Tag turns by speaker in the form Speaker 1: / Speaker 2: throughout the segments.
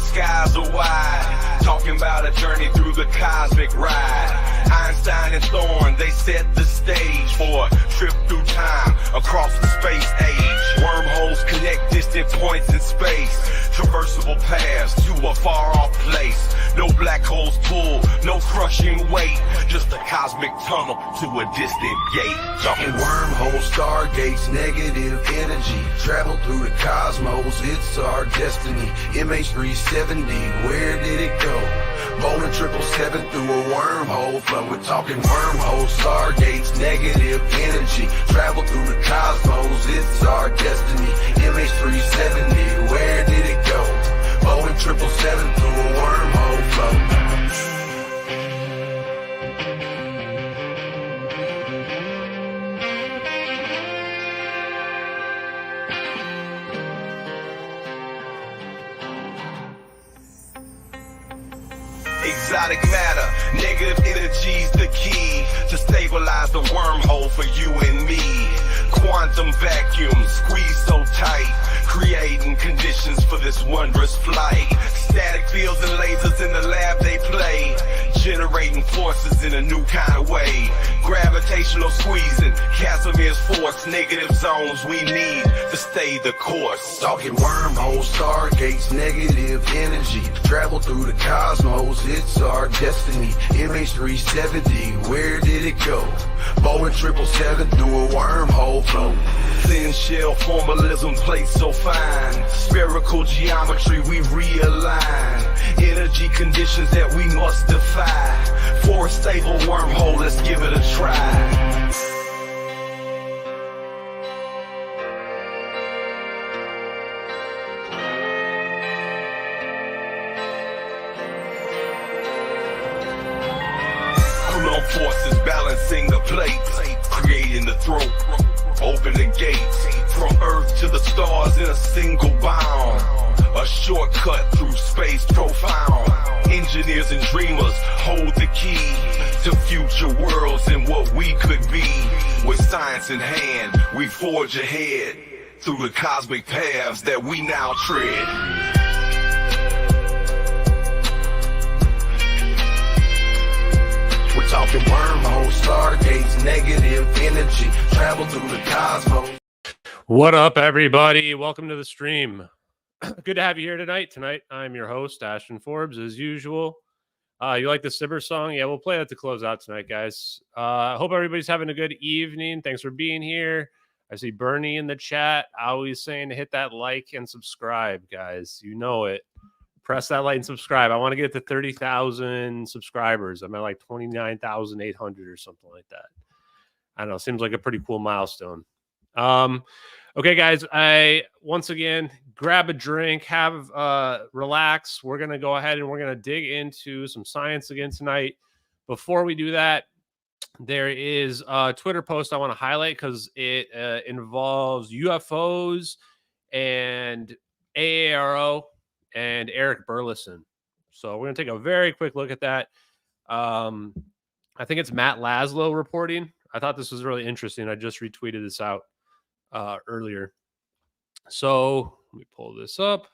Speaker 1: skies are wide, talking about a journey through the cosmic ride. Einstein and Thorne, they set the stage for a trip through time across the space age. Wormholes connect distant points in space, traversable paths to a far-off place. No black holes pull, no crushing weight, just a cosmic tunnel to a distant gate.
Speaker 2: Talking wormhole, stargates, negative energy, travel through the cosmos, it's our destiny. MH370, where did it go? Bowling 777 through a wormhole flow. We're talking wormhole, stargates, negative energy, travel through the cosmos, it's our destiny. MH370, where did it go? Bowling 777 through a wormhole flow.
Speaker 1: Exotic matter, negative energy's the key to stabilize the wormhole for you and me. Quantum vacuum squeezed so tight, creating conditions for this wondrous flight. Static fields and lasers in the lab they play, generating forces in a new kind of way. Gravitational squeezing, Casimir's force, negative zones we need to stay the course.
Speaker 2: Talking wormholes, stargates, negative energy, travel through the cosmos, it's our destiny. MH370, where did it go? Bowling 777 through a wormhole flow.
Speaker 1: Thin shell formalism plates so fine, spherical geometry we realign. Energy conditions that we must defy. For a stable wormhole, let's give it a try. Coulomb forces balancing the plates, creating the throat, open the gates, from Earth to the stars in a single bound. A shortcut through space profound. Engineers and dreamers hold the key to future worlds and what we could be. With science in hand, we forge ahead through the cosmic paths that we now tread.
Speaker 2: We're talking wormholes, stargates, negative energy, travel through the cosmos.
Speaker 3: What up, everybody? Welcome to the stream. Good to have you here tonight. I'm your host, Ashton Forbes, as usual. You like the Sibber song? Yeah, we'll play that to close out tonight, guys. I hope everybody's having a good evening. Thanks for being here. I see Bernie in the chat, always saying to hit that like and subscribe, guys. You know it. Press that like and subscribe. I want to get to 30,000 subscribers. I'm at like 29,800 or something like that. I don't know. Seems like a pretty cool milestone. Okay, guys, I once again grab a drink, relax. We're gonna go ahead and we're gonna dig into some science again tonight. Before we do that, there is a Twitter post I want to highlight because it involves UFOs and AARO and Eric Burleson. So we're gonna take a very quick look at that. I think it's Matt Laszlo reporting. I thought this was really interesting. I just retweeted this out earlier. So let me pull this up.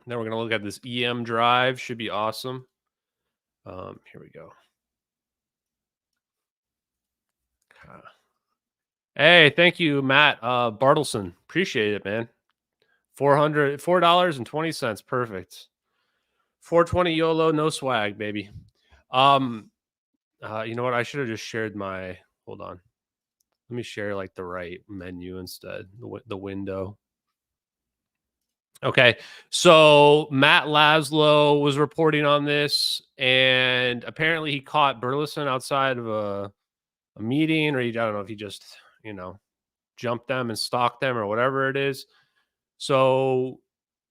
Speaker 3: Then we're going to look at this EM drive. Should be awesome. Here we go. Hey, thank you, Matt Bartleson. Appreciate it, man. $4.20. Perfect. 420 YOLO, no swag, baby. You know what? I should have just shared my... Hold on. Let me share like the right menu instead, the window. Okay, so Matt Laszlo was reporting on this, and apparently he caught Burleson outside of a meeting, or I don't know if he just, jumped them and stalked them or whatever it is. So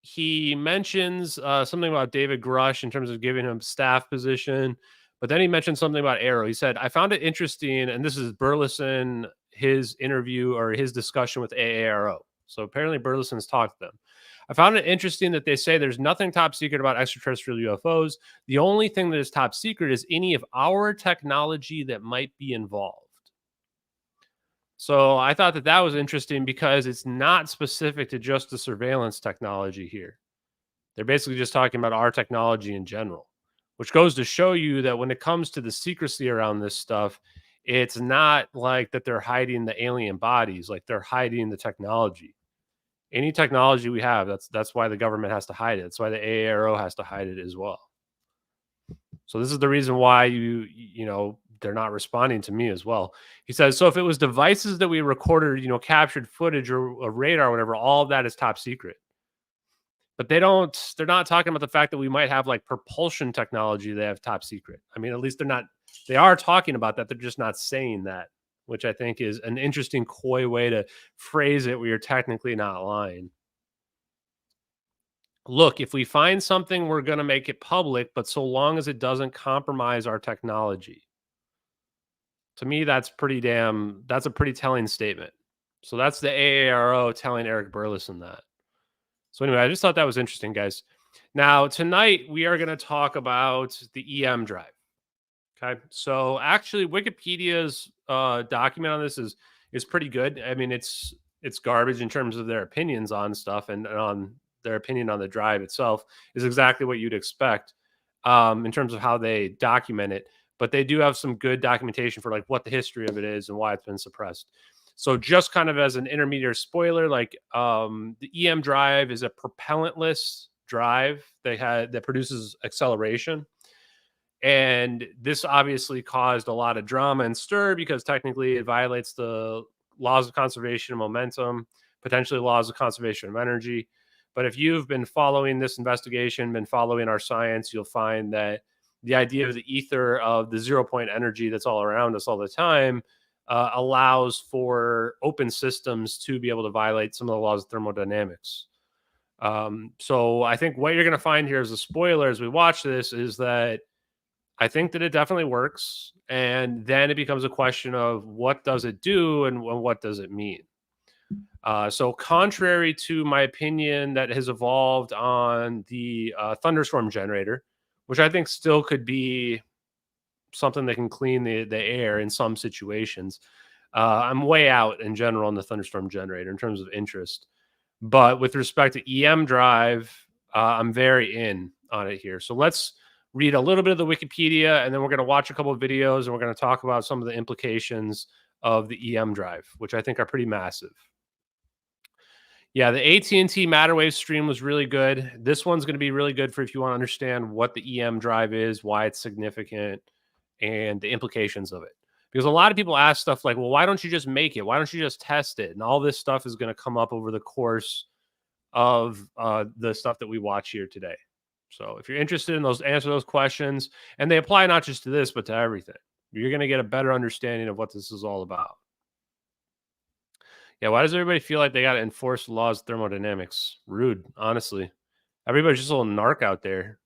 Speaker 3: he mentions something about David Grush in terms of giving him staff position. But then he mentioned something about Arrow. He said, I found it interesting, and this is Burleson, his interview or his discussion with AARO. So apparently Burleson's talked to them. I found it interesting that they say there's nothing top secret about extraterrestrial UFOs. The only thing that is top secret is any of our technology that might be involved. So I thought that was interesting because it's not specific to just the surveillance technology here. They're basically just talking about our technology in general, which goes to show you that when it comes to the secrecy around this stuff, it's not like that they're hiding the alien bodies, like they're hiding the technology. Any technology we have, that's why the government has to hide it. That's why the AARO has to hide it as well. So this is the reason why they're not responding to me as well. He says, so if it was devices that we recorded, captured footage or a radar or whatever, all of that is top secret. But they're not talking about the fact that we might have like propulsion technology they have top secret. I mean, at least they are talking about that. They're just not saying that, which I think is an interesting coy way to phrase it where you're technically not lying. Look, if we find something, we're going to make it public, but so long as it doesn't compromise our technology. To me, that's a pretty telling statement. So that's the AARO telling Eric Burleson that. So anyway, I just thought that was interesting, guys. Now, tonight we are going to talk about the EM drive. Okay. So actually Wikipedia's document on this is pretty good. I mean, it's garbage in terms of their opinions on stuff, and on their opinion on the drive itself is exactly what you'd expect in terms of how they document it. But they do have some good documentation for like what the history of it is and why it's been suppressed. So just kind of as an intermediate spoiler, like the EM drive is a propellantless drive that produces acceleration. And this obviously caused a lot of drama and stir because technically it violates the laws of conservation of momentum, potentially laws of conservation of energy. But if you've been following this investigation, been following our science, you'll find that the idea of the ether of the 0 point energy that's all around us all the time allows for open systems to be able to violate some of the laws of thermodynamics. So I think what you're going to find here as a spoiler as we watch this is that I think that it definitely works. And then it becomes a question of what does it do and what does it mean? So contrary to my opinion that has evolved on the thunderstorm generator, which I think still could be something that can clean the air in some situations. I'm way out in general on the thunderstorm generator in terms of interest. But with respect to EM drive, I'm very in on it here. So let's read a little bit of the Wikipedia, and then we're going to watch a couple of videos, and we're going to talk about some of the implications of the EM drive, which I think are pretty massive. Yeah, the AT&T Matterwave stream was really good. This one's going to be really good for if you want to understand what the EM drive is, why it's significant, and the implications of it. Because a lot of people ask stuff like, well, why don't you just make it? Why don't you just test it? And all this stuff is going to come up over the course of the stuff that we watch here today. So if you're interested in those, answer those questions. And they apply not just to this, but to everything. You're going to get a better understanding of what this is all about. Yeah, why does everybody feel like they got to enforce the laws of thermodynamics? Rude, honestly. Everybody's just a little narc out there.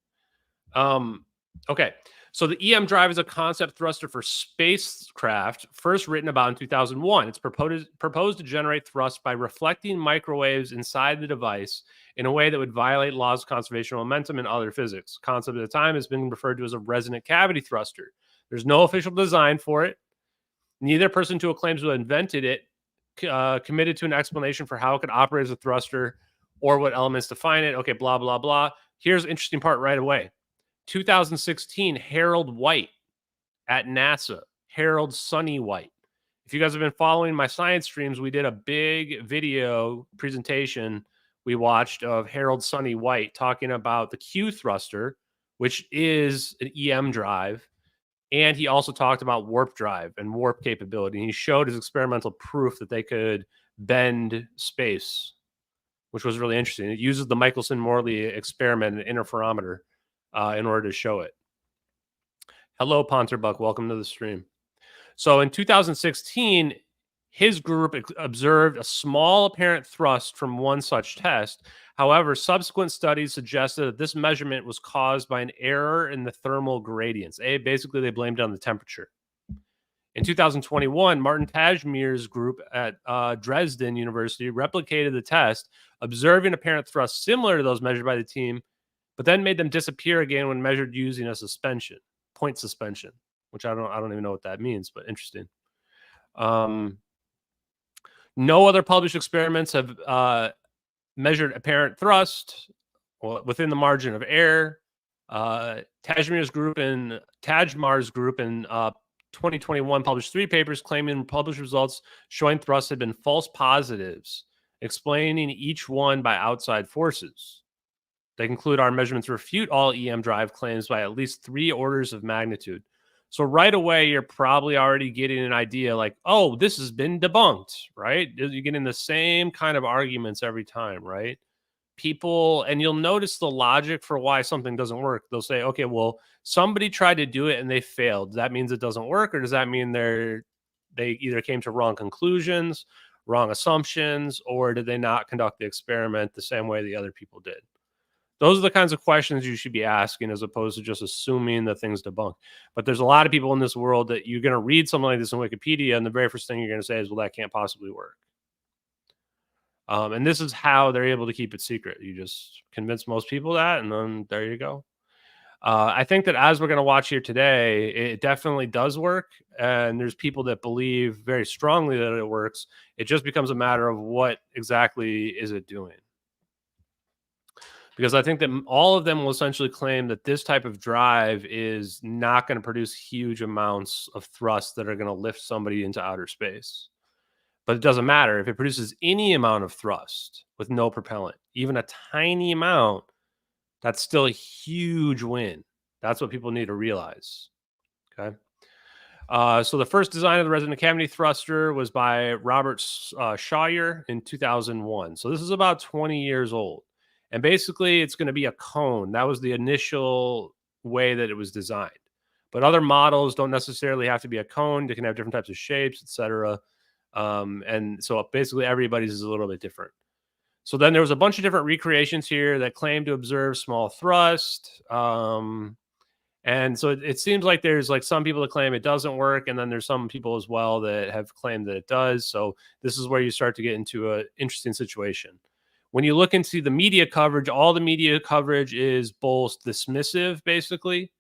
Speaker 3: Okay. So the EM drive is a concept thruster for spacecraft, first written about in 2001. It's proposed to generate thrust by reflecting microwaves inside the device in a way that would violate laws of conservation of momentum and other physics. Concept at the time has been referred to as a resonant cavity thruster. There's no official design for it. Neither person who claims to have invented it committed to an explanation for how it could operate as a thruster or what elements define it. Okay, blah, blah, blah. Here's the interesting part right away. 2016, Harold White at NASA. Harold Sonny White. If you guys have been following my science streams, we did a big video presentation we watched of Harold Sonny White talking about the Q thruster, which is an EM drive. And he also talked about warp drive and warp capability. And he showed his experimental proof that they could bend space, which was really interesting. It uses the Michelson-Morley experiment and interferometer in order to show it. Hello, Ponterbuck. Welcome to the stream. So in 2016, his group observed a small apparent thrust from one such test. However, subsequent studies suggested that this measurement was caused by an error in the thermal gradients. Basically, they blamed it on the temperature. In 2021, Martin Tajmir's group at Dresden University replicated the test, observing apparent thrusts similar to those measured by the team, but then made them disappear again when measured using a point suspension, which I don't even know what that means, but interesting. No other published experiments have measured apparent thrust within the margin of error. Tajmar's group in 2021 published 3 papers claiming published results showing thrusts had been false positives, explaining each one by outside forces. They conclude our measurements refute all EM drive claims by at least 3 orders of magnitude. So right away, you're probably already getting an idea like, oh, this has been debunked, right? You're getting the same kind of arguments every time, right? People, and you'll notice the logic for why something doesn't work. They'll say, okay, well, somebody tried to do it and they failed. Does that mean it doesn't work? Or does that mean they either came to wrong conclusions, wrong assumptions, or did they not conduct the experiment the same way the other people did? Those are the kinds of questions you should be asking as opposed to just assuming that things debunked. But there's a lot of people in this world that you're going to read something like this in Wikipedia, and the very first thing you're going to say is, well, that can't possibly work. And this is how they're able to keep it secret. You just convince most people that, and then there you go. I think that as we're going to watch here today, it definitely does work. And there's people that believe very strongly that it works. It just becomes a matter of what exactly is it doing. Because I think that all of them will essentially claim that this type of drive is not going to produce huge amounts of thrust that are going to lift somebody into outer space. But it doesn't matter. If it produces any amount of thrust with no propellant, even a tiny amount, that's still a huge win. That's what people need to realize. Okay. So the first design of the resonant cavity thruster was by Robert Scheuer in 2001. So this is about 20 years old. And basically, it's going to be a cone. That was the initial way that it was designed. But other models don't necessarily have to be a cone. They can have different types of shapes, etc. And so basically, everybody's is a little bit different. So then there was a bunch of different recreations here that claim to observe small thrust. And so it seems like there's like some people that claim it doesn't work. And then there's some people as well that have claimed that it does. So this is where you start to get into an interesting situation. When you look into the media coverage, all the media coverage is both dismissive, basically.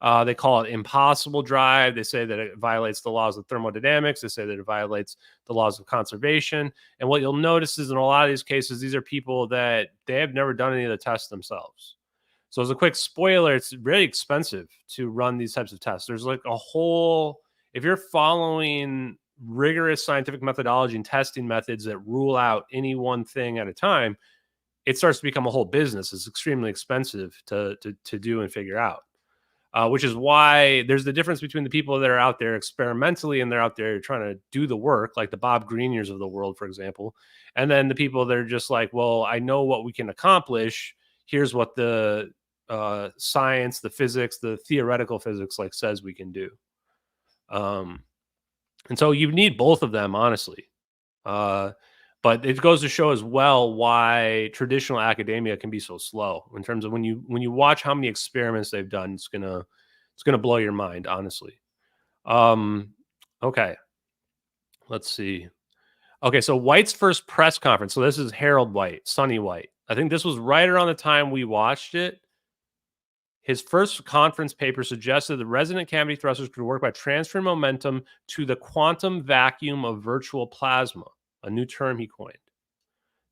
Speaker 3: They call it impossible drive. They say that it violates the laws of thermodynamics. They say that it violates the laws of conservation. And what you'll notice is in a lot of these cases, these are people that they have never done any of the tests themselves. So as a quick spoiler, it's really expensive to run these types of tests. There's like a whole, if you're following rigorous scientific methodology and testing methods that rule out any one thing at a time, it starts to become a whole business. It's extremely expensive to do and figure out, which is why there's the difference between the people that are out there experimentally and they're out there trying to do the work, like the Bob Greeniers of the world, for example, and then the people that are just like, well, I know what we can accomplish. Here's what the science, the physics, the theoretical physics like says we can do. And so you need both of them, honestly. But it goes to show as well why traditional academia can be so slow in terms of when you watch how many experiments they've done, it's gonna blow your mind, honestly. Okay. Let's see. Okay, so White's first press conference. So this is Harold White, Sonny White. I think this was right around the time we watched it. His first conference paper suggested that resonant cavity thrusters could work by transferring momentum to the quantum vacuum of virtual plasma, a new term he coined.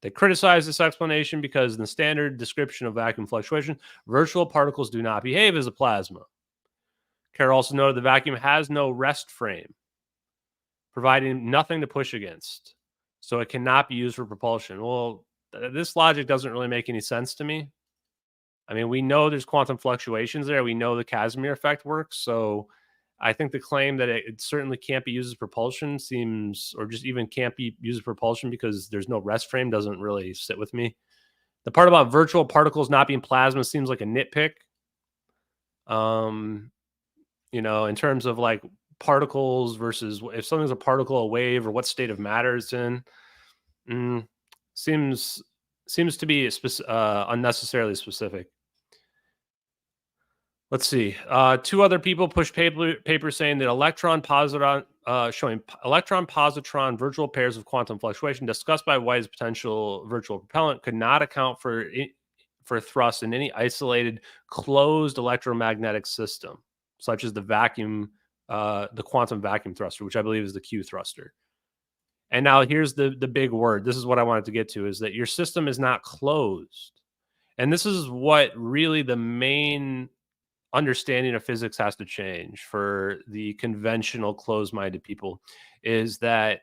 Speaker 3: They criticized this explanation because in the standard description of vacuum fluctuation, virtual particles do not behave as a plasma. Kerr also noted the vacuum has no rest frame, providing nothing to push against, so it cannot be used for propulsion. Well, this logic doesn't really make any sense to me. I mean, we know there's quantum fluctuations there. We know the Casimir effect works. So I think the claim that it certainly can't be used as propulsion seems, or just even can't be used as propulsion because there's no rest frame, doesn't really sit with me. The part about virtual particles not being plasma seems like a nitpick. You know, in terms of like particles versus if something's a particle, a wave, or what state of matter it's in, seems to be unnecessarily specific. Let's see. 2 other people pushed papers saying that showing electron-positron virtual pairs of quantum fluctuation discussed by White as potential virtual propellant could not account for thrust in any isolated closed electromagnetic system, such as the quantum vacuum thruster, which I believe is the Q thruster. And now here's the big word. This is what I wanted to get to, is that your system is not closed. And this is what really the main understanding of physics has to change for the conventional closed-minded people, is that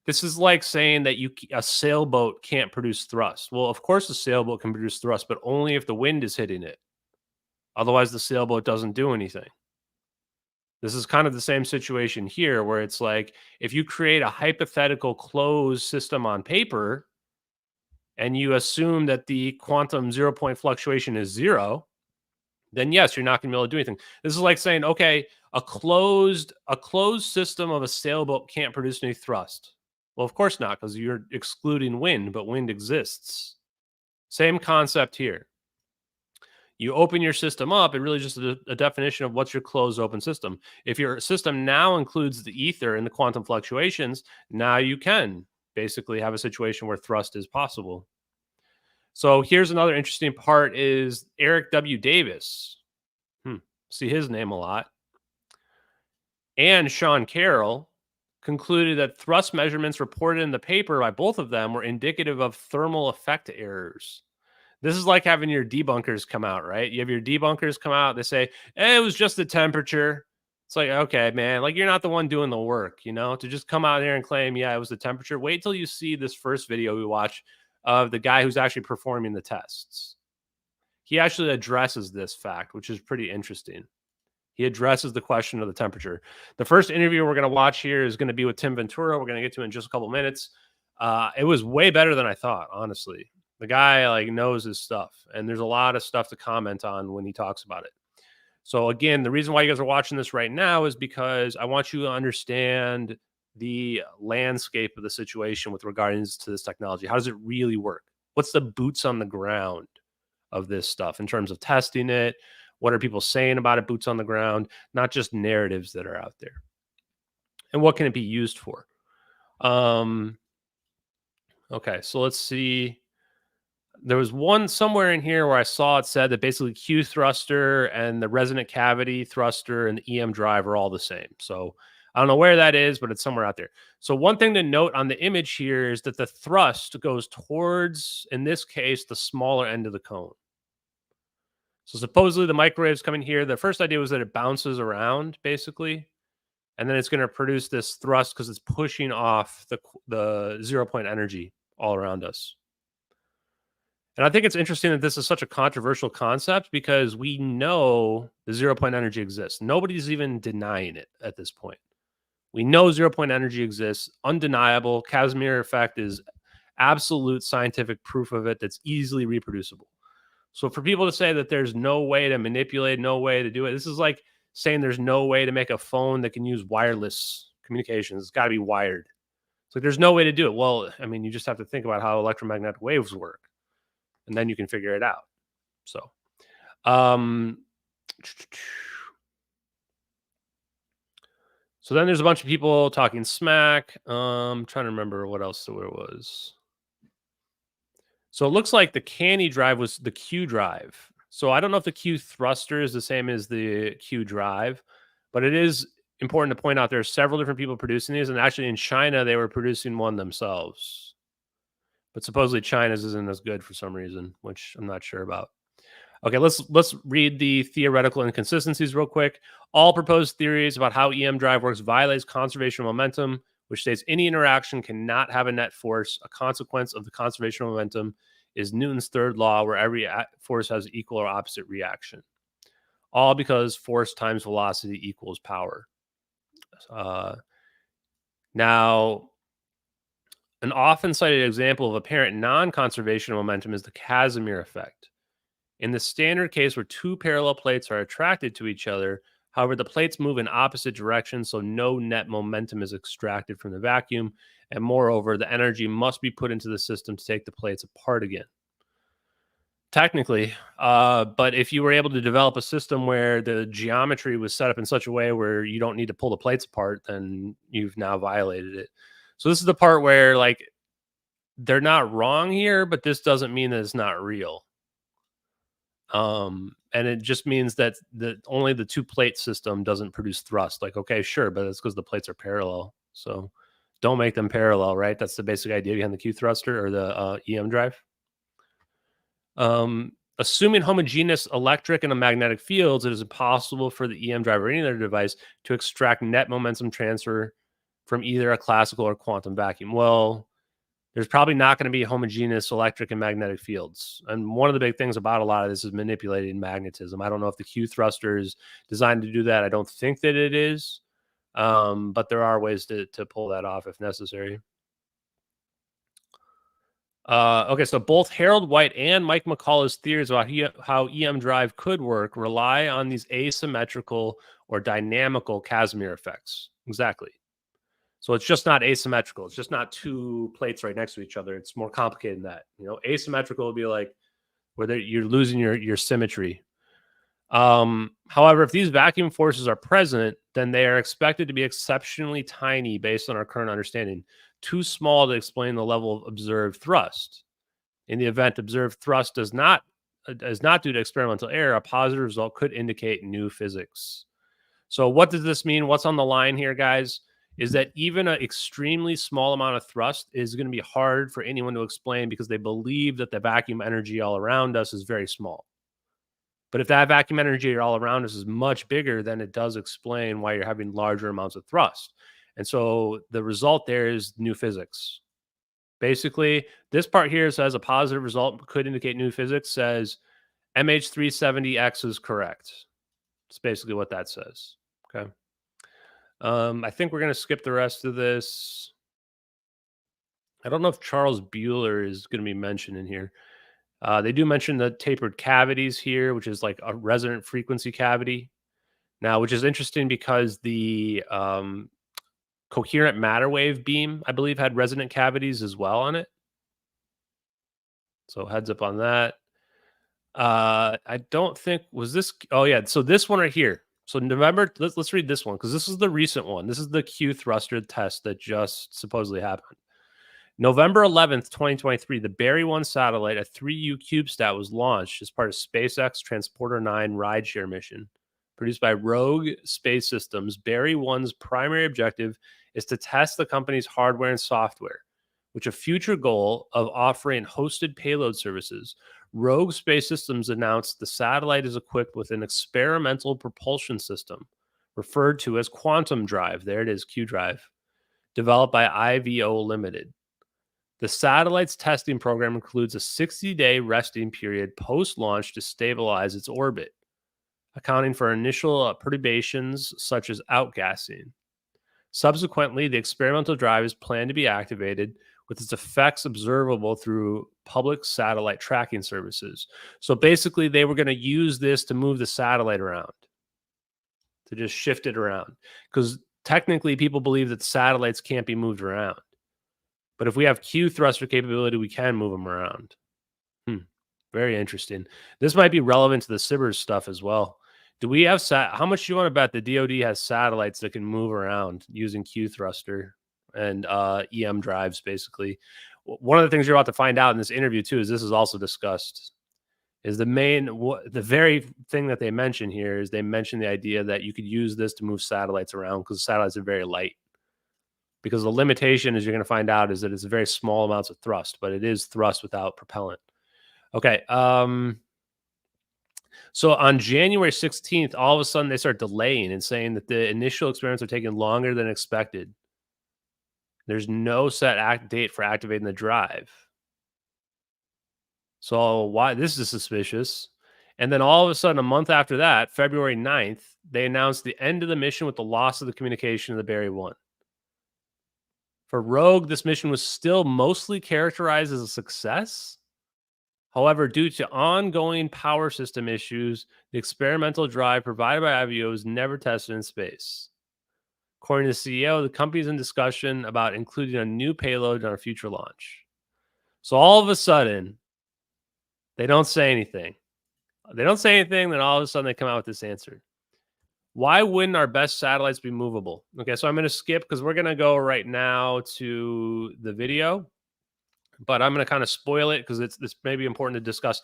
Speaker 3: this is like saying that a sailboat can't produce thrust. Well, of course a sailboat can produce thrust, but only if the wind is hitting it. Otherwise, the sailboat doesn't do anything. This is kind of the same situation here, where it's like, if you create a hypothetical closed system on paper and you assume that the quantum 0 point fluctuation is 0, then yes, you're not going to be able to do anything. This is like saying, okay, a closed system of a sailboat can't produce any thrust. Well, of course not, because you're excluding wind, but wind exists. Same concept here. You open your system up, it really just a definition of what's your closed open system. If your system now includes the ether and the quantum fluctuations, now you can basically have a situation where thrust is possible. So here's another interesting part, is Eric W. Davis. See his name a lot. And Sean Carroll concluded that thrust measurements reported in the paper by both of them were indicative of thermal effect errors. This is like having your debunkers come out, right? You have your debunkers come out, they say, hey, it was just the temperature. It's like, okay, man, like, you're not the one doing the work, to just come out here and claim, yeah, it was the temperature. Wait till you see this first video we watch of the guy who's actually performing the tests. He actually addresses this fact, which is pretty interesting. He addresses the question of the temperature. The first interview we're going to watch here is going to be with Tim Ventura. We're going to get to in just a couple minutes. It was way better than I thought, honestly. The guy knows his stuff, and there's a lot of stuff to comment on when he talks about it. So again, the reason why you guys are watching this right now is because I want you to understand the landscape of the situation with regards to this technology. How does it really work? What's the boots on the ground of this stuff in terms of testing it? What are people saying about it, boots on the ground, not just narratives that are out there? And what can it be used for? Okay, so let's see. There was one somewhere in here where I saw it said that basically Q thruster and the resonant cavity thruster and the EM drive are all the same. So I don't know where that is, but it's somewhere out there. So one thing to note on the image here is that the thrust goes towards, in this case, the smaller end of the cone. So supposedly the microwaves coming here, the first idea was that it bounces around basically, and then it's going to produce this thrust because it's pushing off the 0 point energy all around us. And I think it's interesting that this is such a controversial concept, because we know the 0 point energy exists. Nobody's even denying it at this point. We know 0 point energy exists, undeniable. Casimir effect is absolute scientific proof of it that's easily reproducible. So for people to say that there's no way to manipulate, no way to do it, this is like saying there's no way to make a phone that can use wireless communications. It's got to be wired. It's like there's no way to do it. Well, I mean, you just have to think about how electromagnetic waves work, and then you can figure it out. So, so then there's a bunch of people talking smack. Trying to remember what else there was. So it looks like the canny drive was the Q drive. So I don't know if the Q thruster is the same as the Q drive, but it is important to point out there are several different people producing these. And actually in China, they were producing one themselves. But supposedly China's isn't as good for some reason, which I'm not sure about. Okay, let's read the theoretical inconsistencies real quick. All proposed theories about how EM drive works violates conservation of momentum, which states any interaction cannot have a net force. A consequence of the conservation of momentum is Newton's third law, where every force has equal or opposite reaction. All because force times velocity equals power. Now, an often cited example of apparent non-conservation of momentum is the Casimir effect. In the standard case where two parallel plates are attracted to each other, however, the plates move in opposite directions, so no net momentum is extracted from the vacuum, and moreover, the energy must be put into the system to take the plates apart again. Technically, but if you were able to develop a system where the geometry was set up in such a way where you don't need to pull the plates apart, then you've now violated it. So this is the part where, like, they're not wrong here, but this doesn't mean that it's not real. And it just means that only the two plate system doesn't produce thrust. Like, okay, sure, but it's because the plates are parallel. So don't make them parallel, right? That's the basic idea behind the Q thruster or the EM drive. Assuming homogeneous electric and magnetic fields, it is impossible for the EM drive or any other device to extract net momentum transfer from either a classical or quantum vacuum. Well, there's probably not going to be homogeneous electric and magnetic fields. And one of the big things about a lot of this is manipulating magnetism. I don't know if the Q thruster is designed to do that. I don't think that it is. But there are ways to pull that off if necessary. Okay, so both Harold White and Mike McCullough's theories about how EM drive could work rely on these asymmetrical or dynamical Casimir effects. Exactly. So it's just not asymmetrical. It's just not two plates right next to each other. It's more complicated than that. You know, asymmetrical would be like where you're losing your symmetry. However, if these vacuum forces are present, then they are expected to be exceptionally tiny based on our current understanding, too small to explain the level of observed thrust. In the event observed thrust is not due to experimental error, a positive result could indicate new physics. So what does this mean? What's on the line here, guys, is that even an extremely small amount of thrust is going to be hard for anyone to explain because they believe that the vacuum energy all around us is very small. But if that vacuum energy all around us is much bigger, then it does explain why you're having larger amounts of thrust. And so the result there is new physics. Basically, this part here says a positive result could indicate new physics, says MH370X is correct. It's basically what that says. Okay. I think we're going to skip the rest of this. I don't know if Charles Buhler is going to be mentioned in here. They do mention the tapered cavities here, which is like a resonant frequency cavity. Now, which is interesting because the coherent matter wave beam, I believe, had resonant cavities as well on it. So heads up on that. I don't think, was this, oh yeah, so this one right here. So November, let's read this one because this is the recent one. This is the Q thruster test that just supposedly happened. November 11th, 2023, the Berry 1 satellite, a 3U CubeSat, was launched as part of SpaceX Transporter 9 rideshare mission. Produced by Rogue Space Systems, Berry 1's primary objective is to test the company's hardware and software, with a future goal of offering hosted payload services. Rogue Space Systems announced the satellite is equipped with an experimental propulsion system, referred to as Quantum Drive. There it is, Q Drive, developed by IVO Limited. The satellite's testing program includes a 60-day resting period post-launch to stabilize its orbit, accounting for initial perturbations such as outgassing. Subsequently, the experimental drive is planned to be activated with its effects observable through public satellite tracking services. So basically, they were going to use this to move the satellite around, to just shift it around. Because technically, people believe that satellites can't be moved around. But if we have Q thruster capability, we can move them around. Very interesting. This might be relevant to the Sibers stuff as well. Do we have how much do you want to bet the DoD has satellites that can move around using Q thruster and EM drives? Basically, one of the things you're about to find out in this interview too is this is also discussed. Is the very thing that they mention here is they mention the idea that you could use this to move satellites around because satellites are very light. Because the limitation, as you're going to find out, is that it's very small amounts of thrust, but it is thrust without propellant. Okay. So on January 16th, all of a sudden they start delaying and saying that the initial experiments are taking longer than expected. There's no set date for activating the drive. So why this is suspicious. And then all of a sudden, a month after that, February 9th, they announced the end of the mission with the loss of the communication of the Berry 1. For Rogue, this mission was still mostly characterized as a success. However, due to ongoing power system issues, the experimental drive provided by IVO was never tested in space. According to the CEO, the company is in discussion about including a new payload on a future launch. So all of a sudden, they don't say anything. They don't say anything, then all of a sudden they come out with this answer. Why wouldn't our best satellites be movable? Okay, so I'm going to skip because we're going to go right now to the video, but I'm going to kind of spoil it because this may be important to discuss.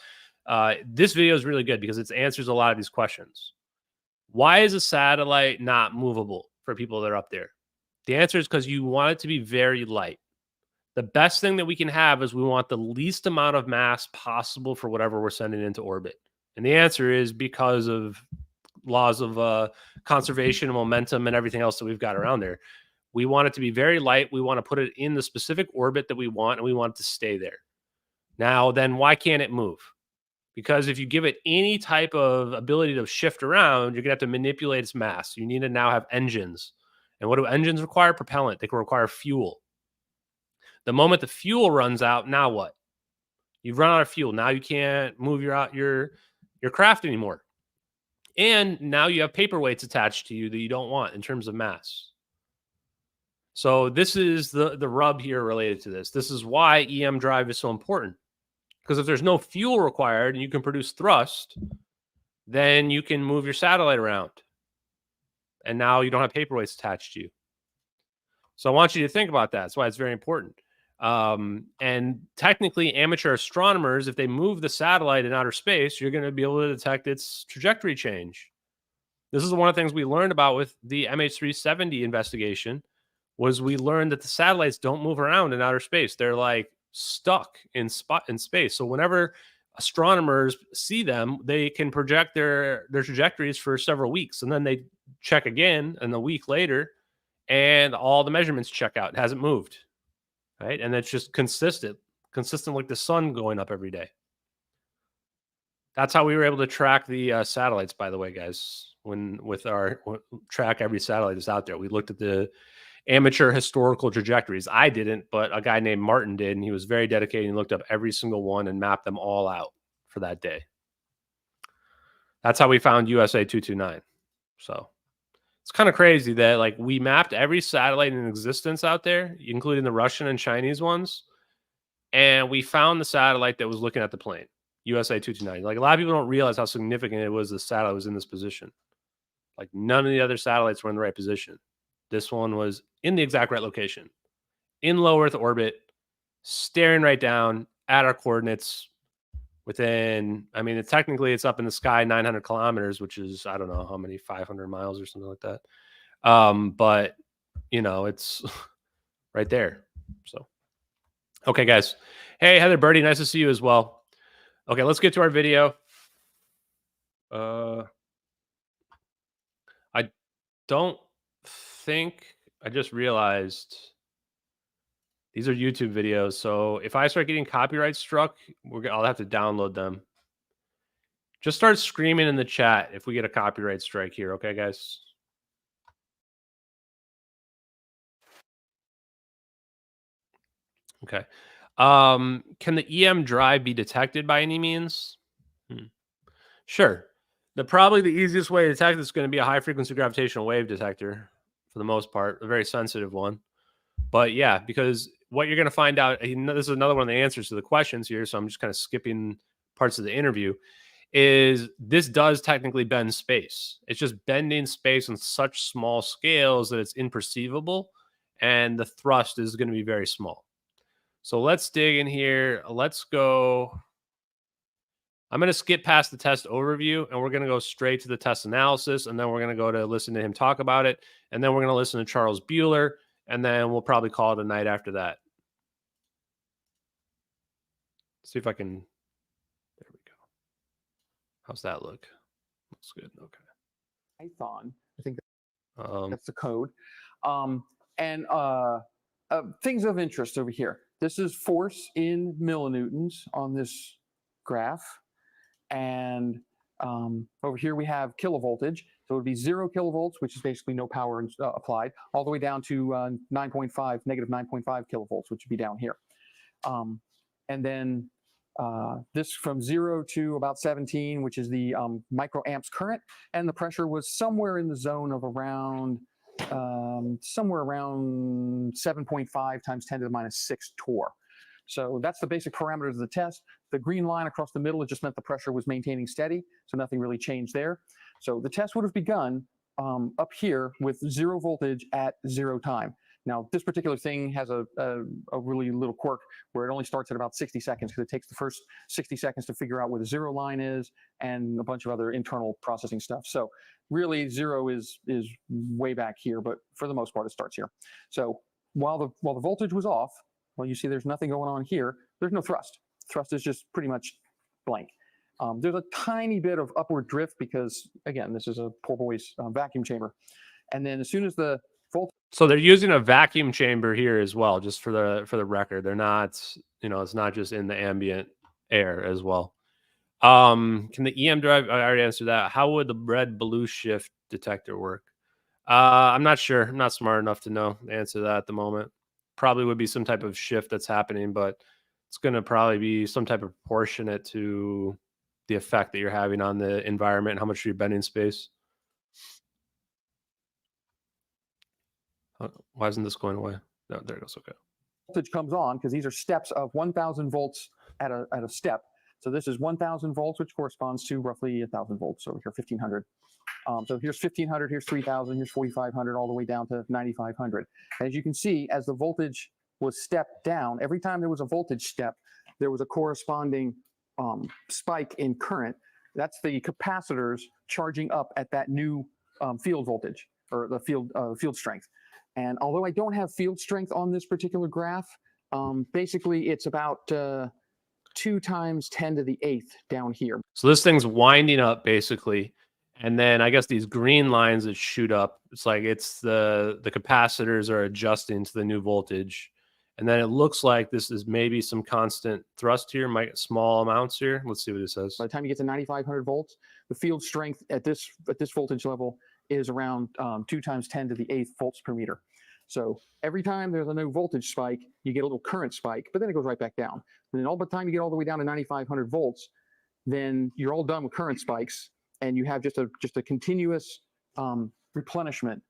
Speaker 3: This video is really good because it answers a lot of these questions. Why is a satellite not movable for people that are up there? The answer is because you want it to be very light. The best thing that we can have is we want the least amount of mass possible for whatever we're sending into orbit. And the answer is because of laws of conservation and momentum and everything else that we've got around there. We want it to be very light. We want to put it in the specific orbit that we want, and we want it to stay there. Now, then why can't it move? Because if you give it any type of ability to shift around, you're going to have to manipulate its mass. You need to now have engines. And what do engines require? Propellant. They can require fuel. The moment the fuel runs out, now what? You've run out of fuel. Now you can't move your craft anymore. And now you have paperweights attached to you that you don't want in terms of mass. So this is the rub here related to this. This is why EM drive is so important. Because if there's no fuel required and you can produce thrust, then you can move your satellite around. And now you don't have paperweights attached to you. So I want you to think about that. That's why it's very important. And technically, amateur astronomers, if they move the satellite in outer space, you're going to be able to detect its trajectory change. This is one of the things we learned about with the MH370 investigation, was we learned that the satellites don't move around in outer space. They're like stuck in space. So whenever astronomers see them, they can project their trajectories for several weeks, and then they check again, and a week later, and all the measurements check out. It hasn't moved. Right. And it's just consistent like the sun going up every day. That's how we were able to track the satellites, by the way, guys, track every satellite that's out there. We looked at the amateur historical trajectories. I didn't, but a guy named Martin did, and he was very dedicated and looked up every single one and mapped them all out for that day. That's how we found USA 229. So it's kind of crazy that like we mapped every satellite in existence out there, including the Russian and Chinese ones. And we found the satellite that was looking at the plane, USA 229. Like a lot of people don't realize how significant it was the satellite was in this position. Like none of the other satellites were in the right position. This one was in the exact right location, in low Earth orbit, staring right down at our coordinates within, I mean, technically it's up in the sky 900 kilometers, which is, I don't know how many, 500 miles or something like that. But, you know, it's right there. So, okay, guys. Hey, Heather Birdie, nice to see you as well. Okay, let's get to our video. I don't think, I just realized these are YouTube videos. So if I start getting copyright struck, I'll have to download them. Just start screaming in the chat if we get a copyright strike here. Okay, guys? Okay. Can the EM drive be detected by any means? Sure. Probably the easiest way to detect is going to be a high frequency gravitational wave detector for the most part, a very sensitive one. But yeah, because what you're going to find out, this is another one of the answers to the questions here, so I'm just kind of skipping parts of the interview, is this does technically bend space. It's just bending space on such small scales that it's imperceivable, and the thrust is going to be very small. So let's dig in here. Let's go. I'm going to skip past the test overview, and we're going to go straight to the test analysis, and then we're going to go to listen to him talk about it, and then we're going to listen to Charles Buhler, and then we'll probably call it a night after that. See if I can. There we go. How's that look? Looks good. Okay.
Speaker 4: Python. I think that's the code. Things of interest over here. This is force in millinewtons on this graph. And over here we have kilovoltage. So it would be 0 kilovolts, which is basically no power applied, all the way down to negative 9.5 kilovolts, which would be down here. And then this from 0 to about 17, which is the microamps current. And the pressure was somewhere in the zone of around, somewhere around 7.5 times 10 to the minus 6 torr. So that's the basic parameters of the test. The green line across the middle, it just meant the pressure was maintaining steady, so nothing really changed there. So the test would have begun up here with 0 voltage at 0 time. Now, this particular thing has a really little quirk where it only starts at about 60 seconds because it takes the first 60 seconds to figure out where the 0 line is and a bunch of other internal processing stuff. So really 0 is way back here, but for the most part, it starts here. So while the voltage was off, well, you see there's nothing going on here. There's no thrust. Thrust is just pretty much blank. There's a tiny bit of upward drift because, again, this is a poor boy's vacuum chamber. And then as soon as the voltage...
Speaker 3: So they're using a vacuum chamber here as well, just for the record. They're not, it's not just in the ambient air as well. Can the EM drive, I already answered that. How would the red blue shift detector work? I'm not sure. I'm not smart enough to know the answer to that at the moment. Probably would be some type of shift that's happening, but it's going to probably be some type of proportionate to the effect that you're having on the environment and how much you're bending space. Why isn't this going away? No, there it goes. Okay.
Speaker 4: Voltage comes on because these are steps of 1,000 volts at a step. So this is 1,000 volts, which corresponds to roughly 1,000 volts over here, 1,500. So here's 1,500, here's 3,000, here's 4,500, all the way down to 9,500. As you can see, as the voltage was stepped down, every time there was a voltage step, there was a corresponding spike in current. That's the capacitors charging up at that new field voltage, or the field strength. And although I don't have field strength on this particular graph, basically it's about 2 times 10 to the 8th down here.
Speaker 3: So this thing's winding up basically. And then I guess these green lines that shoot up, it's like it's the capacitors are adjusting to the new voltage. And then it looks like this is maybe some constant thrust here, might get small amounts here. Let's see what it says.
Speaker 4: By the time you get to 9,500 volts, the field strength at this voltage level is around 2 times 10 to the 8th volts per meter. So every time there's a new voltage spike, you get a little current spike, but then it goes right back down. And then all the time you get all the way down to 9,500 volts, then you're all done with current spikes, and you have just a continuous replenishment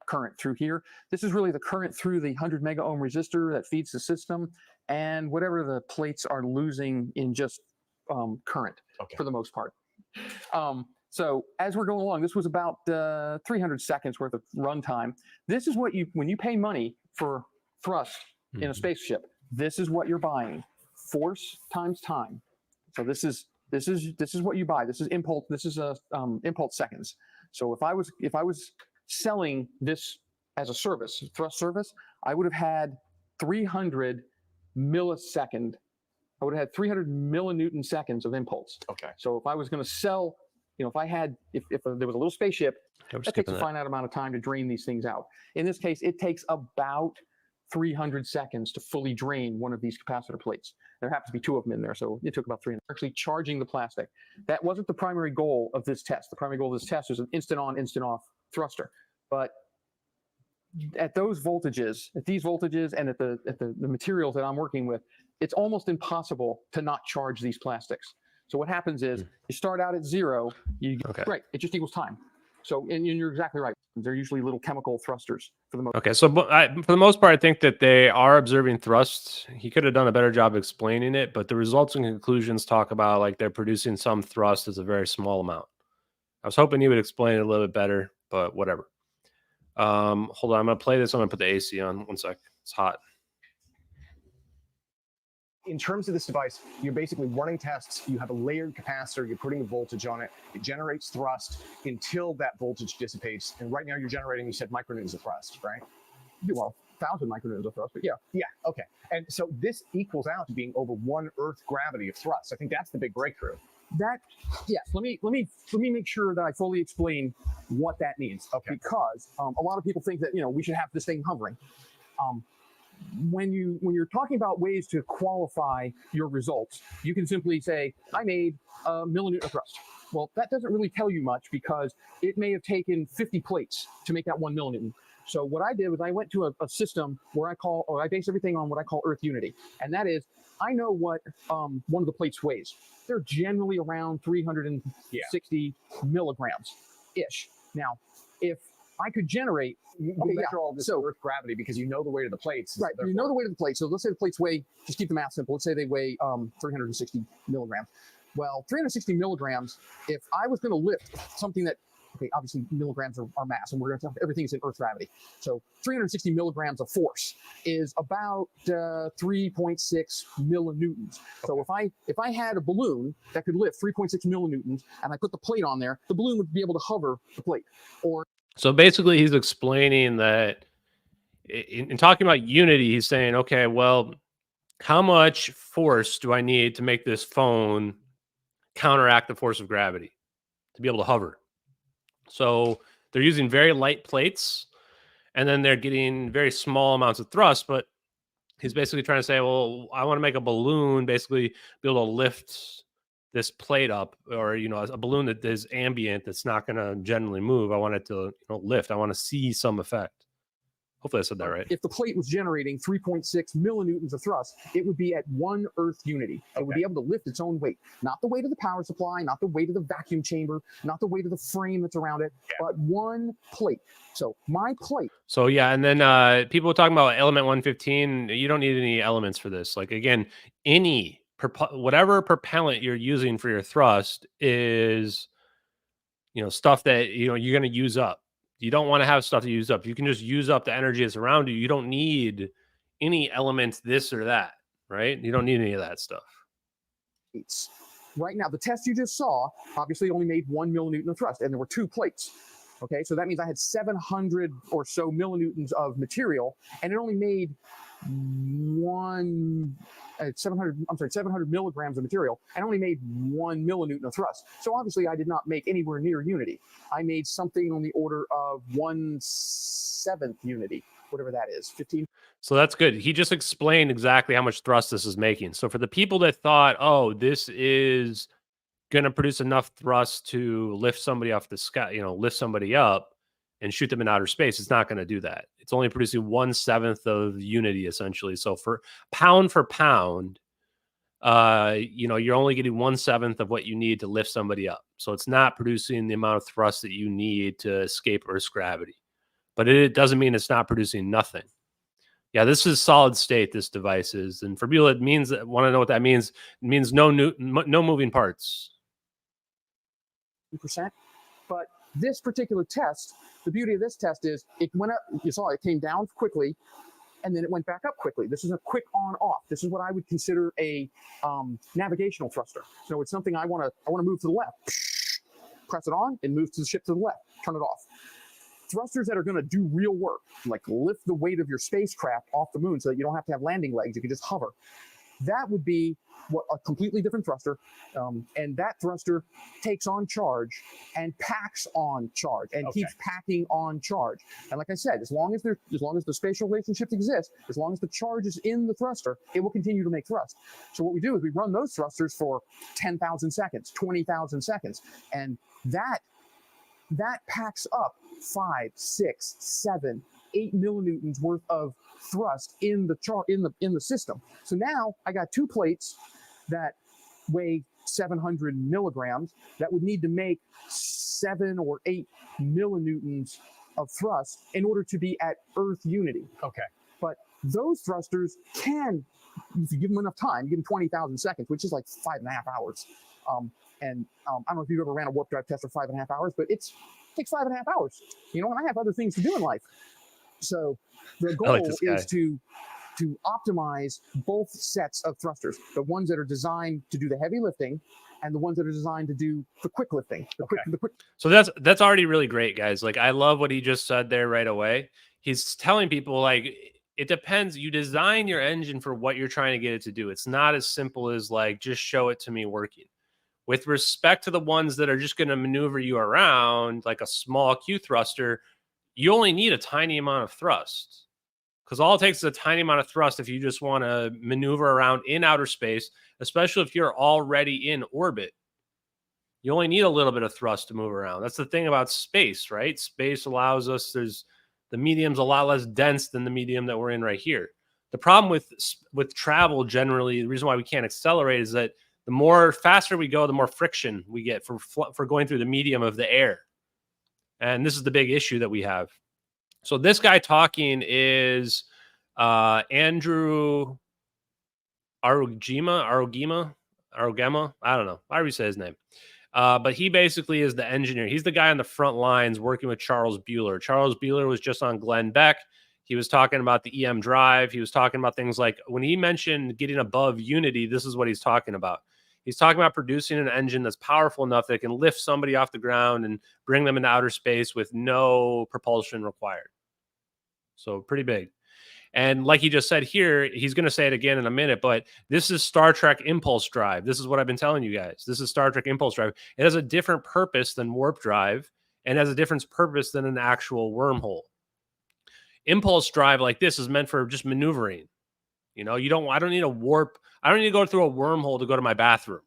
Speaker 4: current through here. This is really the current through the 100 mega ohm resistor that feeds the system, and whatever the plates are losing in just current for the most part. So as we're going along, this was about 300 seconds worth of runtime. This is what when you pay money for thrust in a spaceship, this is what you're buying: force times time. So this is what you buy. This is impulse. This is impulse seconds. So if I was selling this as a service, thrust service, I would have had 300 millisecond. I would have had 300 millinewton seconds of impulse.
Speaker 5: Okay.
Speaker 4: So if I was going to sell, if there was a little spaceship, that takes a finite amount of time to drain these things out. In this case, it takes about 300 seconds to fully drain one of these capacitor plates. There happens to be 2 of them in there, so it took about 300. Actually charging the plastic. That wasn't the primary goal of this test. The primary goal of this test was an instant on, instant off thruster. But at those voltages, at these voltages, and at the materials that I'm working with, it's almost impossible to not charge these plastics. So what happens is you start out at 0, right, it just equals time. So, and you're exactly right. They're usually little chemical thrusters for the most.
Speaker 3: Okay, so for the most part, I think that they are observing thrust. He could have done a better job explaining it, but the results and conclusions talk about like they're producing some thrust as a very small amount. I was hoping he would explain it a little bit better, but whatever. Hold on, I'm gonna play this. I'm gonna put the AC on. 1 sec. It's hot.
Speaker 5: In terms of this device, you're basically running tests. You have a layered capacitor. You're putting a voltage on it. It generates thrust until that voltage dissipates. And right now you're generating, you said, micronewtons of thrust, right?
Speaker 4: Well, 1,000 micronewtons of thrust, but yeah.
Speaker 5: Yeah, okay. And so this equals out to being over 1 Earth gravity of thrust. I think that's the big breakthrough.
Speaker 4: Yes. Let me make sure that I fully explain what that means.
Speaker 5: Okay.
Speaker 4: Because a lot of people think that we should have this thing hovering. When you're talking about ways to qualify your results, you can simply say, I made a millinewton of thrust. Well, that doesn't really tell you much because it may have taken 50 plates to make that 1 millinewton. So what I did was I went to a system where I base everything on what I call Earth unity. And that is, I know what one of the plates weighs. They're generally around 360 milligrams-ish. Now, if I could generate...
Speaker 5: You measure all this Earth gravity because you know the weight of the plates.
Speaker 4: Right, you know the weight of the plates. So let's say the plates weigh, just keep the math simple, let's say they weigh 360 milligrams. Well, 360 milligrams, if I was going to lift something that
Speaker 5: Okay, obviously milligrams are mass, and we're going to talk everything's in Earth gravity. So 360 milligrams of force is about 3.6 millinewtons. So if I had a balloon that could lift 3.6 millinewtons, and I put the plate on there, the balloon would be able to hover the plate.
Speaker 3: So basically, he's explaining that in talking about unity, he's saying, okay, well, how much force do I need to make this phone counteract the force of gravity to be able to hover? So they're using very light plates, and then they're getting very small amounts of thrust. But he's basically trying to say, well, I want to make a balloon basically be able to lift this plate up, or a balloon that is ambient, that's not going to generally move. I want it to lift. I want to see some effect. Hopefully I said that right.
Speaker 5: If the plate was generating 3.6 millinewtons of thrust, it would be at 1 Earth unity. It would be able to lift its own weight. Not the weight of the power supply, not the weight of the vacuum chamber, not the weight of the frame that's around it, but one plate. So my plate.
Speaker 3: So yeah, and then people talking about element 115, you don't need any elements for this. Like, again, whatever propellant you're using for your thrust is, stuff that, you're going to use up. You don't want to have stuff to use up. You can just use up the energy that's around you. You don't need any elements, this or that, right? You don't need any of that stuff.
Speaker 5: Right now, the test you just saw obviously only made 1 millinewton of thrust, and there were 2 plates. Okay, so that means I had 700 or so millinewtons of material, and it only made 700 milligrams of material, and only made 1 millinewton of thrust. So obviously I did not make anywhere near unity. I made something on the order of 1/7 unity, whatever that is, 15.
Speaker 3: So that's good. He just explained exactly how much thrust this is making. So for the people that thought, oh, this is going to produce enough thrust to lift somebody off the sky, lift somebody up and shoot them in outer space, it's not going to do that. It's only producing 1/7 of unity, essentially. So for pound, you're only getting 1/7 of what you need to lift somebody up. So it's not producing the amount of thrust that you need to escape Earth's gravity. But it doesn't mean it's not producing nothing. Yeah, this is solid state, this device is. And for people that want to know what that means, it means no moving parts.
Speaker 5: %. But this particular test, the beauty of this test is it went up, you saw it came down quickly, and then it went back up quickly. This is a quick on-off. This is what I would consider a navigational thruster. So it's something I want to move to the left. Press it on, and move to the ship to the left. Turn it off. Thrusters that are going to do real work, like lift the weight of your spacecraft off the moon so that you don't have to have landing legs, you can just hover. That would be a completely different thruster, and that thruster takes on charge and packs on charge and keeps packing on charge. And like I said, as long as the spatial relationships exist, as long as the charge is in the thruster, it will continue to make thrust. So what we do is we run those thrusters for 10,000 seconds, 20,000 seconds, and that packs up 5, 6, 7, 8 millinewtons worth of thrust in the system. So now I got 2 plates that weigh 700 milligrams that would need to make 7 or 8 millinewtons of thrust in order to be at Earth unity.
Speaker 6: Okay.
Speaker 5: But those thrusters can, if you give them enough time, you give them 20,000 seconds, which is like 5.5 hours. I don't know if you've ever ran a warp drive test for 5.5 hours, but it takes 5.5 hours. And I have other things to do in life. So the goal is to optimize both sets of thrusters, the ones that are designed to do the heavy lifting and the ones that are designed to do the quick lifting.
Speaker 3: So that's already really great, guys. Like, I love what he just said there right away. He's telling people, like, it depends. You design your engine for what you're trying to get it to do. It's not as simple as like, just show it to me working. With respect to the ones that are just going to maneuver you around, like a small Q thruster, you only need a tiny amount of thrust, because all it takes is a tiny amount of thrust if you just want to maneuver around in outer space, especially if you're already in orbit. You only need a little bit of thrust to move around. That's the thing about space, right? Space allows us, the medium's a lot less dense than the medium that we're in right here. The problem with travel generally, the reason why we can't accelerate is that the more faster we go, the more friction we get for going through the medium of the air. And this is the big issue that we have. So this guy talking is Andrew Arugema. I don't know. How do we say his name? But he basically is the engineer. He's the guy on the front lines working with Charles Buhler. Charles Buhler was just on Glenn Beck. He was talking about the EM drive. He was talking about things like when he mentioned getting above unity, this is what he's talking about. He's talking about producing an engine that's powerful enough that it can lift somebody off the ground and bring them into outer space with no propulsion required. So pretty big. And like he just said here, he's going to say it again in a minute, but this is Star Trek impulse drive. This is what I've been telling you guys. This is Star Trek impulse drive. It has a different purpose than warp drive and has a different purpose than an actual wormhole. Impulse drive like this is meant for just maneuvering. You know, I don't need a warp. I don't need to go through a wormhole to go to my bathroom.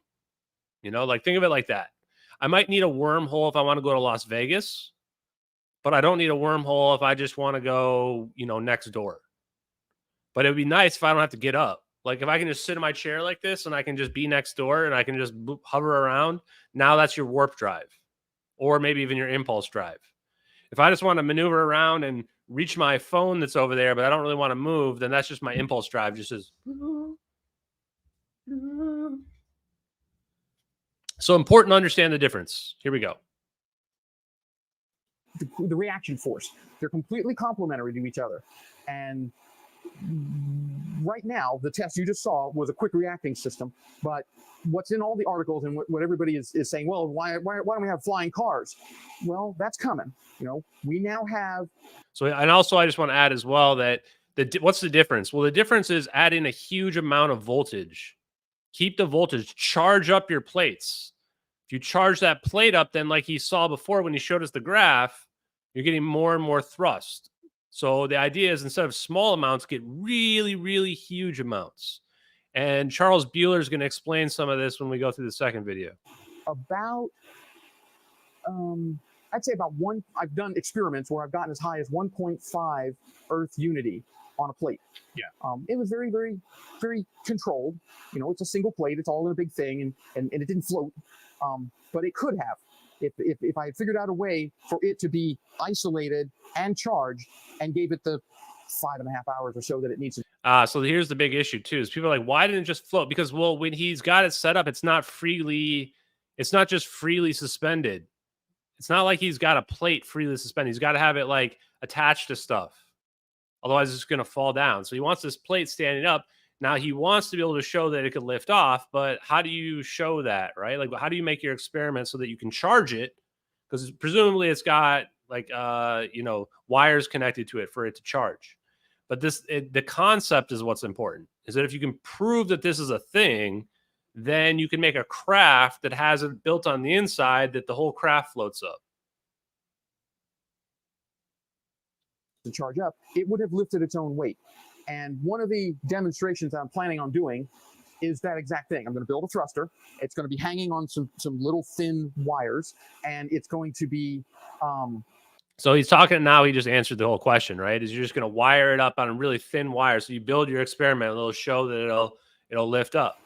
Speaker 3: You know, like think of it like that. I might need a wormhole if I want to go to Las Vegas, but I don't need a wormhole if I just want to go, you know, next door. But it would be nice if I don't have to get up. Like if I can just sit in my chair like this and I can just be next door and I can just hover around. Now that's your warp drive or maybe even your impulse drive. If I just want to maneuver around and reach my phone that's over there, but I don't really want to move, then that's just my impulse drive. Just says. So important to understand the difference. Here we go.
Speaker 5: The reaction force. They're completely complementary to each other. And right now, the test you just saw was a quick reacting system. But what's in all the articles and what everybody is saying, well, why don't we have flying cars? Well, that's coming. You know, we now have.
Speaker 3: So, and also I just want to add as well that what's the difference? Well, the difference is adding a huge amount of voltage. Keep the voltage, charge up your plates. If you charge that plate up, then like he saw before when he showed us the graph, you're getting more and more thrust. So the idea is instead of small amounts, get really, really huge amounts. And Charles Buhler is going to explain some of this when we go through the second video.
Speaker 5: About, I'd say about one, I've done experiments where I've gotten as high as 1.5 Earth unity on a plate.
Speaker 3: Yeah.
Speaker 5: It was very, very, very controlled. You know, it's a single plate. It's all in a big thing, and it didn't float. But it could have. If I had figured out a way for it to be isolated and charged and gave it the 5.5 hours or so that it needs to.
Speaker 3: So here's the big issue too, is people are like, why didn't it just float? Because, well, when he's got it set up, it's not just freely suspended. It's not like he's got a plate freely suspended. He's got to have it like attached to stuff. Otherwise it's going to fall down. So he wants this plate standing up. Now he wants to be able to show that it could lift off, but how do you show that, right? Like, how do you make your experiment so that you can charge it? Because presumably it's got like, you know, wires connected to it for it to charge. But the concept is what's important, is that if you can prove that this is a thing, then you can make a craft that has it built on the inside that the whole craft floats up.
Speaker 5: To charge up, it would have lifted its own weight. And one of the demonstrations I'm planning on doing is that exact thing. I'm going to build a thruster. It's going to be hanging on some little thin wires, and it's going to be.
Speaker 3: So he's talking now. He just answered the whole question, right? Is you're just going to wire it up on a really thin wire. So you build your experiment, and it'll show that it'll lift up.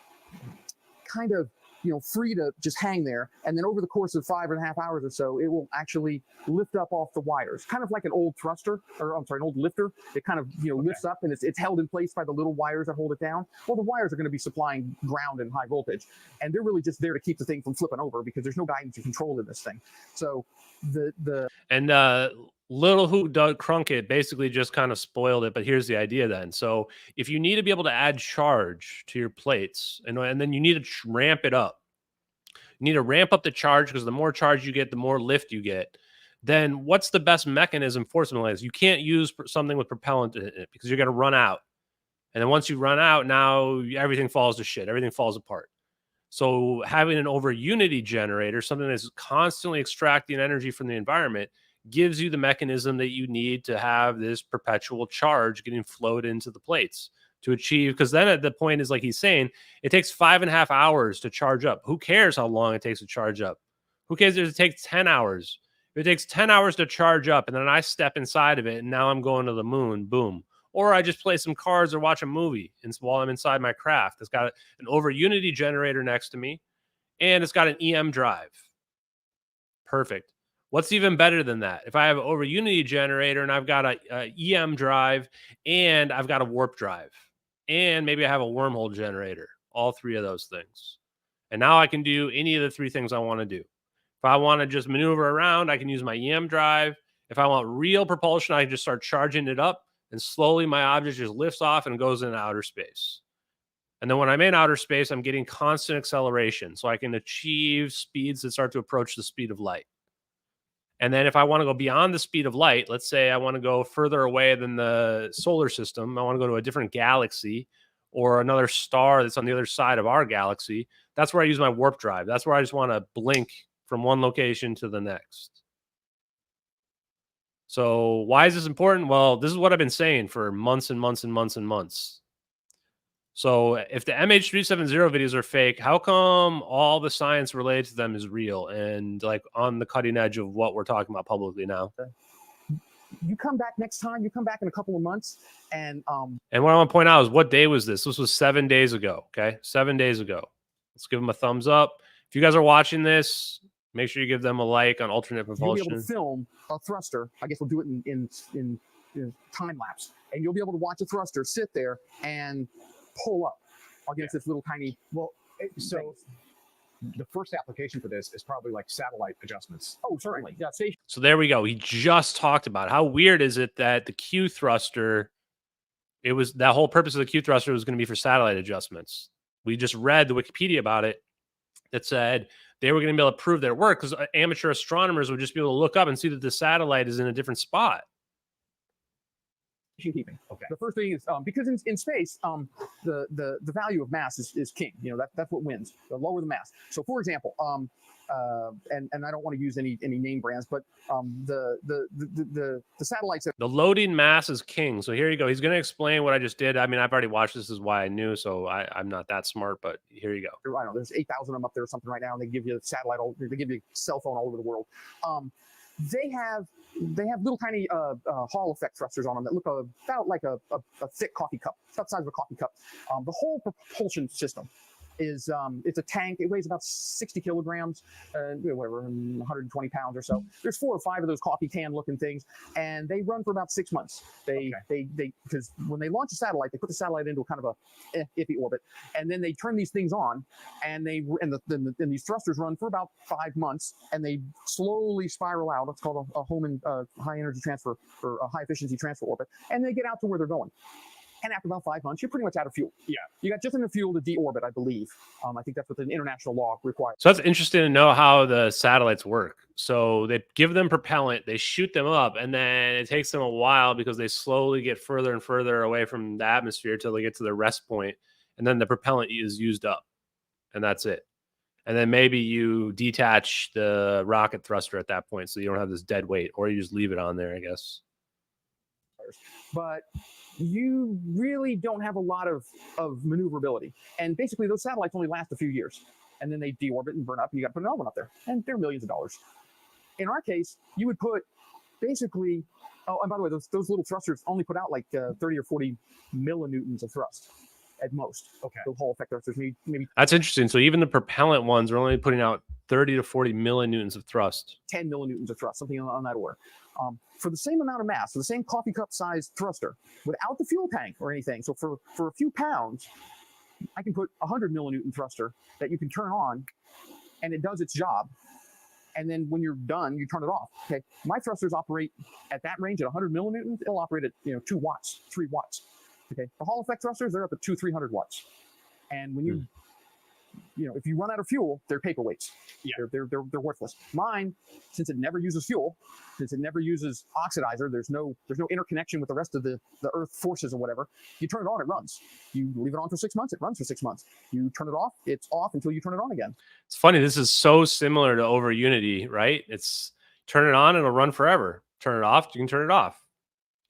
Speaker 5: Kind of, you know, free to just hang there, and then over the course of 5.5 hours or so, it will actually lift up off the wires, kind of like an old thruster, or I'm sorry, an old lifter. It kind of, you know, lifts up, and it's held in place by the little wires that hold it down. Well, the wires are going to be supplying ground and high voltage, and they're really just there to keep the thing from flipping over because there's no guidance or control in this thing. So
Speaker 3: Little who Doug Crunkett basically just kind of spoiled it, but here's the idea then. So if you need to be able to add charge to your plates, and then you need to ramp it up. You need to ramp up the charge because the more charge you get, the more lift you get. Then what's the best mechanism for something like this? You can't use something with propellant in it because you're going to run out. And then once you run out, now everything falls to shit. Everything falls apart. So having an over unity generator, something that's constantly extracting energy from the environment, gives you the mechanism that you need to have this perpetual charge getting flowed into the plates to achieve. Because then at the point is like he's saying, it takes 5.5 hours to charge up. Who cares how long it takes to charge up? Who cares if it takes 10 hours? If it takes 10 hours to charge up and then I step inside of it and now I'm going to the moon, boom. Or I just play some cards or watch a movie while I'm inside my craft. It's got an over unity generator next to me and it's got an EM drive. Perfect. What's even better than that? If I have an over unity generator and I've got a EM drive and I've got a warp drive and maybe I have a wormhole generator, all three of those things. And now I can do any of the three things I want to do. If I want to just maneuver around, I can use my EM drive. If I want real propulsion, I can just start charging it up, and slowly my object just lifts off and goes into outer space. And then when I'm in outer space, I'm getting constant acceleration. So I can achieve speeds that start to approach the speed of light. And then if I want to go beyond the speed of light, let's say I want to go further away than the solar system, I want to go to a different galaxy or another star that's on the other side of our galaxy, that's where I use my warp drive. That's where I just want to blink from one location to the next. So why is this important? Well, this is what I've been saying for months and months and months and months. So if the MH370 videos are fake, how come all the science related to them is real and like on the cutting edge of what we're talking about publicly now?
Speaker 5: You come back next time, you come back in a couple of months, and
Speaker 3: what I want to point out is, what day was this? This was 7 days ago. Okay, 7 days ago. Let's give them a thumbs up. If you guys are watching this, make sure you give them a like on alternate propulsion.
Speaker 5: you'll be able to film a thruster. I guess we'll do it in time lapse, and you'll be able to watch a thruster sit there and pull up against this little tiny.
Speaker 6: Well, so the first application for this is probably like satellite adjustments.
Speaker 5: Oh, certainly. Yeah.
Speaker 3: So there we go. He just talked about it. How weird is it that the Q thruster, it was that whole purpose of the Q thruster was going to be for satellite adjustments. We just read the Wikipedia about it that said they were going to be able to prove their work because amateur astronomers would just be able to look up and see that the satellite is in a different spot.
Speaker 5: Keeping.
Speaker 6: Okay.
Speaker 5: The first thing is because in space, the value of mass is king. You know, that's what wins. The lower the mass. So for example, and I don't want to use any name brands, but the satellites.
Speaker 3: The loading mass is king. So here you go. He's going to explain what I just did. I mean, I've already watched this. Is why I knew. So I'm not that smart, but here you go.
Speaker 5: I don't know. There's 8,000 of them up there or something right now, and they give you satellite. They give you cell phone all over the world. They have little tiny Hall effect thrusters on them that look about like a thick coffee cup, about the size of a coffee cup. The whole propulsion system is it's a tank. It weighs about 60 kilograms, whatever, 120 pounds or so. There's 4 or 5 of those coffee can looking things, and they run for about 6 months. They because when they launch a satellite, they put the satellite into a kind of a iffy orbit, and then they turn these things on, and these thrusters run for about 5 months, and they slowly spiral out. It's called a Hohmann high energy transfer or a high efficiency transfer orbit, and they get out to where they're going. And after about 5 months, you're pretty much out of fuel.
Speaker 6: Yeah.
Speaker 5: You got just enough fuel to deorbit, I believe. I think that's what the international law requires.
Speaker 3: So that's interesting to know how the satellites work. So they give them propellant, they shoot them up, and then it takes them a while because they slowly get further and further away from the atmosphere till they get to their rest point, and then the propellant is used up, and that's it. And then maybe you detach the rocket thruster at that point so you don't have this dead weight, or you just leave it on there, I guess.
Speaker 5: But you really don't have a lot of maneuverability. And basically, those satellites only last a few years. And then they deorbit and burn up, and you got to put another one up there. And they're millions of dollars. In our case, you would put basically, oh, and by the way, those little thrusters only put out like 30 or 40 millinewtons of thrust at most.
Speaker 6: Okay.
Speaker 5: The Hall effect thrusters, maybe
Speaker 3: That's interesting. So even the propellant ones are only putting out 30 to 40 millinewtons of thrust.
Speaker 5: 10 millinewtons of thrust, something on that order. For the same amount of mass, for the same coffee cup sized thruster, without the fuel tank or anything. So for a few pounds, I can put 100 millinewton thruster that you can turn on, and it does its job. And then when you're done, you turn it off. Okay, my thrusters operate at that range at 100 millinewtons. It'll operate at 2 watts, 3 watts. Okay, the Hall effect thrusters, they're up at 200-300 watts. And when you if you run out of fuel, they're paperweights.
Speaker 6: Yeah.
Speaker 5: They're worthless. Mine, since it never uses fuel, since it never uses oxidizer, there's no interconnection with the rest of the Earth forces or whatever. You turn it on, it runs. You leave it on for 6 months, it runs for 6 months. You turn it off, it's off until you turn it on again.
Speaker 3: It's funny. This is so similar to over Unity, right? It's turn it on, it'll run forever. Turn it off, you can turn it off.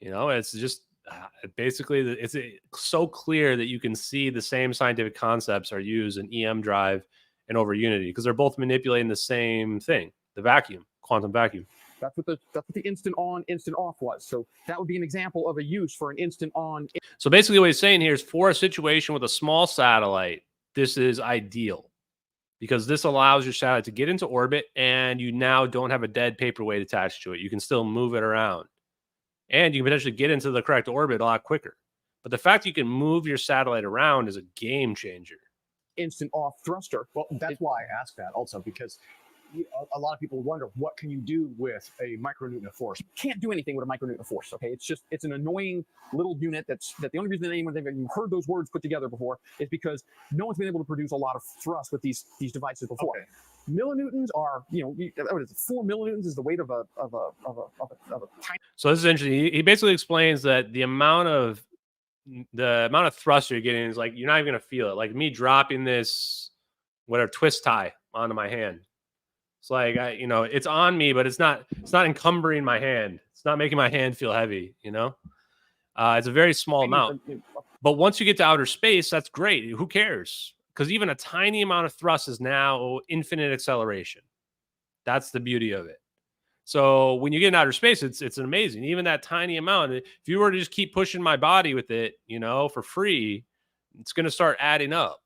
Speaker 3: It's just basically it's so clear that you can see the same scientific concepts are used in EM drive and over Unity because they're both manipulating the same thing, the vacuum, quantum vacuum.
Speaker 5: That's what the instant on, instant off was. So that would be an example of a use for an instant on.
Speaker 3: So basically what he's saying here is for a situation with a small satellite, this is ideal because this allows your satellite to get into orbit and you now don't have a dead paperweight attached to it. You can still move it around. And you can potentially get into the correct orbit a lot quicker. But the fact you can move your satellite around is a game changer.
Speaker 5: instant off thruster.
Speaker 6: Well, that's why I asked that also, because a lot of people wonder, what can you do with a micronewton of force?
Speaker 5: Can't do anything with a micronewton of force. Okay, it's an annoying little unit that the only reason anyone's ever even heard those words put together before is because no one's been able to produce a lot of thrust with these devices before.
Speaker 6: Okay.
Speaker 5: Millinewtons are, what is it? 4 millinewtons is the weight of a tiny.
Speaker 3: So this is interesting. He basically explains that the amount of thrust you're getting is like you're not even gonna feel it. Like me dropping this whatever twist tie onto my hand. It's like it's on me, but it's not encumbering my hand. It's not making my hand feel heavy. It's a very small amount. But once you get to outer space, that's great. Who cares? Because even a tiny amount of thrust is now infinite acceleration. That's the beauty of it. So when you get in outer space, it's amazing. Even that tiny amount, if you were to just keep pushing my body with it, for free, it's going to start adding up.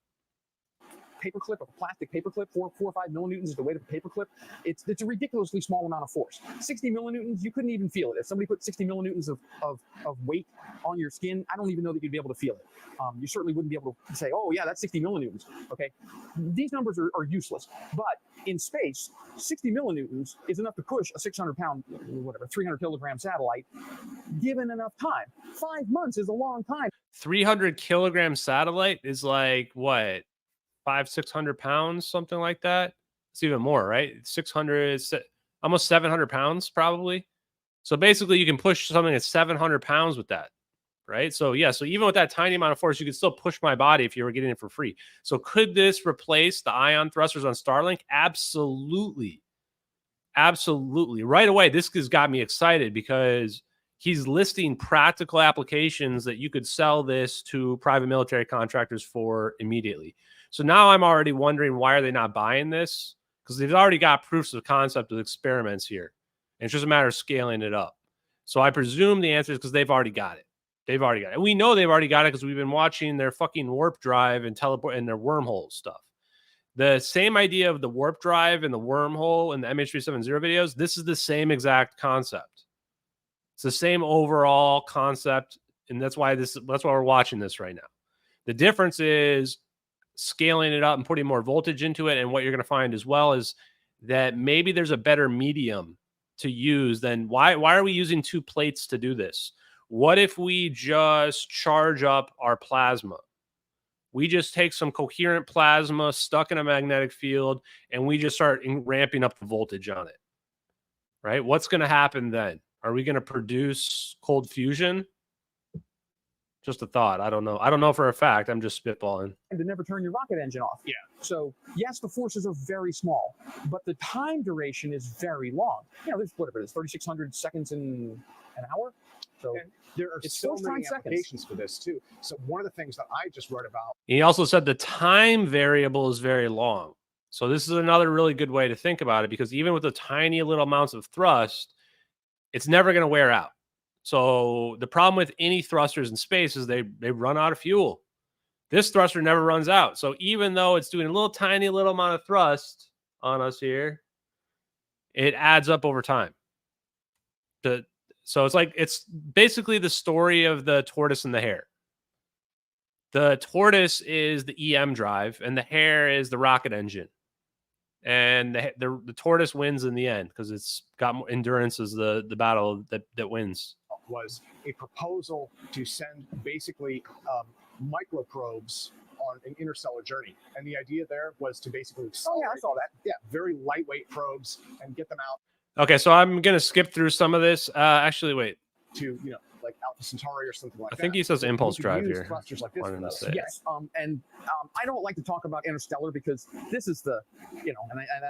Speaker 5: Paperclip, a plastic paperclip, 4 or 5 millinewtons is the weight of a paperclip. It's a ridiculously small amount of force. 60 millinewtons, you couldn't even feel it. If somebody put 60 millinewtons of weight on your skin, I don't even know that you'd be able to feel it. You certainly wouldn't be able to say, oh yeah, that's 60 millinewtons. Okay, these numbers are useless. But in space, 60 millinewtons is enough to push a 600-pound, 300-kilogram satellite, given enough time. 5 months is a long time.
Speaker 3: 300-kilogram satellite is like what? 500-600 pounds, something like that. It's even more, right? 600, almost 700 pounds, probably. So basically, you can push something at 700 pounds with that, right? So yeah, so even with that tiny amount of force, you could still push my body if you were getting it for free. So could this replace the ion thrusters on Starlink? Absolutely, absolutely. Right away, this has got me excited because he's listing practical applications that you could sell this to private military contractors for immediately. So now I'm already wondering, why are they not buying this? Because they've already got proofs of concept with experiments here. And it's just a matter of scaling it up. So I presume the answer is because they've already got it. They've already got it. And we know they've already got it because we've been watching their fucking warp drive and teleport and their wormhole stuff. The same idea of the warp drive and the wormhole and the MH370 videos, this is the same exact concept. It's the same overall concept. And that's why we're watching this right now. The difference is scaling it up and putting more voltage into it. And what you're going to find as well is that maybe there's a better medium to use than why are we using 2 plates to do this? What if we just charge up our plasma? We just take some coherent plasma stuck in a magnetic field and we just start ramping up the voltage on it, right? What's going to happen then? Are we going to produce cold fusion? Just a thought. I don't know. I don't know for a fact. I'm just spitballing.
Speaker 5: To never turn your rocket engine off.
Speaker 6: Yeah.
Speaker 5: So yes, the forces are very small, but the time duration is very long. There's whatever it is, 3,600 seconds in an hour. So
Speaker 6: there are so many applications for this too. So one of the things that I just read about.
Speaker 3: He also said the time variable is very long. So this is another really good way to think about it, because even with the tiny little amounts of thrust, it's never going to wear out. So the problem with any thrusters in space is they run out of fuel. This thruster never runs out. So even though it's doing a tiny little amount of thrust on us here, it adds up over time. So it's basically the story of the tortoise and the hare. The tortoise is the EM drive and the hare is the rocket engine. And the tortoise wins in the end because it's got more endurance as the battle that wins.
Speaker 6: Was a proposal to send basically microprobes on an interstellar journey. And the idea there was to basically accelerate.
Speaker 5: Oh, yeah, I saw that.
Speaker 6: Yeah, very lightweight probes and get them out.
Speaker 3: Okay, so I'm going to skip through some of this. Actually, wait.
Speaker 6: To, like Alpha Centauri or something like that.
Speaker 3: I think he says impulse drive here.
Speaker 6: Thrusters like this
Speaker 5: yes, and I don't like to talk about Interstellar because this is the, and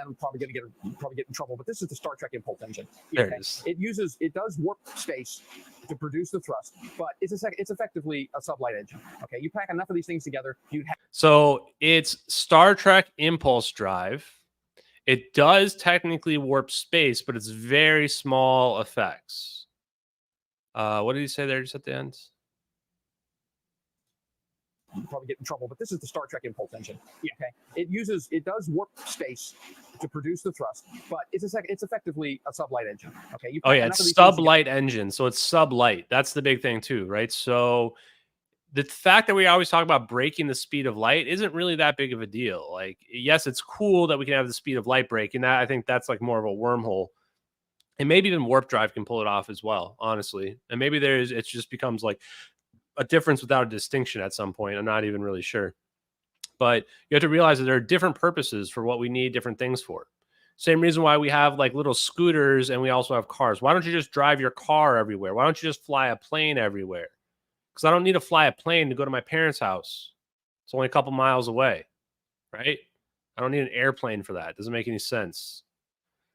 Speaker 5: I'm probably going to get in trouble, but this is the Star Trek impulse engine.
Speaker 3: There it is.
Speaker 5: It does warp space to produce the thrust, but it's effectively a sublight engine. Okay, you pack enough of these things together,
Speaker 3: So it's Star Trek impulse drive. It does technically warp space, but it's very small effects. What did he say there just at the end?
Speaker 5: You probably get in trouble, but this is the Star Trek impulse engine. Yeah. Okay. It does warp space to produce the thrust, but it's effectively a sublight engine. Okay.
Speaker 3: It's sublight engine, so it's sublight. That's the big thing too, right? So the fact that we always talk about breaking the speed of light isn't really that big of a deal. Like, yes, it's cool that we can have the speed of light break, and that I think that's like more of a wormhole. And maybe even warp drive can pull it off as well, honestly. And maybe it just becomes like a difference without a distinction at some point. I'm not even really sure. But you have to realize that there are different purposes for what we need different things for. Same reason why we have like little scooters and we also have cars. Why don't you just drive your car everywhere? Why don't you just fly a plane everywhere? Because I don't need to fly a plane to go to my parents' house. It's only a couple miles away, right? I don't need an airplane for that. It doesn't make any sense.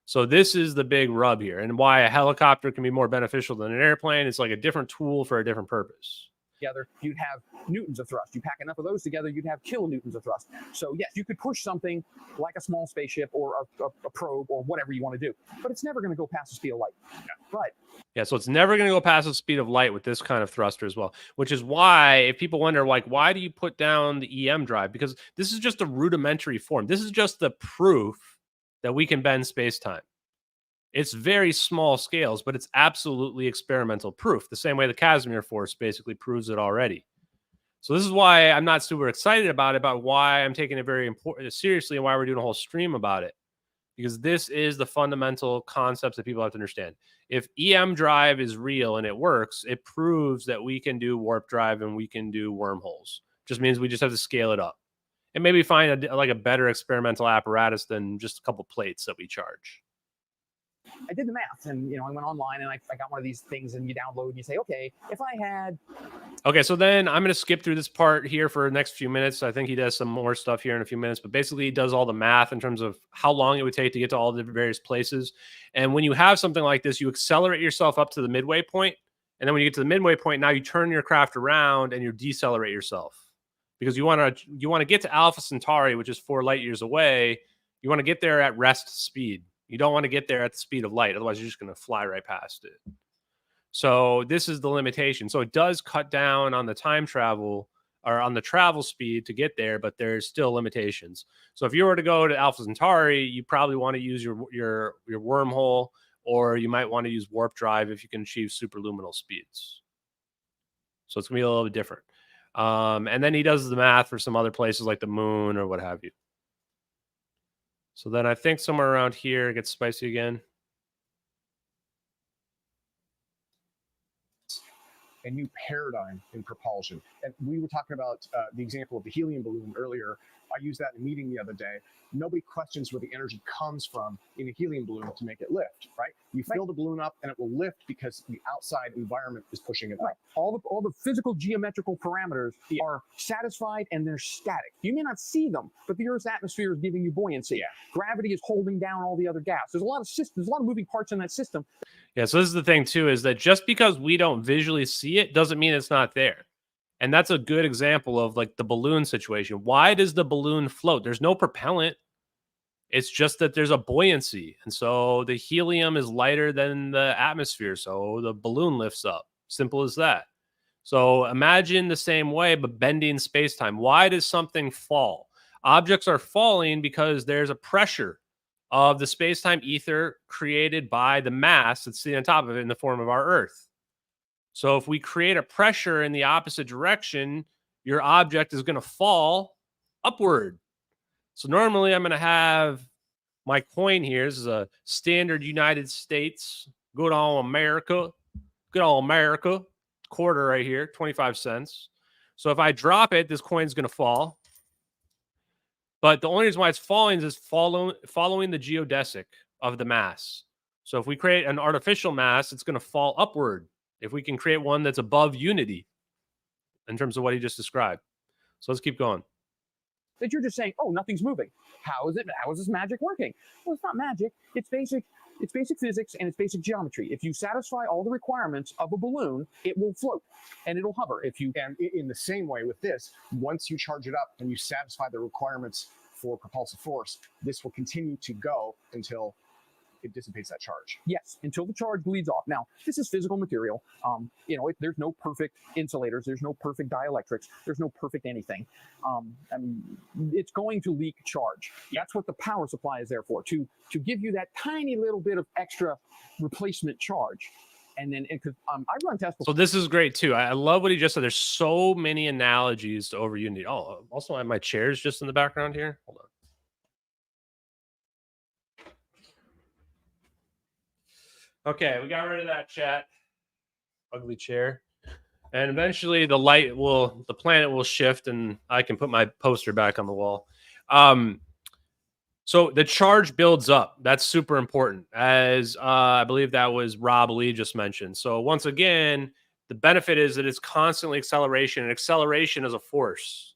Speaker 3: So this is the big rub here, and why a helicopter can be more beneficial than an airplane. It's like a different tool for a different purpose.
Speaker 5: Together, you'd have newtons of thrust. You pack enough of those together, you'd have kilonewtons of thrust. So yes, you could push something like a small spaceship or a probe or whatever you want to do, but it's never going to go past the speed of light.
Speaker 3: Yeah, so it's never going to go past the speed of light with this kind of thruster as well, which is why if people wonder, like, why do you put down the EM drive? Because this is just a rudimentary form. This is just the proof that we can bend space-time. It's very small scales, but it's absolutely experimental proof, the same way the Casimir force basically proves it already. So this is why I'm not super excited about it, about why I'm taking it very seriously and why we're doing a whole stream about it. Because this is the fundamental concepts that people have to understand. If EM drive is real and it works, it proves that we can do warp drive and we can do wormholes. Just means we just have to scale it up and maybe find a better experimental apparatus than just a couple plates that we charge.
Speaker 5: I did the math, and I went online and I got one of these things, and you download and you say, okay, if I had.
Speaker 3: Okay, so then I'm going to skip through this part here for the next few minutes. I think he does some more stuff here in a few minutes, but basically he does all the math in terms of how long it would take to get to all the various places. And when you have something like this, you accelerate yourself up to the midway point, and then when you get to the midway point, now you turn your craft around and you decelerate yourself because you want to get to Alpha Centauri, which is 4 light years away. You want to get there at rest speed. You don't want to get there at the speed of light. Otherwise, you're just going to fly right past it. So this is the limitation. So it does cut down on the time travel or on the travel speed to get there, but there's still limitations. So if you were to go to Alpha Centauri, you probably want to use your wormhole, or you might want to use warp drive if you can achieve superluminal speeds. So it's going to be a little bit different. And then he does the math for some other places like the moon or what have you. So then I think somewhere around here it gets spicy again.
Speaker 6: A new paradigm in propulsion. And we were talking about the example of the helium balloon earlier. I used that in a meeting the other day. Nobody questions where the energy comes from in a helium balloon to make it lift, right? You fill the balloon up and it will lift because the outside environment is pushing it up.
Speaker 5: All the physical geometrical parameters are satisfied and they're static. You may not see them, but the Earth's atmosphere is giving you buoyancy. Gravity is holding down all the other gas. There's a lot of systems, there's a lot of moving parts in that system.
Speaker 3: Yeah, so this is the thing too, is that just because we don't visually see it doesn't mean it's not there. And that's a good example of like the balloon situation. Why does the balloon float? There's no propellant. It's just that there's a buoyancy. And so the helium is lighter than the atmosphere. So the balloon lifts up. Simple as that. So imagine the same way, but bending space-time. Why does something fall? Objects are falling because there's a pressure of the space-time ether created by the mass that's sitting on top of it in the form of our Earth. So if we create a pressure in the opposite direction, your object is going to fall upward. So normally I'm going to have my coin here. This is a standard United States, good old America, quarter right here, 25 cents. So if I drop it, this coin's going to fall. But the only reason why it's falling is following the geodesic of the mass. So if we create an artificial mass, it's going to fall upward. If we can create one that's above unity in terms of what he just described. So let's keep going.
Speaker 5: That you're just saying, oh, nothing's moving. How is this magic working? Well, it's not magic. It's basic physics and it's basic geometry. If you satisfy all the requirements of a balloon, it will float and it'll hover.
Speaker 6: And in the same way with this, once you charge it up and you satisfy the requirements for propulsive force, this will continue to go until it dissipates that charge.
Speaker 5: Yes, until the charge bleeds off. Now, this is physical material. There's no perfect insulators. There's no perfect dielectrics. There's no perfect anything. It's going to leak charge. That's what the power supply is there for, to give you that tiny little bit of extra replacement charge. And then I run tests.
Speaker 3: So this is great too. I love what he just said. There's so many analogies to over unity. Oh, also I have my chairs just in the background here. Hold on. Okay, we got rid of that chat. Ugly chair. And eventually the planet will shift and I can put my poster back on the wall. So the charge builds up. That's super important, as I believe that was Rob Lee just mentioned. So once again, the benefit is that it's constantly acceleration, and acceleration is a force.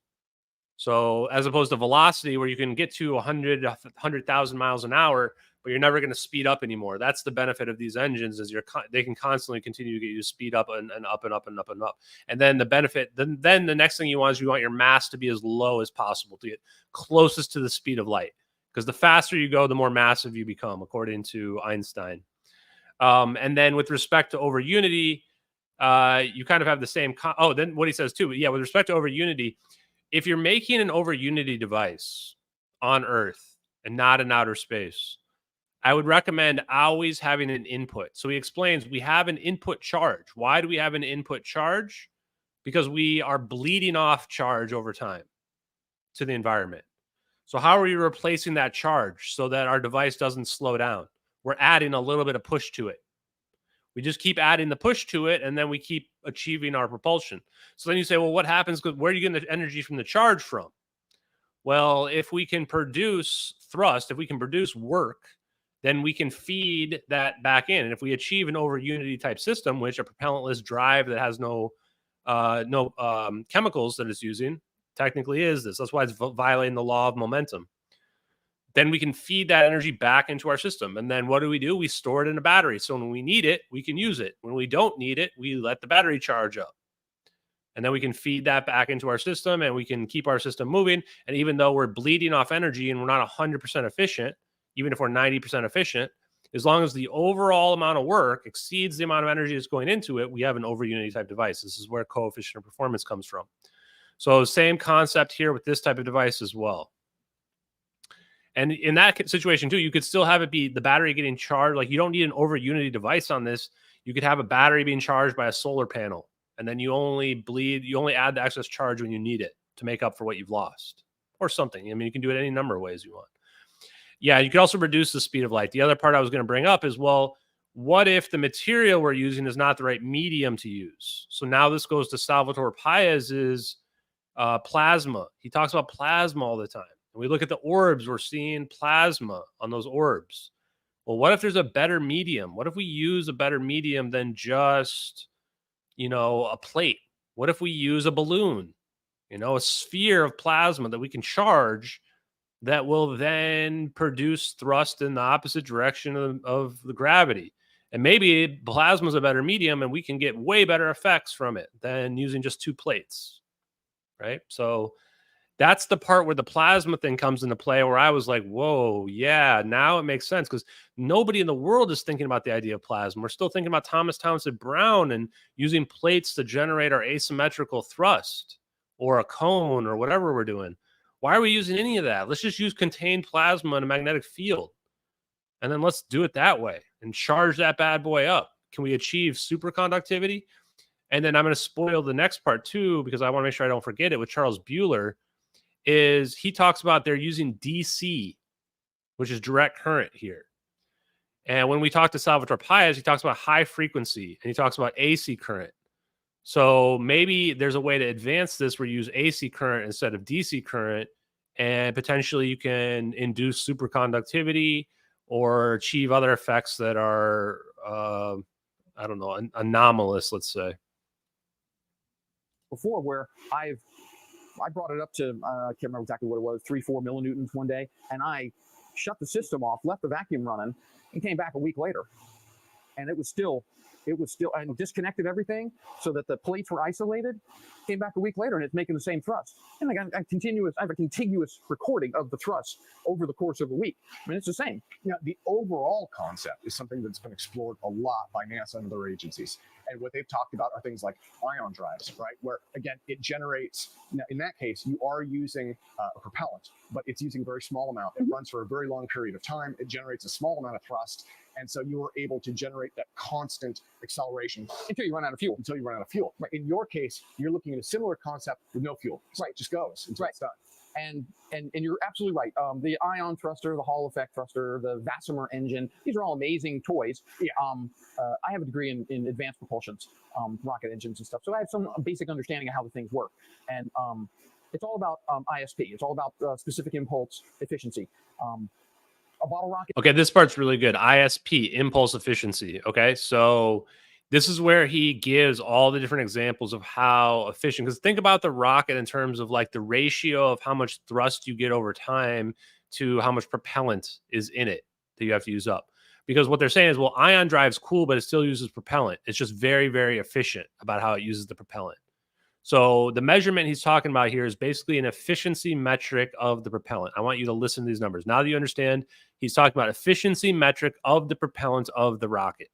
Speaker 3: So as opposed to velocity, where you can get to 100,000 miles an hour, but you're never going to speed up anymore. That's the benefit of these engines, is they can constantly continue to get you to speed up and up and up and up and up. And then the benefit, then the next thing you want is you want your mass to be as low as possible to get closest to the speed of light. Because the faster you go, the more massive you become, according to Einstein. And then with respect to over unity, you kind of have the same. Then what he says too. Yeah, with respect to over unity, if you're making an over unity device on Earth and not in outer space, I would recommend always having an input. So he explains we have an input charge. Why do we have an input charge? Because we are bleeding off charge over time to the environment. So how are you replacing that charge so that our device doesn't slow down? We're adding a little bit of push to it. We just keep adding the push to it, and then we keep achieving our propulsion. So then you say, well, what happens? Where are you getting the energy from the charge from? Well, if we can produce thrust, if we can produce work, then we can feed that back in. And if we achieve an over unity type system, which a propellantless drive that has no chemicals that it's using, technically is this. That's why it's violating the law of momentum. Then we can feed that energy back into our system. And then what do? We store it in a battery. So when we need it, we can use it. When we don't need it, we let the battery charge up. And then we can feed that back into our system and we can keep our system moving. And even though we're bleeding off energy and we're not 100% efficient, even if we're 90% efficient, as long as the overall amount of work exceeds the amount of energy that's going into it, we have an over unity type device. This is where coefficient of performance comes from. So same concept here with this type of device as well. And in that situation too, you could still have it be the battery getting charged. Like you don't need an over unity device on this. You could have a battery being charged by a solar panel. And then you only add the excess charge when you need it to make up for what you've lost or something. I mean, you can do it any number of ways you want. Yeah, you can also reduce the speed of light. The other part I was going to bring up is, well, what if the material we're using is not the right medium to use? So now this goes to Salvatore Paius's plasma. He talks about plasma all the time. And we look at the orbs, we're seeing plasma on those orbs. Well, what if there's a better medium? What if we use a better medium than just, a plate? What if we use a balloon, a sphere of plasma that we can charge that will then produce thrust in the opposite direction of the gravity? And maybe plasma is a better medium and we can get way better effects from it than using just two plates, right? So that's the part where the plasma thing comes into play, where I was like, whoa, yeah, now it makes sense, because nobody in the world is thinking about the idea of plasma. We're still thinking about Thomas Townsend Brown and using plates to generate our asymmetrical thrust or a cone or whatever we're doing. Why are we using any of that? Let's just use contained plasma in a magnetic field. And then let's do it that way and charge that bad boy up. Can we achieve superconductivity? And then I'm going to spoil the next part too, because I want to make sure I don't forget it, with Charles Buhler, is he talks about they're using DC, which is direct current here. And when we talk to Salvatore Paius, he talks about high frequency and he talks about AC current. So maybe there's a way to advance this where you use AC current instead of DC current, and potentially you can induce superconductivity or achieve other effects that are, anomalous, let's say.
Speaker 5: Before, where I brought it up to, I can't remember exactly what it was, 3-4 millinewtons one day, and I shut the system off, left the vacuum running, and came back a week later. And it was still, I disconnected everything so that the plates were isolated, came back a week later, and it's making the same thrust. And I have a continuous recording of the thrust over the course of a week. I mean, it's the same.
Speaker 6: The overall concept is something that's been explored a lot by NASA and other agencies. And what they've talked about are things like ion drives, right? Where, again, it generates, in that case, you are using a propellant, but it's using a very small amount. It runs for a very long period of time. It generates a small amount of thrust. And so you were able to generate that constant acceleration
Speaker 5: Until you run out of fuel.
Speaker 6: until you run out of fuel. Right. In your case, you're looking at a similar concept with no fuel. So
Speaker 5: Right.
Speaker 6: it just goes until
Speaker 5: Right.
Speaker 6: it's done.
Speaker 5: And you're absolutely right. The ion thruster, the Hall effect thruster, the Vassimer engine, these are all amazing toys.
Speaker 6: Yeah.
Speaker 5: I have a degree in advanced propulsions, rocket engines and stuff. So I have some basic understanding of how the things work. And it's all about ISP. It's all about specific impulse efficiency. A bottle rocket.
Speaker 3: Okay, this part's really good. ISP, impulse efficiency. Okay, so this is where he gives all the different examples of how efficient, because think about the rocket in terms of like the ratio of how much thrust you get over time to how much propellant is in it that you have to use up. Because what they're saying is, well, ion drive's cool, but it still uses propellant. It's just very, very efficient about how it uses the propellant. So the measurement he's talking about here is basically an efficiency metric of the propellant. I want you to listen to these numbers. Now that you understand, he's talking about efficiency metric of the propellant of the rocket.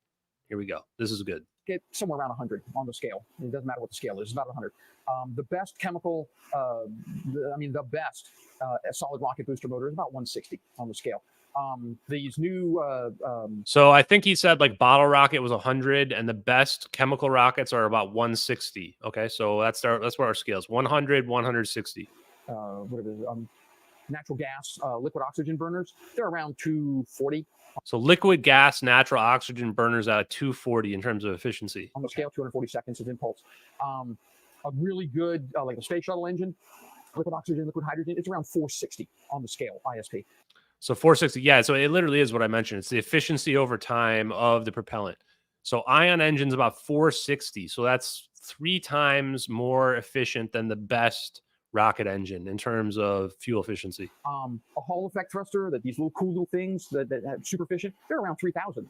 Speaker 3: Here we go. This is good.
Speaker 5: Get somewhere around 100 on the scale. It doesn't matter what the scale is. It's about 100. The best chemical, the best solid rocket booster motor is about 160 on the scale. These new
Speaker 3: So I think he said like bottle rocket was 100 and the best chemical rockets are about 160. Okay, so that's what our scale is. 100, 160.
Speaker 5: Whatever it is, natural gas, liquid oxygen burners, they're around 240
Speaker 3: So liquid gas, natural oxygen burners at 240 in terms of efficiency.
Speaker 5: on the scale, 240 seconds of impulse. A really good, like a space shuttle engine, liquid oxygen, liquid hydrogen, it's around 460 on the scale, ISP.
Speaker 3: So 460, yeah. So it literally is what I mentioned. It's the efficiency over time of the propellant. So ion engine's about 460. So that's 3 times more efficient than the best rocket engine in terms of fuel efficiency.
Speaker 5: A Hall effect thruster, that these little cool little things that have super efficient, they're around 3,000.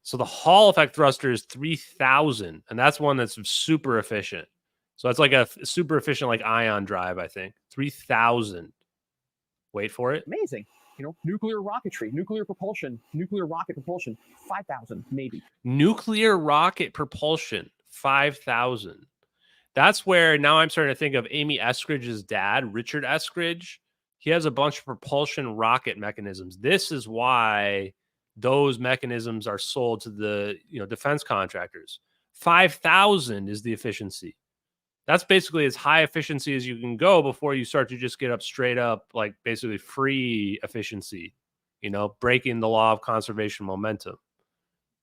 Speaker 3: So the Hall effect thruster is 3,000, and that's one that's super efficient. So that's like a super efficient like ion drive, I think. 3,000. Wait for it.
Speaker 5: Amazing. Nuclear rocketry, nuclear propulsion, nuclear rocket propulsion, 5,000 maybe.
Speaker 3: Nuclear rocket propulsion, 5,000. That's where now I'm starting to think of Amy Eskridge's dad, Richard Eskridge. He has a bunch of propulsion rocket mechanisms. This is why those mechanisms are sold to the defense contractors. 5,000 is the efficiency. That's basically as high efficiency as you can go before you start to just get up straight up, like basically free efficiency, breaking the law of conservation momentum.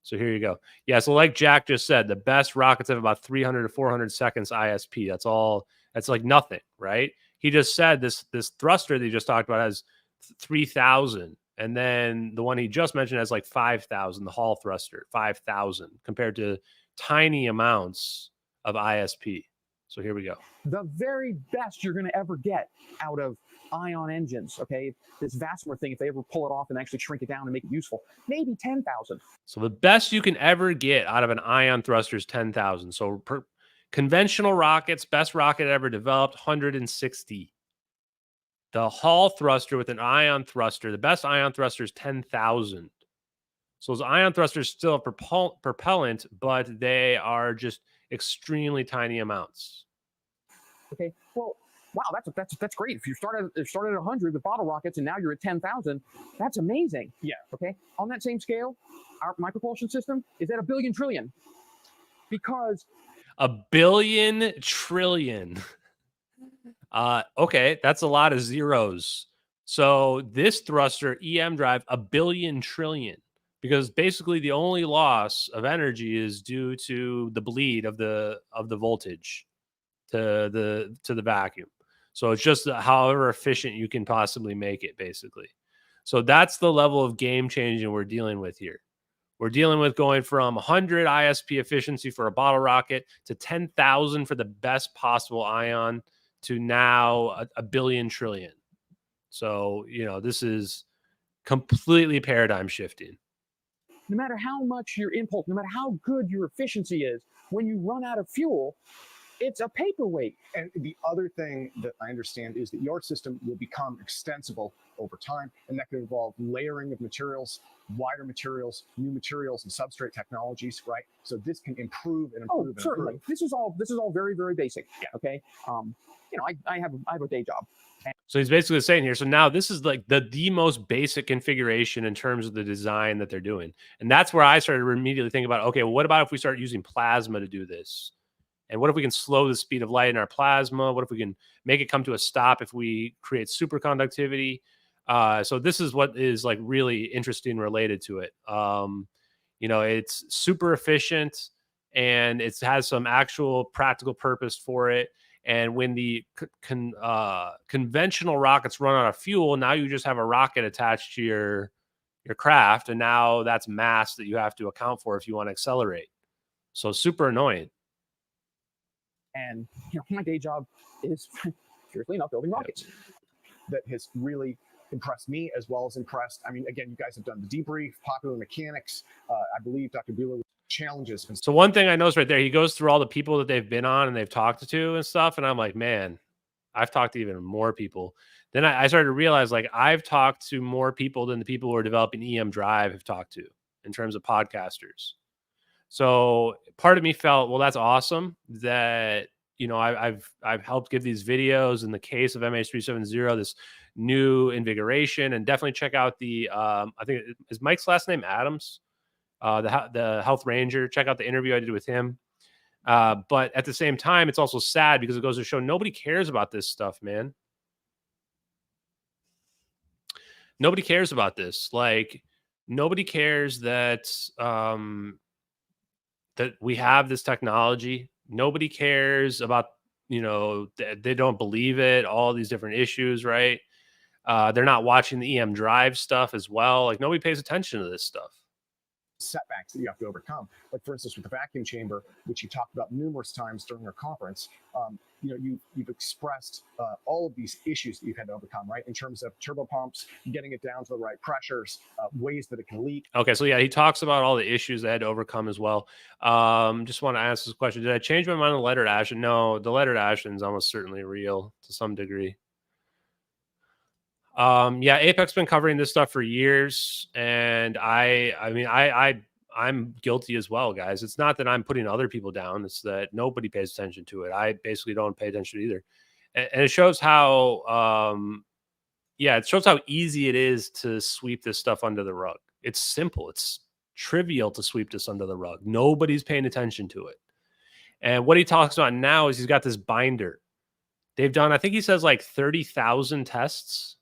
Speaker 3: So here you go. Yeah, so like Jack just said, the best rockets have about 300 to 400 seconds ISP. That's all. That's like nothing, right? He just said this thruster that he just talked about has 3,000. And then the one he just mentioned has like 5,000, the Hall thruster, 5,000 compared to tiny amounts of ISP. So here we go.
Speaker 5: The very best you're going to ever get out of ion engines, okay? This Vassimer thing, if they ever pull it off and actually shrink it down and make it useful, maybe 10,000.
Speaker 3: So the best you can ever get out of an ion thruster is 10,000. So conventional rockets, best rocket ever developed, 160. The Hall thruster with an ion thruster, the best ion thruster is 10,000. So those ion thrusters still have propellant, but they are just extremely tiny amounts.
Speaker 5: Okay, well, wow, that's great. If you started at 100 with bottle rockets and now you're at 10,000, that's amazing.
Speaker 6: Yeah.
Speaker 5: Okay, on that same scale, my propulsion system is at 1 billion trillion. Because
Speaker 3: 1 billion trillion. Okay, that's a lot of zeros. So this thruster EM drive 1 billion trillion, because basically the only loss of energy is due to the bleed of the voltage to the vacuum. So it's just however efficient you can possibly make it, basically. So that's the level of game changing we're dealing with here. We're dealing with going from 100 ISP efficiency for a bottle rocket to 10,000 for the best possible ion to now 1 billion trillion. So, this is completely paradigm shifting.
Speaker 5: No matter how much your impulse, no matter how good your efficiency is, when you run out of fuel, It's a paperweight.
Speaker 6: And the other thing that I understand is that your system will become extensible over time, and that could involve layering of materials, wider materials, new materials, and substrate technologies, right? So this can improve and improve.
Speaker 5: Oh,
Speaker 6: and
Speaker 5: certainly.
Speaker 6: improve.
Speaker 5: This is all very, very basic.
Speaker 6: Yeah.
Speaker 5: Okay. You know, I have a day job.
Speaker 3: So he's basically saying here, so now this is like the most basic configuration in terms of the design that they're doing. And that's where I started immediately thinking about, okay, well, what about if we start using plasma to do this? And what if we can slow the speed of light in our plasma? What if we can make it come to a stop if we create superconductivity? So this is what is like really interesting related to it. You know, it's super efficient and it has some actual practical purpose for it. And when the conventional rockets run out of fuel, now you just have a rocket attached to your craft, and now that's mass that you have to account for if you want to accelerate. So super annoying.
Speaker 5: And you know, my day job is seriously enough building rockets.
Speaker 6: That has really impressed me as well as impressed. I mean, again, you guys have done the debrief, popular mechanics. I believe Dr. Buhler challenges.
Speaker 3: So one thing I noticed right there, he goes through all the people that they've been on and they've talked to and stuff. And I'm like, man, I've talked to even more people. Then I started to realize, like, I've talked to more people than the people who are developing EM Drive have talked to in terms of podcasters. So part of me felt, well, that's awesome that, you know, I've helped give these videos in the case of MH370, this new invigoration, and definitely check out the, I think is Mike's last name Adams, the health ranger. Check out the interview I did with him. But at the same time, it's also sad because it goes to show nobody cares about this stuff, man. Nobody cares about this. Like, nobody cares that that we have this technology. Nobody cares about, you know, they don't believe it, all these different issues, right? They're not watching the EM Drive stuff as well. Like, nobody pays attention to this stuff.
Speaker 6: Setbacks that you have to overcome. Like, for instance, with the vacuum chamber, which you talked about numerous times during our conference, you know, you've expressed all of these issues that you've had to overcome, right? In terms of turbo pumps, getting it down to the right pressures, ways that it can leak.
Speaker 3: Okay, so yeah, he talks about all the issues they had to overcome as well. Just want to ask this question. Did I change my mind on the lettered ashen? No, the lettered ashen is almost certainly real to some degree. Yeah, Apex been covering this stuff for years, and I'm guilty as well, guys. It's not that I'm putting other people down, it's that nobody pays attention to it. I basically don't pay attention either. And it shows how yeah, it shows how easy it is to sweep this stuff under the rug. It's simple, it's trivial to sweep this under the rug. Nobody's paying attention to it. And what he talks about now is he's got this binder. They've done, I think he says, like 30,000 tests.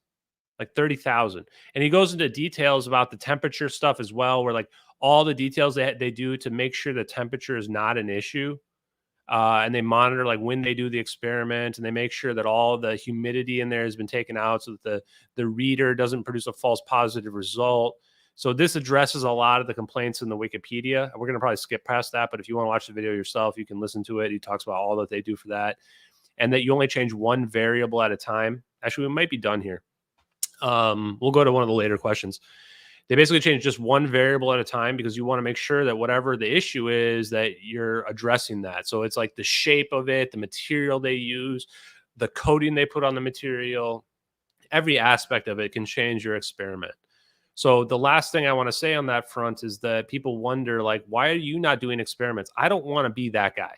Speaker 3: Like 30,000. And he goes into details about the temperature stuff as well, where like all the details they do to make sure the temperature is not an issue. And they monitor like when they do the experiment, and they make sure that all the humidity in there has been taken out so that the reader doesn't produce a false positive result. So this addresses a lot of the complaints in the Wikipedia. We're going to probably skip past that, but if you want to watch the video yourself, you can listen to it. He talks about all that they do for that, and that you only change one variable at a time. Actually, we might be done here. We'll go to one of the later questions. They basically change just one variable at a time because you want to make sure that whatever the issue is, that you're addressing that. So it's like the shape of it, the material they use, the coating they put on the material, every aspect of it can change your experiment. So the last thing I want to say on that front is that people wonder, like, why are you not doing experiments? I don't want to be that guy.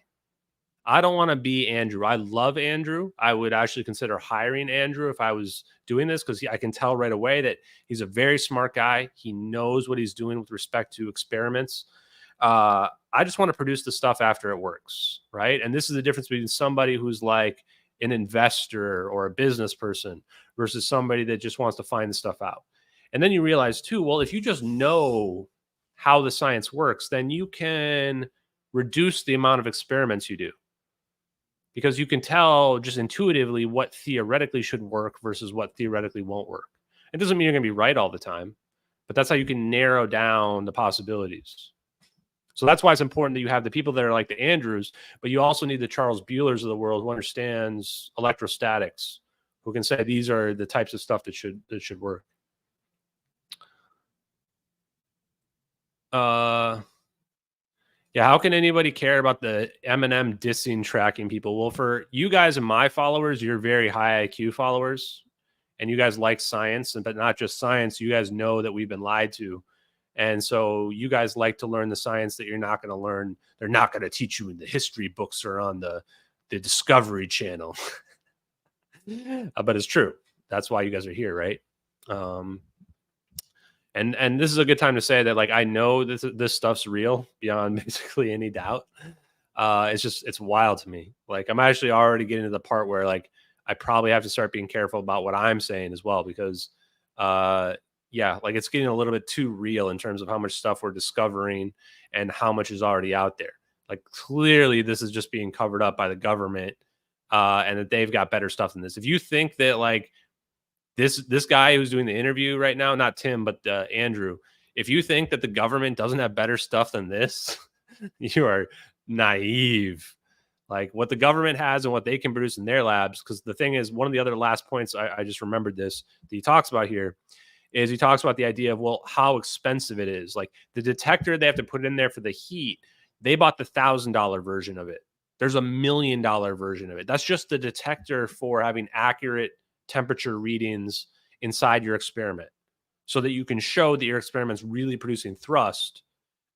Speaker 3: I don't want to be Andrew. I love Andrew. I would actually consider hiring Andrew if I was doing this, because I can tell right away that he's a very smart guy. He knows what he's doing with respect to experiments. I just want to produce the stuff after it works, right? And this is the difference between somebody who's like an investor or a business person versus somebody that just wants to find the stuff out. And then you realize too, well, if you just know how the science works, then you can reduce the amount of experiments you do, because you can tell just intuitively what theoretically should work versus what theoretically won't work. It doesn't mean you're going to be right all the time, but that's how you can narrow down the possibilities. So that's why it's important that you have the people that are like the Andrews, but you also need the Charles Buhlers of the world who understands electrostatics, who can say these are the types of stuff that should work. Yeah, how can anybody care about the Eminem dissing tracking people? Well, for you guys and my followers, you're very high IQ followers, and you guys like science, but not just science. You guys know that we've been lied to. And so you guys like to learn the science that you're not going to learn. They're not going to teach you in the history books or on the Discovery Channel. But it's true. That's why you guys are here, right? And this is a good time to say that, like, I know this stuff's real beyond basically any doubt. It's wild to me. Like, I'm actually already getting to the part where, like, I probably have to start being careful about what I'm saying as well, because yeah, like, it's getting a little bit too real in terms of how much stuff we're discovering and how much is already out there. Like, clearly this is just being covered up by the government, and that they've got better stuff than this. If you think that, like, this guy who's doing the interview right now, not Tim, but Andrew, if you think that the government doesn't have better stuff than this, you are naive. Like, what the government has and what they can produce in their labs. Because the thing is, one of the other last points, I just remembered this, that he talks about here, is he talks about the idea of, well, how expensive it is. Like, the detector they have to put in there for the heat, they bought the $1,000 version of it. There's $1 million version of it. That's just the detector for having accurate temperature readings inside your experiment, so that you can show that your experiment's really producing thrust,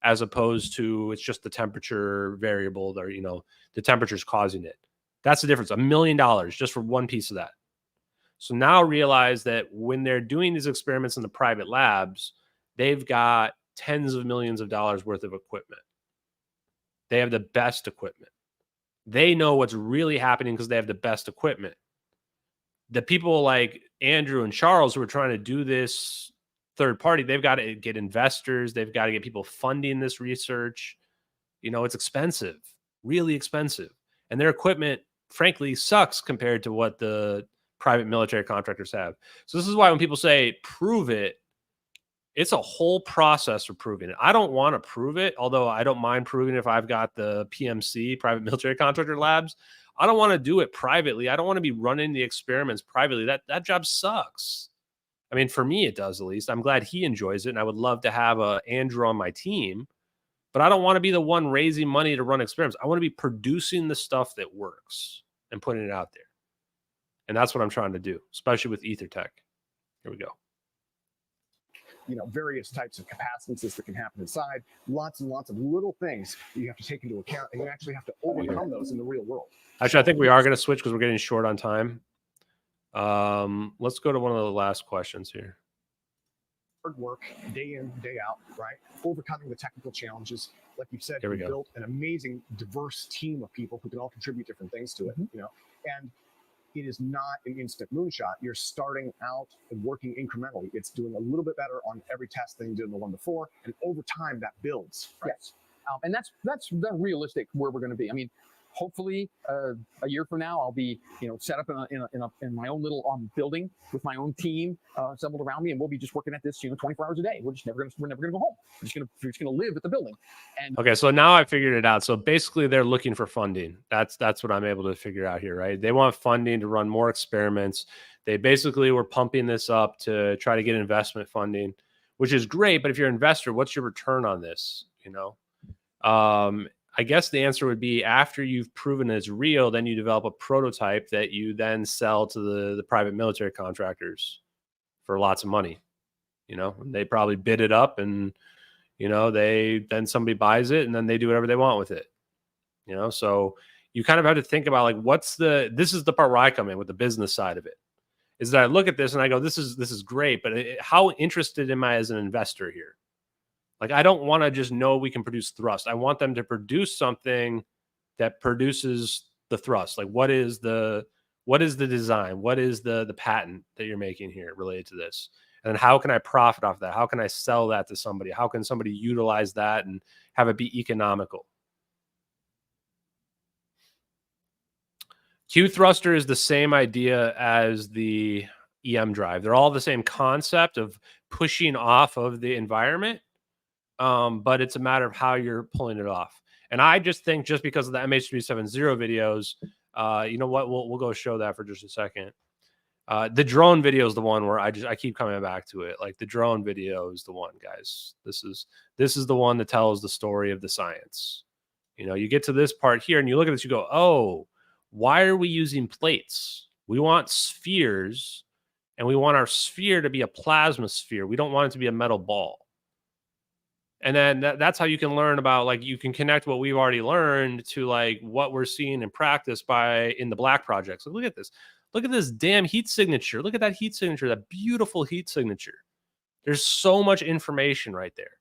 Speaker 3: as opposed to it's just the temperature variable, or, you know, the temperature's causing it. That's the difference. $1 million just for one piece of that. So now realize that when they're doing these experiments in the private labs, they've got tens of millions of dollars worth of equipment. They have the best equipment. They know what's really happening because they have the best equipment. The people like Andrew and Charles who are trying to do this third party, they've got to get investors. They've got to get people funding this research. You know, it's expensive, really expensive. And their equipment, frankly, sucks compared to what the private military contractors have. So this is why when people say prove it, it's a whole process for proving it. I don't want to prove it, although I don't mind proving it if I've got the PMC, private military contractor labs. I don't want to do it privately. I don't want to be running the experiments privately. That job sucks. I mean, for me, it does, at least. I'm glad he enjoys it, and I would love to have Andrew on my team. But I don't want to be the one raising money to run experiments. I want to be producing the stuff that works and putting it out there. And that's what I'm trying to do, especially with EtherTech. Here we go.
Speaker 6: You know, various types of capacitances that can happen inside, lots and lots of little things that you have to take into account, and you actually have to overcome those in the real world.
Speaker 3: Actually, I think we are going to switch because we're getting short on time. Let's go to one of the last questions here.
Speaker 6: Hard work, day in, day out, right? Overcoming the technical challenges. Like you said,
Speaker 3: Here we
Speaker 6: you
Speaker 3: go.
Speaker 6: built an amazing, diverse team of people who can all contribute different things to it, you know, and it is not an instant moonshot. You're starting out and working incrementally. It's doing a little bit better on every test than you did in the one before, and over time that builds. Right?
Speaker 5: Yes, and that's realistic where we're going to be. I mean, hopefully a year from now I'll be, you know, set up in my own little building with my own team assembled around me, and we'll be just working at this, you know, 24 hours a day. We're never gonna go home. We're just gonna live at the building. And
Speaker 3: Okay, so now I figured it out. So basically, they're looking for funding. That's what I'm able to figure out here, right? They want funding to run more experiments. They basically were pumping this up to try to get investment funding, which is great. But if you're an investor, what's your return on this? You know, I guess the answer would be, after you've proven it's real, then you develop a prototype that you then sell to the private military contractors for lots of money. You know, they probably bid it up, and, you know, then somebody buys it, and then they do whatever they want with it. You know, so you kind of have to think about, like, this is the part where I come in with the business side of it, is that I look at this and I go, this is great, but how interested am I as an investor here? Like, I don't want to just know we can produce thrust. I want them to produce something that produces the thrust. Like, what is the design? What is the patent that you're making here related to this? And then how can I profit off that? How can I sell that to somebody? How can somebody utilize that and have it be economical? Q thruster is the same idea as the EM drive. They're all the same concept of pushing off of the environment. But it's a matter of how you're pulling it off. And I just think, just because of the MH370 videos, you know what? We'll go show that for just a second. The drone video is the one where I keep coming back to it. Like, the drone video is the one, guys. This is the one that tells the story of the science. You know, you get to this part here and you look at this, you go, oh, why are we using plates? We want spheres, and we want our sphere to be a plasma sphere. We don't want it to be a metal ball. And then that's how you can learn about, like, you can connect what we've already learned to like what we're seeing in practice in the black projects. So look at this. Look at this damn heat signature. Look at that heat signature, that beautiful heat signature. There's so much information right there.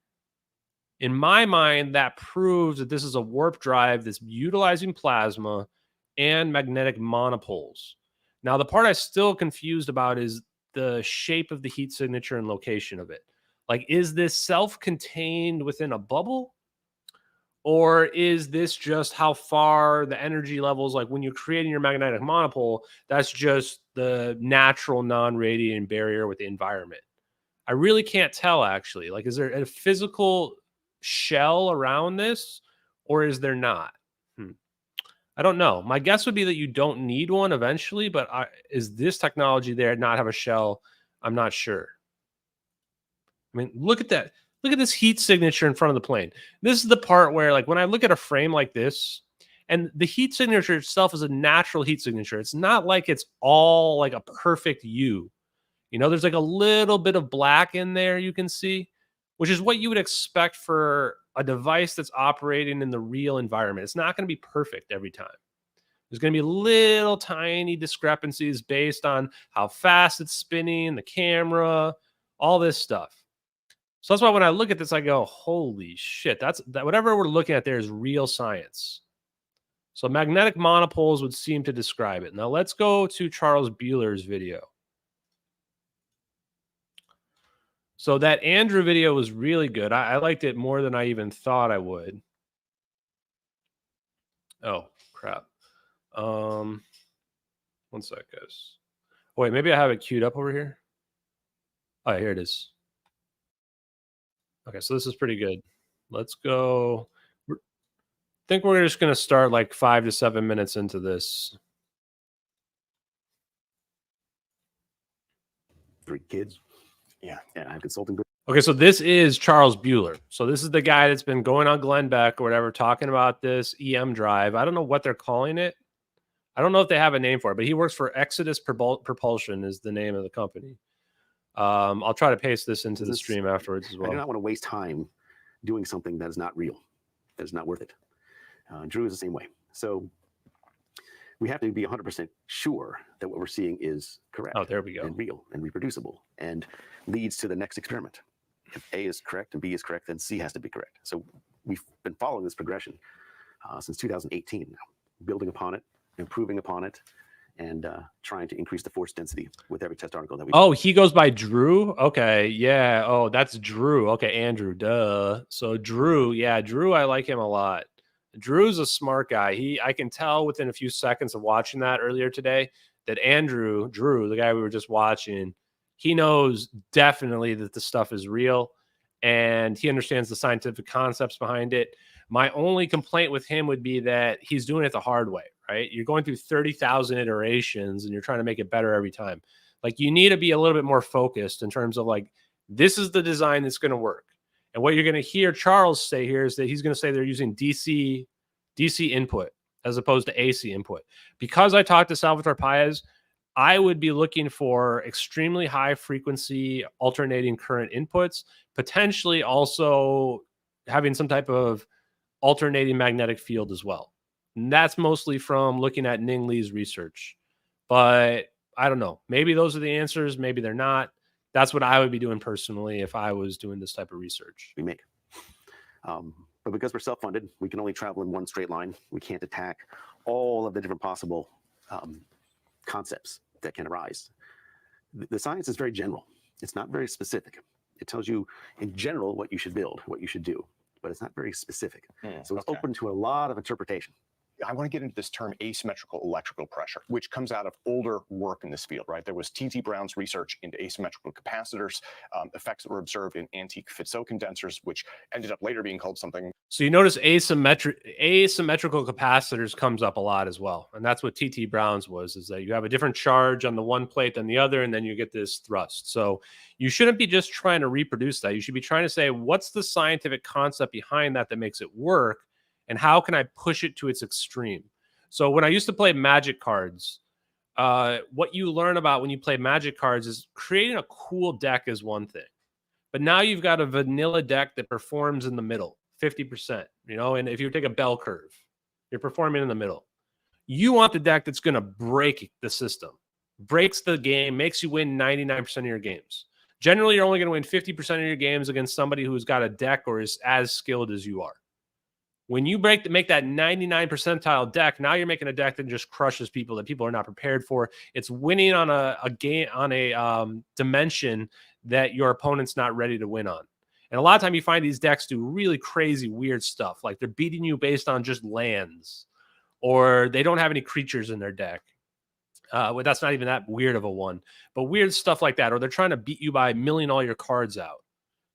Speaker 3: In my mind, that proves that this is a warp drive that's utilizing plasma and magnetic monopoles. Now, the part I'm still confused about is the shape of the heat signature and location of it. Like, is this self-contained within a bubble? Or is this just how far the energy levels, like when you're creating your magnetic monopole, that's just the natural non-radiating barrier with the environment? I really can't tell, actually. Like, is there a physical shell around this, or is there not? I don't know. My guess would be that you don't need one eventually, but is this technology there not have a shell? I'm not sure. I mean, look at that. Look at this heat signature in front of the plane. This is the part where, like, when I look at a frame like this, and the heat signature itself is a natural heat signature. It's not like it's all like a perfect U. You know, there's like a little bit of black in there you can see, which is what you would expect for a device that's operating in the real environment. It's not going to be perfect every time. There's going to be little tiny discrepancies based on how fast it's spinning, the camera, all this stuff. So that's why when I look at this, I go, holy shit, that whatever we're looking at there is real science. So magnetic monopoles would seem to describe it. Now let's go to Charles Buhler's video. So that Andrew video was really good. I liked it more than I even thought I would. Oh, crap. One sec, guys. Wait, maybe I have it queued up over here. Oh, yeah, here it is. Okay, so this is pretty good. Let's go. I think we're just going to start like 5 to 7 minutes into this.
Speaker 7: 3 kids. Yeah, I have consulting.
Speaker 3: Okay, so this is Charles Buhler. So this is the guy that's been going on Glenn Beck or whatever, talking about this EM drive. I don't know what they're calling it. I don't know if they have a name for it, but he works for Exodus Propulsion is the name of the company. I'll try to paste this into the stream afterwards as well.
Speaker 7: I do not want to waste time doing something that is not real, that is not worth it. Drew is the same way. So we have to be 100% sure that what we're seeing is correct.
Speaker 3: Oh, there we go.
Speaker 7: And real and reproducible and leads to the next experiment. If A is correct and B is correct, then C has to be correct. So we've been following this progression since 2018 now, building upon it, improving upon it, and trying to increase the force density with every test article that we.
Speaker 3: Oh, he goes by Drew? Okay, yeah. Oh, that's Drew. Okay, Andrew, duh. So Drew, yeah, Drew, I like him a lot. Drew's a smart guy. I can tell within a few seconds of watching that earlier today that Drew, the guy we were just watching, he knows definitely that the stuff is real and he understands the scientific concepts behind it. My only complaint with him would be that he's doing it the hard way, right? You're going through 30,000 iterations and you're trying to make it better every time. Like, you need to be a little bit more focused in terms of like, this is the design that's going to work. And what you're going to hear Charles say here is that he's going to say they're using DC input as opposed to AC input. Because I talked to Salvatore Paez, I would be looking for extremely high frequency alternating current inputs, potentially also having some type of alternating magnetic field as well. And that's mostly from looking at Ning Li's research. But I don't know. Maybe those are the answers. Maybe they're not. That's what I would be doing personally if I was doing this type of research.
Speaker 7: We make. But because we're self-funded, we can only travel in one straight line. We can't attack all of the different possible concepts that can arise. The science is very general. It's not very specific. It tells you in general what you should build, what you should do, but it's not very specific. So it's open to a lot of interpretation.
Speaker 6: I want to get into this term asymmetrical electrical pressure, which comes out of older work in this field, right? There was T.T. Brown's research into asymmetrical capacitors, effects that were observed in antique Fizeau condensers, which ended up later being called something.
Speaker 3: So you notice asymmetrical capacitors comes up a lot as well. And that's what T.T. Brown's was, is that you have a different charge on the one plate than the other, and then you get this thrust. So you shouldn't be just trying to reproduce that. You should be trying to say, what's the scientific concept behind that makes it work? and how can I push it to its extreme. So when I used to play Magic cards, what you learn about when you play Magic cards is creating a cool deck is one thing, but now you've got a vanilla deck that performs in the middle, 50%, and if you take a bell curve, you're performing in the middle. You want the deck that's going to break the system, breaks the game, makes you win 99% of your games. Generally, you're only going to win 50% of your games against somebody who's got a deck or is as skilled as you are. When you make that 99 percentile deck, now you're making a deck that just crushes people that people are not prepared for. It's winning on a game, on a dimension that your opponent's not ready to win on. And a lot of time you find these decks do really crazy, weird stuff. Like they're beating you based on just lands, or they don't have any creatures in their deck. Well, that's not even that weird of a one, but weird stuff like that. Or they're trying to beat you by milling all your cards out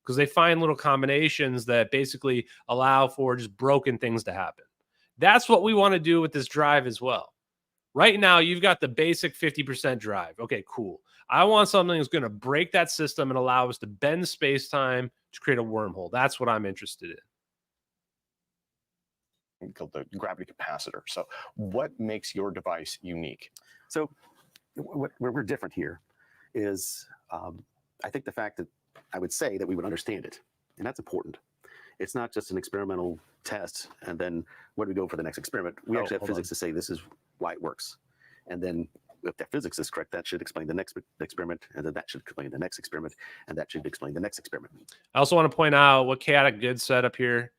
Speaker 3: because they find little combinations that basically allow for just broken things to happen. That's what we want to do with this drive as well. Right now, you've got the basic 50% drive. Okay, cool. I want something that's going to break that system and allow us to bend space-time to create a wormhole. That's what I'm interested in.
Speaker 8: Called the gravity capacitor. So what makes your device unique?
Speaker 7: So where we're different here is, I think the fact that I would say that we would understand it, and that's important. It's not just an experimental test, and then where do we go for the next experiment? We actually have physics to say this is why it works. And then if that physics is correct, that should explain the next experiment, and then that should explain the next experiment, and that should explain the next experiment.
Speaker 3: I also want to point out what Chaotic Good said up here.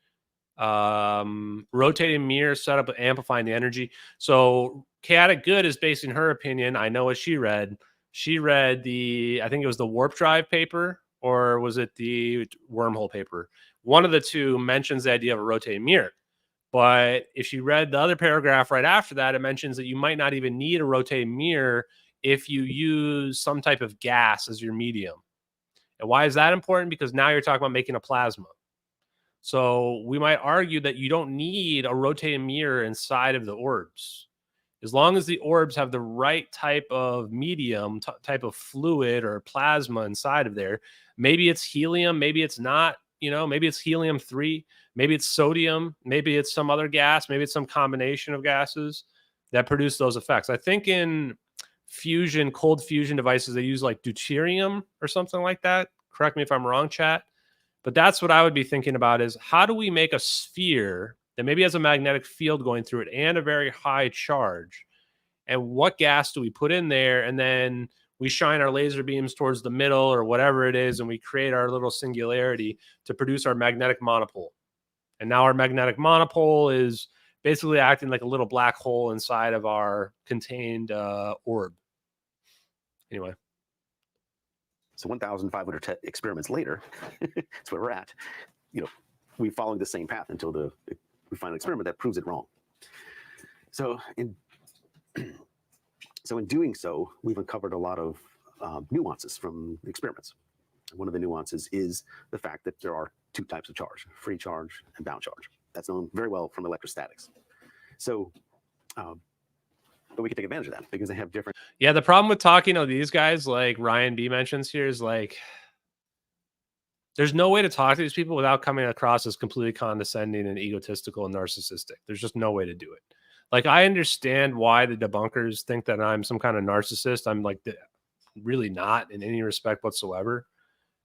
Speaker 3: Rotating mirror setup amplifying the energy. So Chaotic Good is basing her opinion. I know what she read. She read I think it was the warp drive paper, or was it the wormhole paper? One of the two mentions the idea of a rotating mirror. But if you read the other paragraph right after that, it mentions that you might not even need a rotating mirror if you use some type of gas as your medium. And why is that important? Because now you're talking about making a plasma. So we might argue that you don't need a rotating mirror inside of the orbs. As long as the orbs have the right type of medium, type of fluid or plasma inside of there, maybe it's helium, maybe it's not, maybe it's helium-3, maybe it's sodium, maybe it's some other gas, maybe it's some combination of gases that produce those effects. I think in cold fusion devices, they use like deuterium or something like that. Correct me if I'm wrong, chat. But that's what I would be thinking about is how do we make a sphere that maybe has a magnetic field going through it and a very high charge? And what gas do we put in there? And then we shine our laser beams towards the middle or whatever it is, and we create our little singularity to produce our magnetic monopole. And now our magnetic monopole is basically acting like a little black hole inside of our contained orb. Anyway.
Speaker 7: So 1,500 experiments later, that's where we're at. We followed the same path until we find an experiment that proves it wrong. So in doing so, we've uncovered a lot of nuances from experiments. One of the nuances is the fact that there are two types of charge: free charge and bound charge. That's known very well from electrostatics. So, but we can take advantage of that because they have different.
Speaker 3: Yeah, the problem with talking to these guys, like Ryan B mentions here, is like there's no way to talk to these people without coming across as completely condescending and egotistical and narcissistic. There's just no way to do it. Like, I understand why the debunkers think that I'm some kind of narcissist. I'm like really not in any respect whatsoever.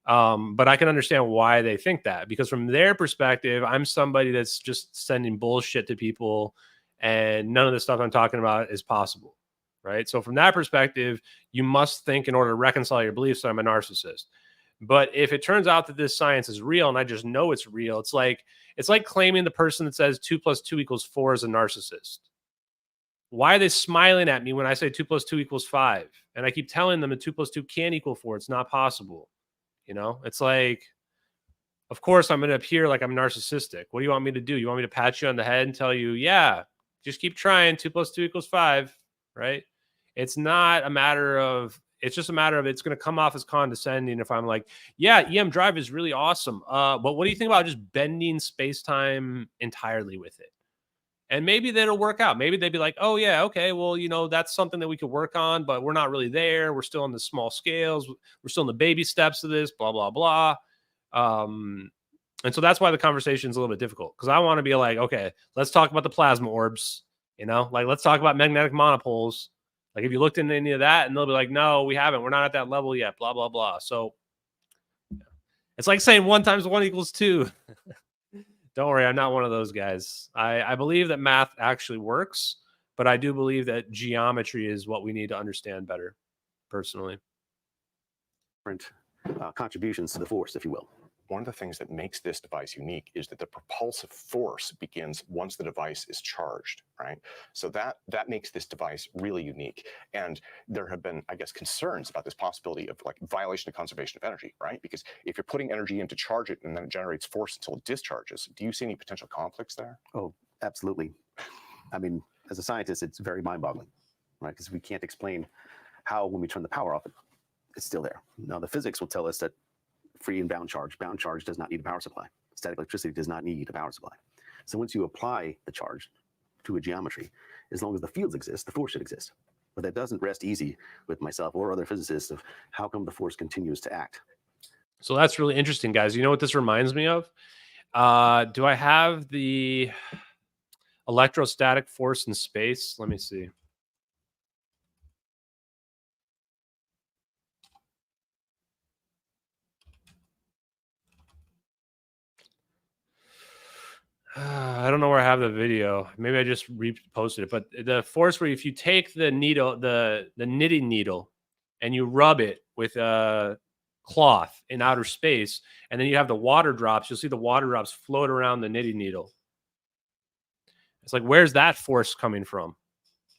Speaker 3: But I can understand why they think that, because from their perspective, I'm somebody that's just sending bullshit to people, and none of the stuff I'm talking about is possible, right? So from that perspective, you must think in order to reconcile your beliefs that I'm a narcissist. But if it turns out that this science is real and I just know it's real, it's like claiming the person that says 2 + 2 = 4 is a narcissist. Why are they smiling at me when I say 2 + 2 = 5? And I keep telling them that 2 + 2 can equal 4. It's not possible. It's like, of course I'm going to appear like I'm narcissistic. What do you want me to do? You want me to pat you on the head and tell you, yeah, just keep trying. 2 + 2 = 5, right? It's not a matter of, it's just a matter of it's going to come off as condescending if I'm like, yeah, EM drive is really awesome. But what do you think about just bending space-time entirely with it? And maybe that'll work out. Maybe they'd be like, oh, yeah, okay, well, that's something that we could work on, but we're not really there. We're still on the small scales. We're still in the baby steps of this, blah, blah, blah. And so that's why the conversation is a little bit difficult, because I want to be like, okay, let's talk about the plasma orbs, like let's talk about magnetic monopoles. Like if you looked into any of that, and they'll be like, no, we haven't. We're not at that level yet, blah, blah, blah. So it's like saying 1 × 1 = 2. Don't worry, I'm not one of those guys. I believe that math actually works, but I do believe that geometry is what we need to understand better, personally.
Speaker 7: Different contributions to the force, if you will.
Speaker 8: One of the things that makes this device unique is that the propulsive force begins once the device is charged, right? So that makes this device really unique. And there have been, I guess, concerns about this possibility of like violation of conservation of energy, right? Because if you're putting energy in to charge it and then it generates force until it discharges, do you see any potential conflicts there?
Speaker 7: Oh, absolutely. I mean, as a scientist, it's very mind-boggling, right? Because we can't explain how, when we turn the power off, it's still there. Now, the physics will tell us that free and bound charge does not need a power supply. Static electricity does not need a power supply. So once you apply the charge to a geometry, as long as the fields exist, the force should exist. But that doesn't rest easy with myself or other physicists of how come the force continues to act.
Speaker 3: So that's really interesting, guys. You know what this reminds me of? Do I have the electrostatic force in space? Let me see. I don't know where I have the video. Maybe I just reposted it. But the force where if you take the needle, the knitting needle, and you rub it with a cloth in outer space, and then you have the water drops, you'll see the water drops float around the knitting needle. It's like, where's that force coming from?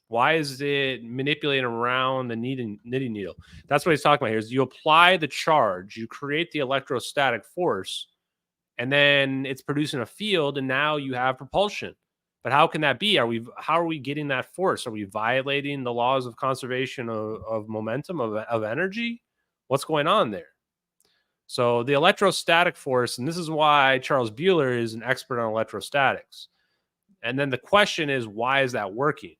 Speaker 3: Why is it manipulating around the knitting needle? That's what he's talking about here. Is you apply the charge, you create the electrostatic force, and then it's producing a field, and now you have propulsion. But how can that be? How are we getting that force? Are we violating the laws of conservation of momentum, of energy? What's going on there? So the electrostatic force, and this is why Charles Buhler is an expert on electrostatics. And then the question is, why is that working?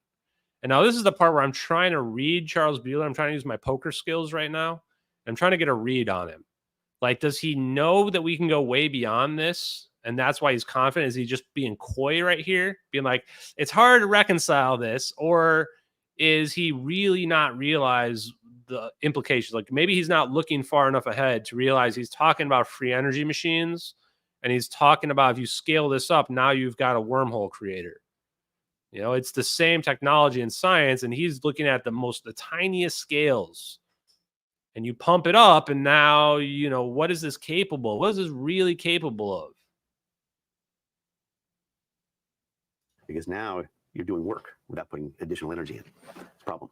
Speaker 3: And now this is the part where I'm trying to read Charles Buhler. I'm trying to use my poker skills right now. I'm trying to get a read on him. Like, does he know that we can go way beyond this? And that's why he's confident? Is he just being coy right here? Being like, it's hard to reconcile this? Or is he really not realize the implications? Like, maybe he's not looking far enough ahead to realize he's talking about free energy machines. And he's talking about, if you scale this up, now you've got a wormhole creator. It's the same technology in science. And he's looking at the tiniest scales. And you pump it up, and now, what is this capable? What is this really capable of?
Speaker 7: Because now you're doing work without putting additional energy in. It's a problem.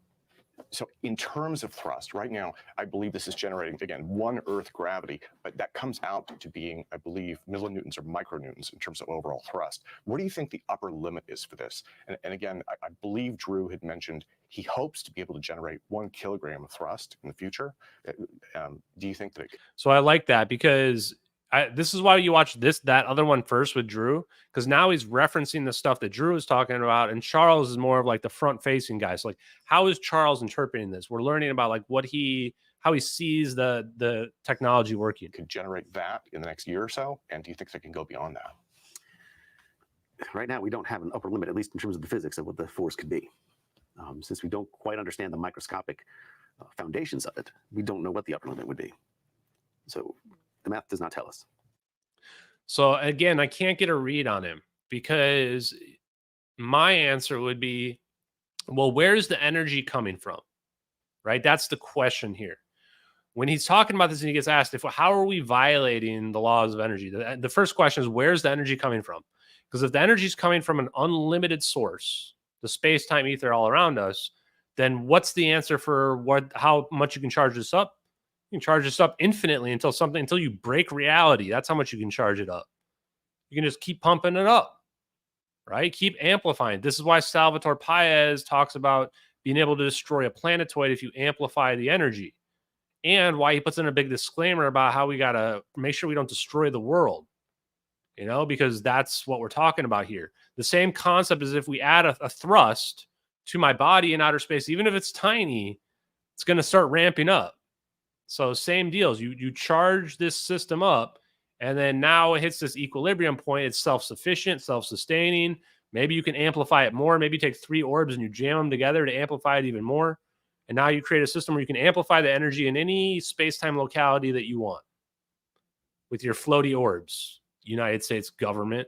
Speaker 8: So in terms of thrust, right now, I believe this is generating, again, 1 Earth gravity, but that comes out to being, I believe, millinewtons or micronewtons in terms of overall thrust. What do you think the upper limit is for this? And again, I believe Drew had mentioned he hopes to be able to generate 1 kilogram of thrust in the future. Do you think that
Speaker 3: So I like that, because this is why you watch that other one first with Drew, because now he's referencing the stuff that Drew is talking about, and Charles is more of like the front-facing guy. So like, how is Charles interpreting this? We're learning about like how he sees the technology working.
Speaker 8: could generate that in the next year or so? And do you think they can go beyond that?
Speaker 7: Right now, we don't have an upper limit, at least in terms of the physics of what the force could be. Since we don't quite understand the microscopic foundations of it, we don't know what the upper limit would be. So the math does not tell us.
Speaker 3: So again, I can't get a read on him, because my answer would be, well, where's the energy coming from? Right? That's the question here. When he's talking about this and he gets asked, how are we violating the laws of energy? The first question is, where's the energy coming from? Because if the energy is coming from an unlimited source, the space-time ether all around us, then what's the answer for how much you can charge this up? You can charge this up infinitely until you break reality. That's how much you can charge it up. You can just keep pumping it up, right? Keep amplifying. This is why Salvatore Paez talks about being able to destroy a planetoid if you amplify the energy, and why he puts in a big disclaimer about how we got to make sure we don't destroy the world, because that's what we're talking about here. The same concept as if we add a thrust to my body in outer space, even if it's tiny, it's going to start ramping up. So same deals. You charge this system up, And then now it hits this equilibrium point. It's self-sufficient, self-sustaining. Maybe you can amplify it more. Maybe you take 3 orbs and you jam them together to amplify it even more. And now you create a system where you can amplify the energy in any space-time locality that you want with your floaty orbs. United States government.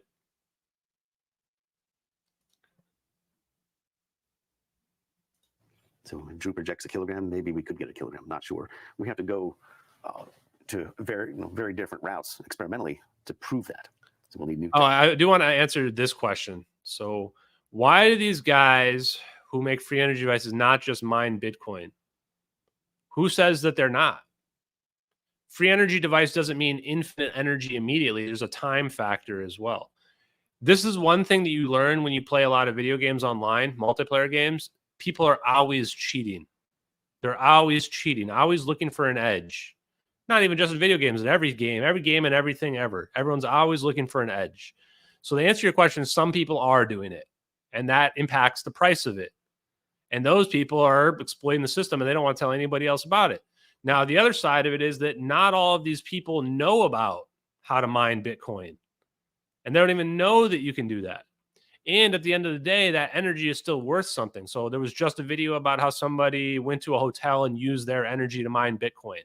Speaker 7: So when Drew projects a kilogram, maybe we could get a kilogram. Not sure. We have to go to very different routes experimentally to prove that. So we'll need new.
Speaker 3: Oh, I do want to answer this question. So why do these guys who make free energy devices not just mine Bitcoin? Who says that they're not? Free energy device doesn't mean infinite energy immediately. There's a time factor as well. This is one thing that you learn when you play a lot of video games online, multiplayer games. People are always cheating. They're always cheating, always looking for an edge. Not even just in video games, in every game and everything ever. Everyone's always looking for an edge. So to answer your question, some people are doing it, and that impacts the price of it. And those people are exploiting the system, and they don't want to tell anybody else about it. Now, the other side of it is that not all of these people know about how to mine Bitcoin, and they don't even know that you can do that. And at the end of the day, that energy is still worth something. So there was just a video about how somebody went to a hotel and used their energy to mine Bitcoin.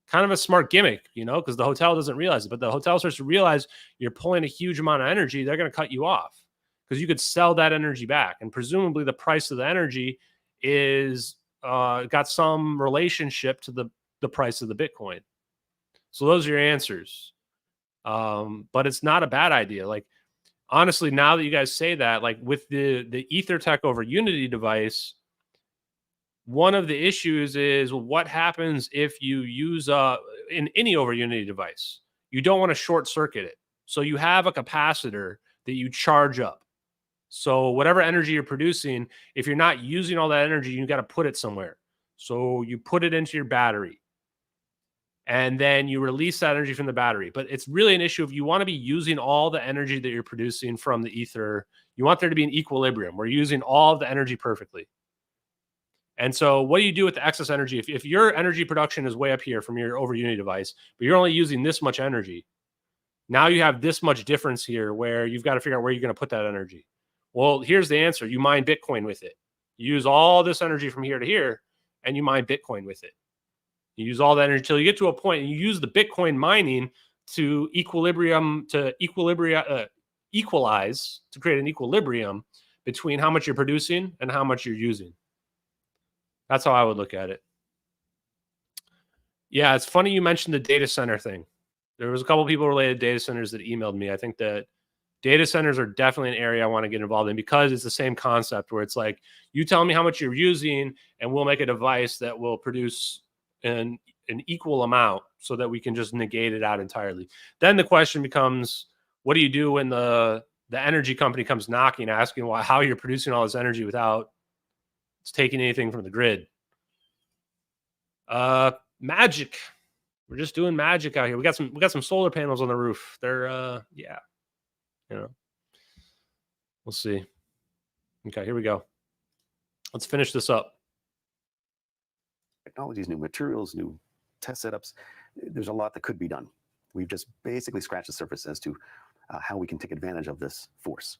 Speaker 3: Kind of a smart gimmick, because the hotel doesn't realize it. But the hotel starts to realize you're pulling a huge amount of energy. They're going to cut you off because you could sell that energy back. And presumably the price of the energy is got some relationship to the price of the Bitcoin. So those are your answers. But it's not a bad idea. Like, honestly, now that you guys say that, like with the EtherTech over Unity device, one of the issues is what happens if you use in any over Unity device. You don't want to short circuit it. So you have a capacitor that you charge up. So whatever energy you're producing, if you're not using all that energy, you got to put it somewhere. So you put it into your battery. And then you release that energy from the battery. But it's really an issue if you want to be using all the energy that you're producing from the ether. You want there to be an equilibrium. We're using all of the energy perfectly. And so what do you do with the excess energy? If your energy production is way up here from your over Unity device, but you're only using this much energy, now you have this much difference here where you've got to figure out where you're going to put that energy. Well, here's the answer. You mine Bitcoin with it. You use all this energy from here to here, and you mine Bitcoin with it. You use all that energy until you get to a point, and you use the Bitcoin mining to equalize, to create an equilibrium between how much you're producing and how much you're using. That's how I would look at it. Yeah, it's funny you mentioned the data center thing. There was a couple of people related to data centers that emailed me. I think that data centers are definitely an area I want to get involved in because it's the same concept where it's like, you tell me how much you're using and we'll make a device that will produce an equal amount so that we can just negate it out entirely. Then the question becomes, what do you do when the energy company comes knocking, asking how you're producing all this energy without taking anything from the grid? Magic. We're just doing magic out here. We got some solar panels on the roof. They're yeah. We'll see. Okay, here we go. Let's finish this up.
Speaker 7: Technologies, new materials, new test setups. There's a lot that could be done. We've just basically scratched the surface as to how we can take advantage of this force.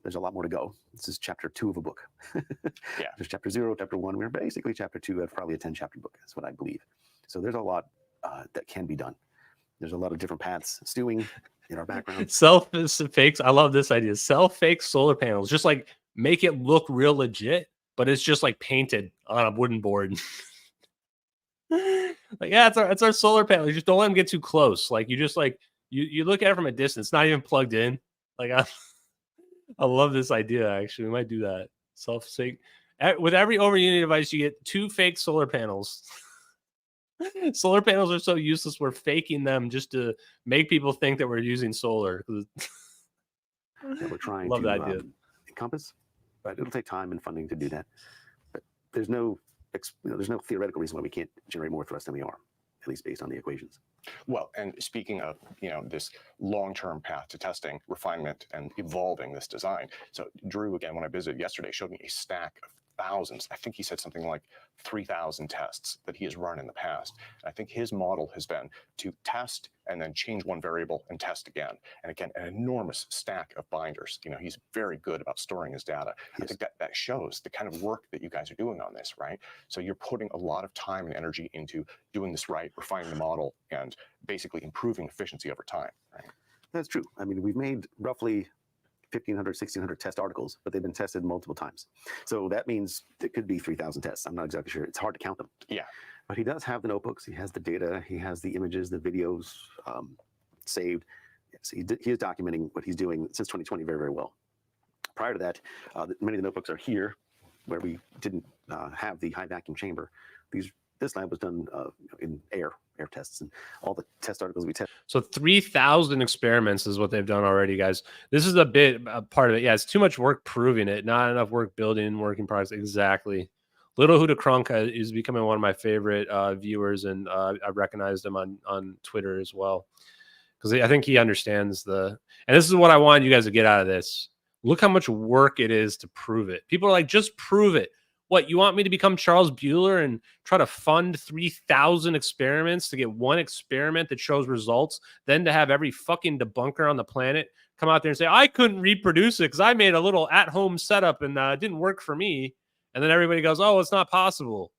Speaker 7: There's a lot more to go. This is chapter 2 of a book.
Speaker 8: Yeah.
Speaker 7: There's chapter 0, chapter 1. We're basically chapter 2 of probably a 10-chapter book. That's what I believe. So there's a lot that can be done. There's a lot of different paths stewing in our background.
Speaker 3: Fakes. I love this idea. Sell fake solar panels. Just like make it look real legit, but it's just like painted on a wooden board. Like, yeah, it's our solar panel. You just don't let them get too close. Like you just like you look at it from a distance, not even plugged in. Like I love this idea. Actually, we might do that. Self-fake. With every over Unity device, you get 2 fake solar panels. Solar panels are so useless. We're faking them just to make people think that we're using solar.
Speaker 7: That we're trying
Speaker 3: love
Speaker 7: to
Speaker 3: that idea.
Speaker 7: encompass, but it'll take time and funding to do that. But there's no theoretical reason why we can't generate more thrust than we are, at least based on the equations.
Speaker 8: Well, and speaking of, this long-term path to testing, refinement, and evolving this design. So Drew, again, when I visited yesterday, showed me a stack of thousands. I think he said something like 3,000 tests that he has run in the past. And I think his model has been to test and then change one variable and test again. And again, an enormous stack of binders. You know, he's very good about storing his data. I think that shows the kind of work that you guys are doing on this, right? So you're putting a lot of time and energy into doing this right, refining the model, and basically improving efficiency over time, right?
Speaker 7: That's true. I mean, we've made roughly 1,500, 1,600 test articles, but they've been tested multiple times. So that means it could be 3,000 tests. I'm not exactly sure. It's hard to count them.
Speaker 8: Yeah.
Speaker 7: But he does have the notebooks. He has the data. He has the images, the videos saved. So he is documenting what he's doing since 2020 very, very well. Prior to that, many of the notebooks are here where we didn't have the high vacuum chamber. This lab was done in air tests, and all the test articles we tested.
Speaker 3: So 3,000 experiments is what they've done already, guys. This is a part of it. Yeah, it's too much work proving it, not enough work building working products. Exactly. Little Huda Crunk is becoming one of my favorite viewers, and I recognized him on Twitter as well, because I think he understands and this is what I want you guys to get out of this. Look how much work it is to prove it. People are like, just prove it. What, you want me to become Charles Buhler and try to fund 3,000 experiments to get one experiment that shows results, then to have every fucking debunker on the planet come out there and say, I couldn't reproduce it because I made a little at-home setup and it didn't work for me. And then everybody goes, oh, it's not possible.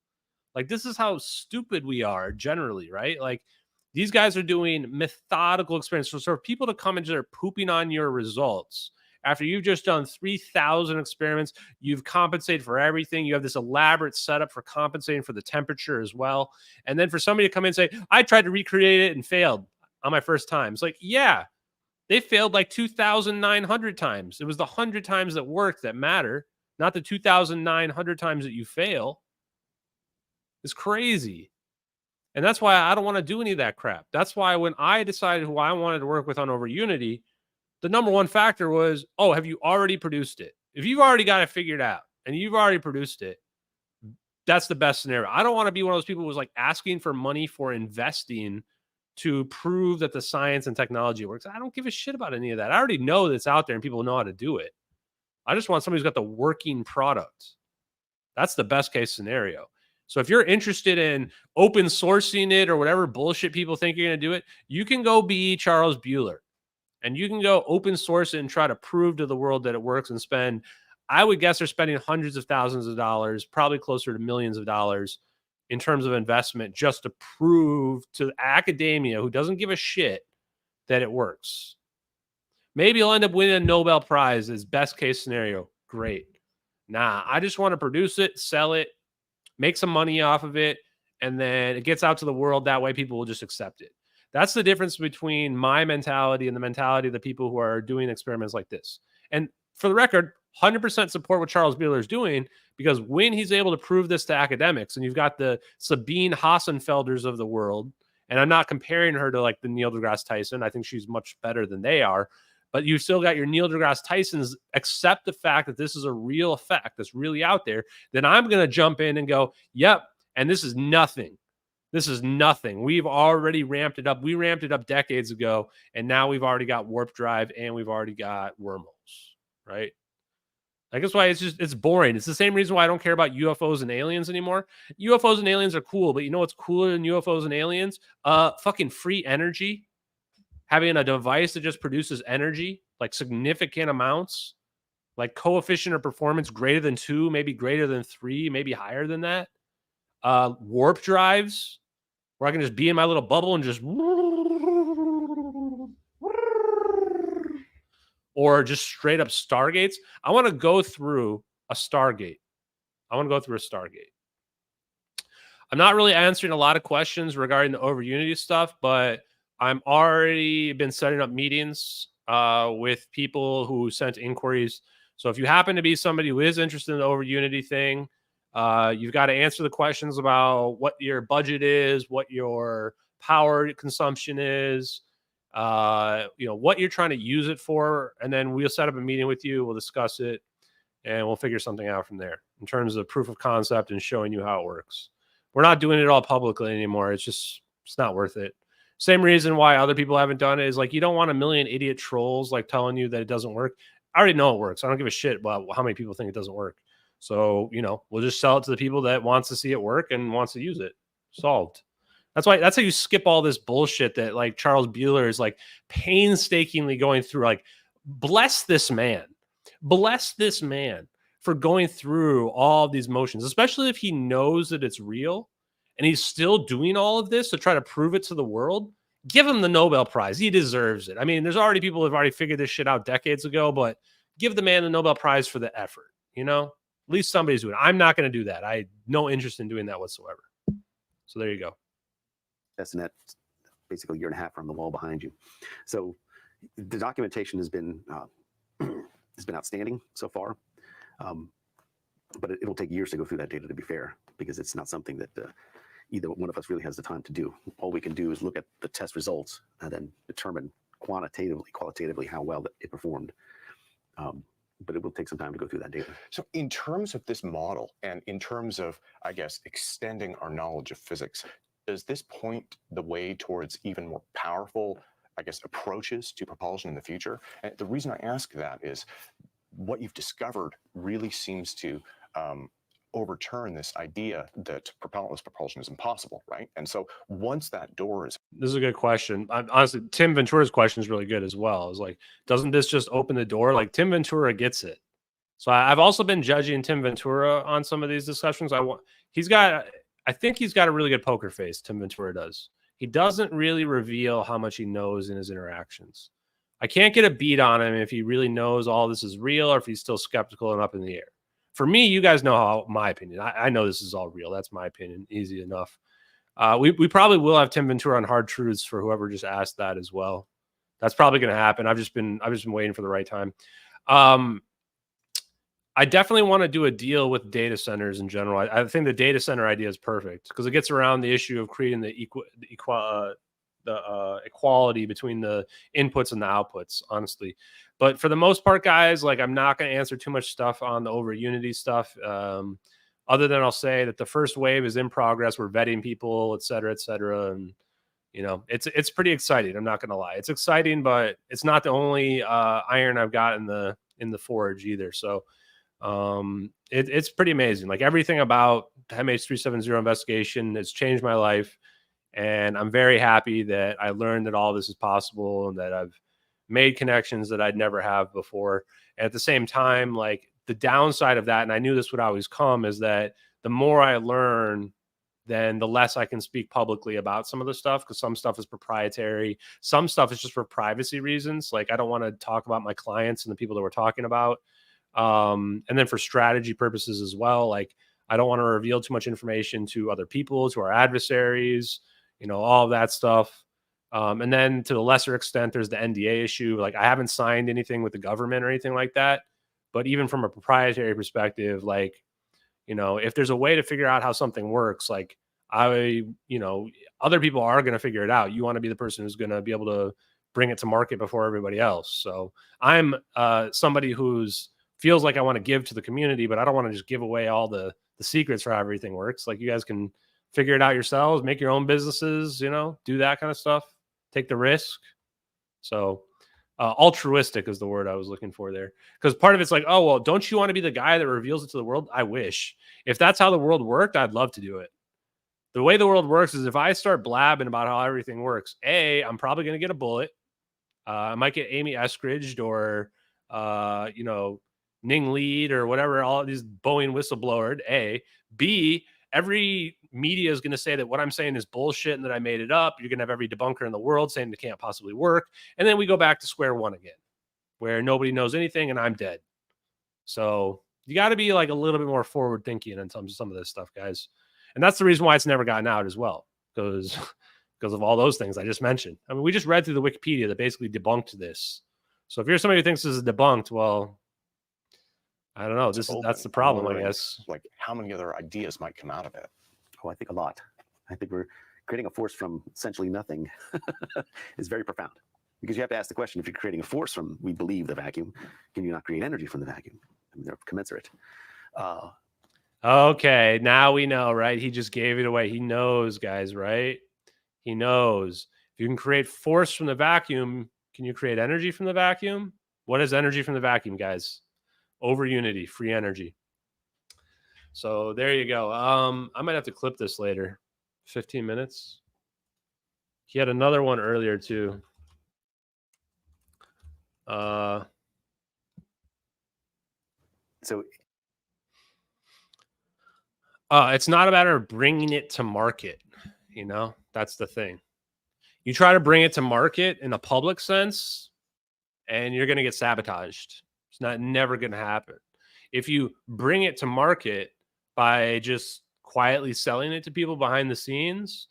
Speaker 3: Like, this is how stupid we are generally, right? Like, these guys are doing methodical experiments. So for people to come and start pooping on your results after you've just done 3,000 experiments, you've compensated for everything. You have this elaborate setup for compensating for the temperature as well. And then for somebody to come in and say, I tried to recreate it and failed on my first time. It's like, yeah, they failed like 2,900 times. It was the 100 times that worked that matter, not the 2,900 times that you fail. It's crazy. And that's why I don't want to do any of that crap. That's why when I decided who I wanted to work with on Over Unity, the number one factor was, oh, have you already produced it? If you've already got it figured out and you've already produced it, that's the best scenario. I don't want to be one of those people who was like asking for money for investing to prove that the science and technology works. I don't give a shit about any of that. I already know that it's out there and people know how to do it. I just want somebody who's got the working product. That's the best case scenario. So if you're interested in open sourcing it or whatever bullshit people think you're going to do it, you can go be Charles Buhler. And you can go open source it and try to prove to the world that it works and spend, I would guess they're spending hundreds of thousands of dollars, probably closer to millions of dollars in terms of investment just to prove to academia, who doesn't give a shit, that it works. Maybe you'll end up winning a Nobel Prize as best case scenario. Great. Nah, I just want to produce it, sell it, make some money off of it, and then it gets out to the world. That way people will just accept it. That's the difference between my mentality and the mentality of the people who are doing experiments like this. And for the record, 100% support what Charles Buhler is doing, because when he's able to prove this to academics, and you've got the Sabine Hassenfelders of the world, and I'm not comparing her to like the Neil deGrasse Tyson. I think she's much better than they are. But you've still got your Neil deGrasse Tysons accept the fact that this is a real effect that's really out there. Then I'm going to jump in and go, yep, and this is nothing. This is nothing. We've already ramped it up. We ramped it up decades ago, and now we've already got warp drive and we've already got wormholes, right? Like, that's why it's boring. It's the same reason why I don't care about UFOs and aliens anymore. UFOs and aliens are cool, but you know what's cooler than UFOs and aliens? Fucking free energy. Having a device that just produces energy, like significant amounts, like coefficient of performance greater than 2, maybe greater than 3, maybe higher than that. Warp drives, where I can just be in my little bubble and just, or just straight up Stargates. I want to go through a Stargate. I'm not really answering a lot of questions regarding the Over Unity stuff, but I'm already been setting up meetings with people who sent inquiries. So if you happen to be somebody who is interested in the Over Unity thing, you've got to answer the questions about what your budget is, what your power consumption is, what you're trying to use it for. And then we'll set up a meeting with you. We'll discuss it and we'll figure something out from there in terms of proof of concept and showing you how it works. We're not doing it all publicly anymore. It's not worth it. Same reason why other people haven't done it is like, you don't want a million idiot trolls like telling you that it doesn't work. I already know it works. I don't give a shit about how many people think it doesn't work. So, you know, we'll just sell it to the people that wants to see it work and wants to use it. Solved. That's how you skip all this bullshit that like Charles Buhler is like painstakingly going through. Like, bless this man for going through all of these motions, especially if he knows that it's real and he's still doing all of this to try to prove it to the world. Give him the Nobel Prize. He deserves it. I mean, there's already people who have already figured this shit out decades ago, but give the man the Nobel Prize for the effort, you know? At least somebody's doing it. I'm not going to do that. I have no interest in doing that whatsoever. So there you go.
Speaker 7: That's basically a year and a half from the wall behind you. So the documentation has been outstanding so far, but it'll take years to go through that data, to be fair, because it's not something that either one of us really has the time to do. All we can do is look at the test results and then determine qualitatively how well it performed. But it will take some time to go through that data.
Speaker 8: So in terms of this model and in terms of, I guess, extending our knowledge of physics, does this point the way towards even more powerful, I guess, approaches to propulsion in the future? And the reason I ask that is what you've discovered really seems to overturn this idea that propellantless propulsion is impossible, right? And so once that door is...
Speaker 3: This is a good question. Honestly, Tim Ventura's question is really good as well. It's like, doesn't this just open the door? Like, Tim Ventura gets it. So I've also been judging Tim Ventura on some of these discussions. I think he's got a really good poker face, Tim Ventura does. He doesn't really reveal how much he knows in his interactions. I can't get a beat on him if he really knows all this is real or if he's still skeptical and up in the air. For me, you guys know how my opinion. I know this is all real. That's my opinion. Easy enough. We probably will have Tim Ventura on Hard Truths for whoever just asked that as well. That's probably going to happen. I've just been waiting for the right time. I definitely want to do a deal with data centers in general. I think the data center idea is perfect because it gets around the issue of creating the equality between the inputs and the outputs, honestly. But for the most part, guys, like, I'm not going to answer too much stuff on the over Unity stuff. Other than I'll say that the first wave is in progress. We're vetting people, et cetera, and you know, it's pretty exciting. I'm not going to lie, it's exciting, but it's not the only iron I've got in the forge either. So it's pretty amazing. Like, everything about the MH370 investigation has changed my life. And I'm very happy that I learned that all this is possible and that I've made connections that I'd never have before. And at the same time, like, the downside of that, and I knew this would always come, is that the more I learn, then the less I can speak publicly about some of the stuff, because some stuff is proprietary. Some stuff is just for privacy reasons. Like, I don't want to talk about my clients and the people that we're talking about. And then for strategy purposes as well, like, I don't want to reveal too much information to other people, to our adversaries, you know, all of that stuff. And then to the lesser extent, there's the NDA issue. Like, I haven't signed anything with the government or anything like that. But even from a proprietary perspective, like, you know, if there's a way to figure out how something works, like, you know, other people are going to figure it out. You want to be the person who's going to be able to bring it to market before everybody else. So I'm somebody who's feels like I want to give to the community, but I don't want to just give away all the secrets for how everything works. Like, you guys can figure it out yourselves, make your own businesses, you know, do that kind of stuff, take the risk. So altruistic is the word I was looking for there. Because part of it's like, oh, well, don't you want to be the guy that reveals it to the world? I wish. If that's how the world worked, I'd love to do it. The way the world works is if I start blabbing about how everything works, I'm probably going to get a bullet. I might get Amy Eskridged or, you know, Ning Lead or whatever, all of these Boeing whistleblowered. B, every media is going to say that what I'm saying is bullshit and that I made it up. You're going to have every debunker in the world saying it can't possibly work. And then we go back to square one again, where nobody knows anything and I'm dead. So you got to be like a little bit more forward thinking in terms of some of this stuff, guys. And that's the reason why it's never gotten out as well, because of all those things I just mentioned. I mean, we just read through the Wikipedia that basically debunked this. So if you're somebody who thinks this is debunked, well, I don't know. That's the problem, I guess.
Speaker 8: Like, how many other ideas might come out of it?
Speaker 7: Oh, I think a lot. I think we're creating a force from essentially nothing is very profound, because you have to ask the question, if you're creating a force from, we believe, the vacuum, can you not create energy from the vacuum? I mean, they're commensurate.
Speaker 3: Okay, now we know, right? He just gave it away. He knows, guys, right? He knows. If you can create force from the vacuum, can you create energy from the vacuum? What is energy from the vacuum, guys? Over Unity, free energy. So there you go. I might have to clip this later. 15 minutes. He had another one earlier too.
Speaker 7: So
Speaker 3: it's not a matter of bringing it to market. You know, that's the thing. You try to bring it to market in a public sense, and you're going to get sabotaged. It's never going to happen. If you bring it to market by just quietly selling it to people behind the scenes,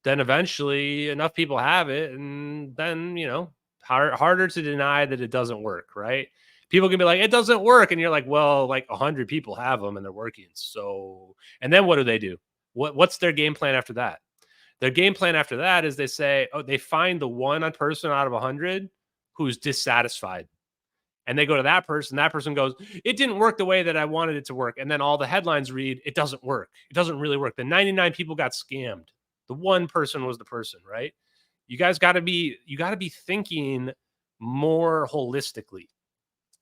Speaker 3: then eventually enough people have it, and then, you know, harder to deny that it doesn't work, right? People can be like, it doesn't work. And you're like, well, like 100 people have them and they're working. So, and then what do? What's their game plan after that? Their game plan after that is they say, oh, they find the one person out of 100 who's dissatisfied. And they go to that person. That person goes, it didn't work the way that I wanted it to work. And then all the headlines read, it doesn't work. It doesn't really work. The 99 people got scammed. The one person was the person, right? You guys got to be thinking more holistically.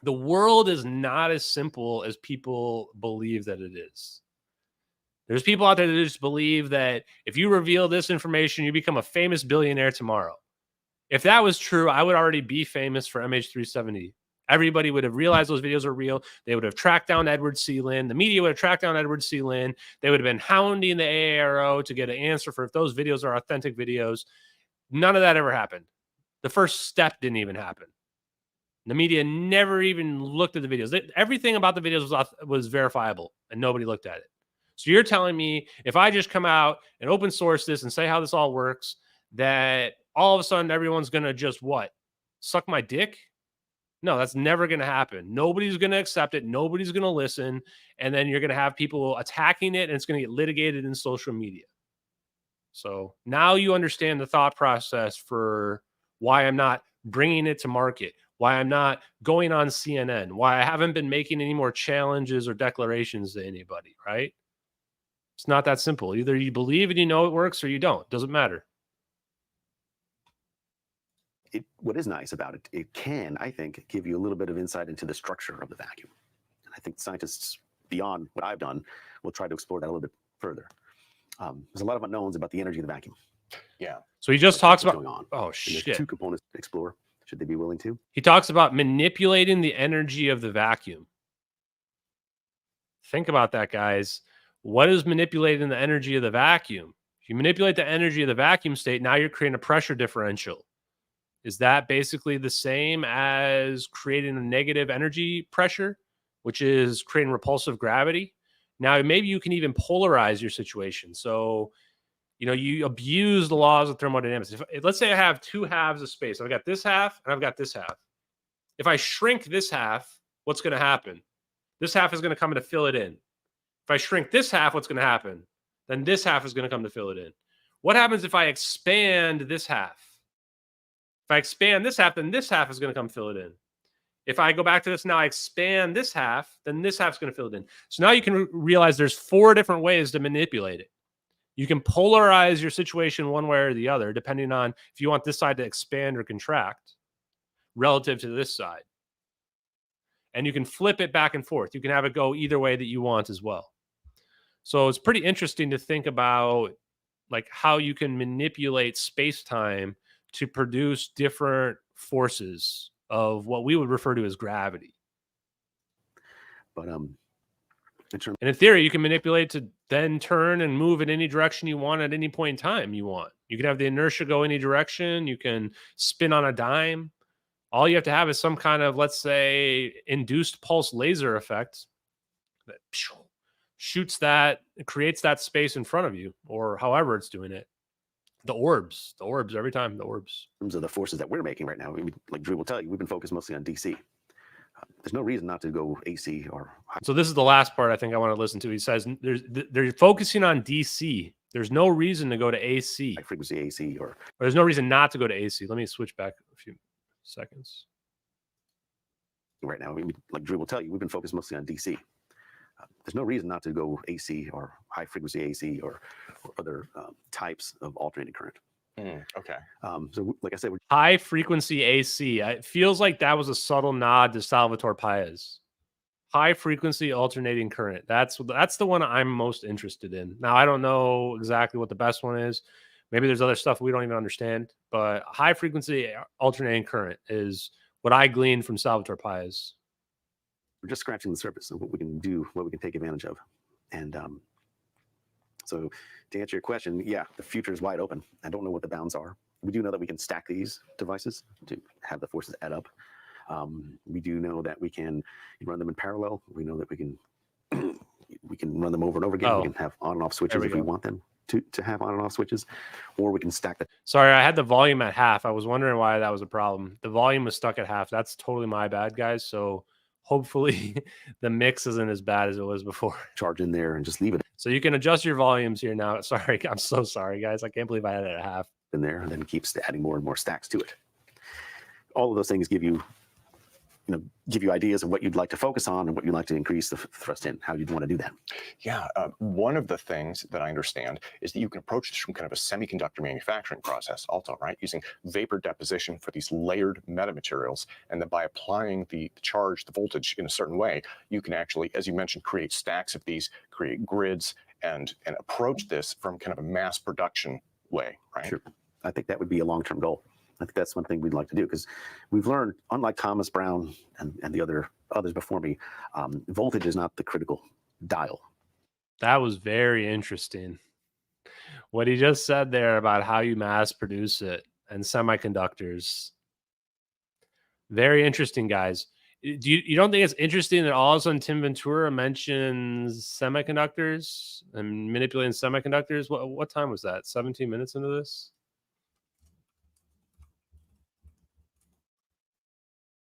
Speaker 3: The world is not as simple as people believe that it is. There's people out there that just believe that if you reveal this information, you become a famous billionaire tomorrow. If that was true, I would already be famous for MH370. Everybody would have realized those videos are real. They would have tracked down Edward C. Lin. The media would have tracked down Edward C. Lin. They would have been hounding the AARO to get an answer for if those videos are authentic videos. None of that ever happened. The first step didn't even happen. The media never even looked at the videos. Everything about the videos was verifiable, and nobody looked at it. So you're telling me if I just come out and open source this and say how this all works, that all of a sudden everyone's going to just what? Suck my dick? No, that's never going to happen. Nobody's going to accept it. Nobody's going to listen. And then you're going to have people attacking it, and it's going to get litigated in social media. So now you understand the thought process for why I'm not bringing it to market, why I'm not going on CNN, why I haven't been making any more challenges or declarations to anybody, right? It's not that simple. Either you believe and you know it works, or you don't. Doesn't matter.
Speaker 7: what is nice about it, it can, I think, give you a little bit of insight into the structure of the vacuum. And I think scientists, beyond what I've done, will try to explore that a little bit further. There's a lot of unknowns about the energy of the vacuum.
Speaker 8: Yeah.
Speaker 3: So he just talks about,
Speaker 7: going on.
Speaker 3: oh
Speaker 7: And
Speaker 3: shit.
Speaker 7: there's two components to explore, should they be willing to.
Speaker 3: He talks about manipulating the energy of the vacuum. Think about that, guys. What is manipulating the energy of the vacuum? If you manipulate the energy of the vacuum state, now you're creating a pressure differential. Is that basically the same as creating a negative energy pressure, which is creating repulsive gravity? Now, maybe you can even polarize your situation. So, you know, you abuse the laws of thermodynamics. If let's say I have two halves of space. I've got this half and I've got this half. If I shrink this half, what's going to happen? This half is going to come to fill it in. If I shrink this half, what's going to happen? Then this half is going to come to fill it in. What happens if I expand this half? If I expand this half, then this half is going to come fill it in. If I go back to this now, I expand this half, then this half is going to fill it in. So now you can realize there's 4 different ways to manipulate it. You can polarize your situation one way or the other, depending on if you want this side to expand or contract relative to this side. And you can flip it back and forth. You can have it go either way that you want as well. So it's pretty interesting to think about like how you can manipulate space-time to produce different forces of what we would refer to as gravity.
Speaker 7: But
Speaker 3: and in theory, you can manipulate to then turn and move in any direction you want at any point in time you want. You can have the inertia go any direction. You can spin on a dime. All you have to have is some kind of, let's say, induced pulse laser effect that shoots that, creates that space in front of you, or however it's doing it. The orbs, every time, the orbs.
Speaker 7: in terms of the forces that we're making right now, like Drew will tell you, we've been focused mostly on DC. There's no reason not to go AC or high.
Speaker 3: So this is the last part I think I want to listen to. He says they're focusing on DC. There's no reason to go to AC.
Speaker 7: High frequency AC or
Speaker 3: There's no reason not to go to AC. Let me switch back a few seconds.
Speaker 7: right now, like Drew will tell you, we've been focused mostly on DC. There's no reason not to go AC or high frequency AC or other types of alternating current.
Speaker 8: Okay.
Speaker 7: So like I said,
Speaker 3: High frequency AC. It feels like that was a subtle nod to Salvatore Paez. High frequency alternating current. That's the one I'm most interested in. Now, I don't know exactly what the best one is. Maybe there's other stuff we don't even understand, but high frequency alternating current is what I gleaned from Salvatore Pais.
Speaker 7: We're just scratching the surface of what we can do, what we can take advantage of. And so to answer your question, yeah, the future is wide open. I don't know what the bounds are. We do know that we can stack these devices to have the forces add up. We do know that we can run them in parallel. We know that we can run them over and over again. We can have on and off switches if we want them to have on and off switches, or we can stack them.
Speaker 3: Sorry, I had the volume at half. I was wondering why that was a problem. The volume was stuck at half. That's totally my bad, guys. So hopefully the mix isn't as bad as it was before.
Speaker 7: Charge in there and just leave it
Speaker 3: So you can adjust your volumes here now. Sorry, I'm so sorry, guys. I can't believe I had it at half.
Speaker 7: in there, and then keeps adding more and more stacks to it. All of those things give you ideas of what you'd like to focus on and what you'd like to increase the thrust in, how you'd want to do that.
Speaker 8: Yeah, one of the things that I understand is that you can approach this from kind of a semiconductor manufacturing process also, right? Using vapor deposition for these layered metamaterials, and then by applying the charge, the voltage in a certain way, you can actually, as you mentioned, create stacks of these, create grids, and approach this from kind of a mass production way, right?
Speaker 7: Sure. I think that would be a long-term goal. I think that's one thing we'd like to do, because we've learned, unlike Thomas Brown and the others before me, voltage is not the critical dial.
Speaker 3: That was very interesting. What he just said there about how you mass produce it and semiconductors. Very interesting, guys. You don't think it's interesting that all of a sudden Tim Ventura mentions semiconductors and manipulating semiconductors? What time was that? 17 minutes into this?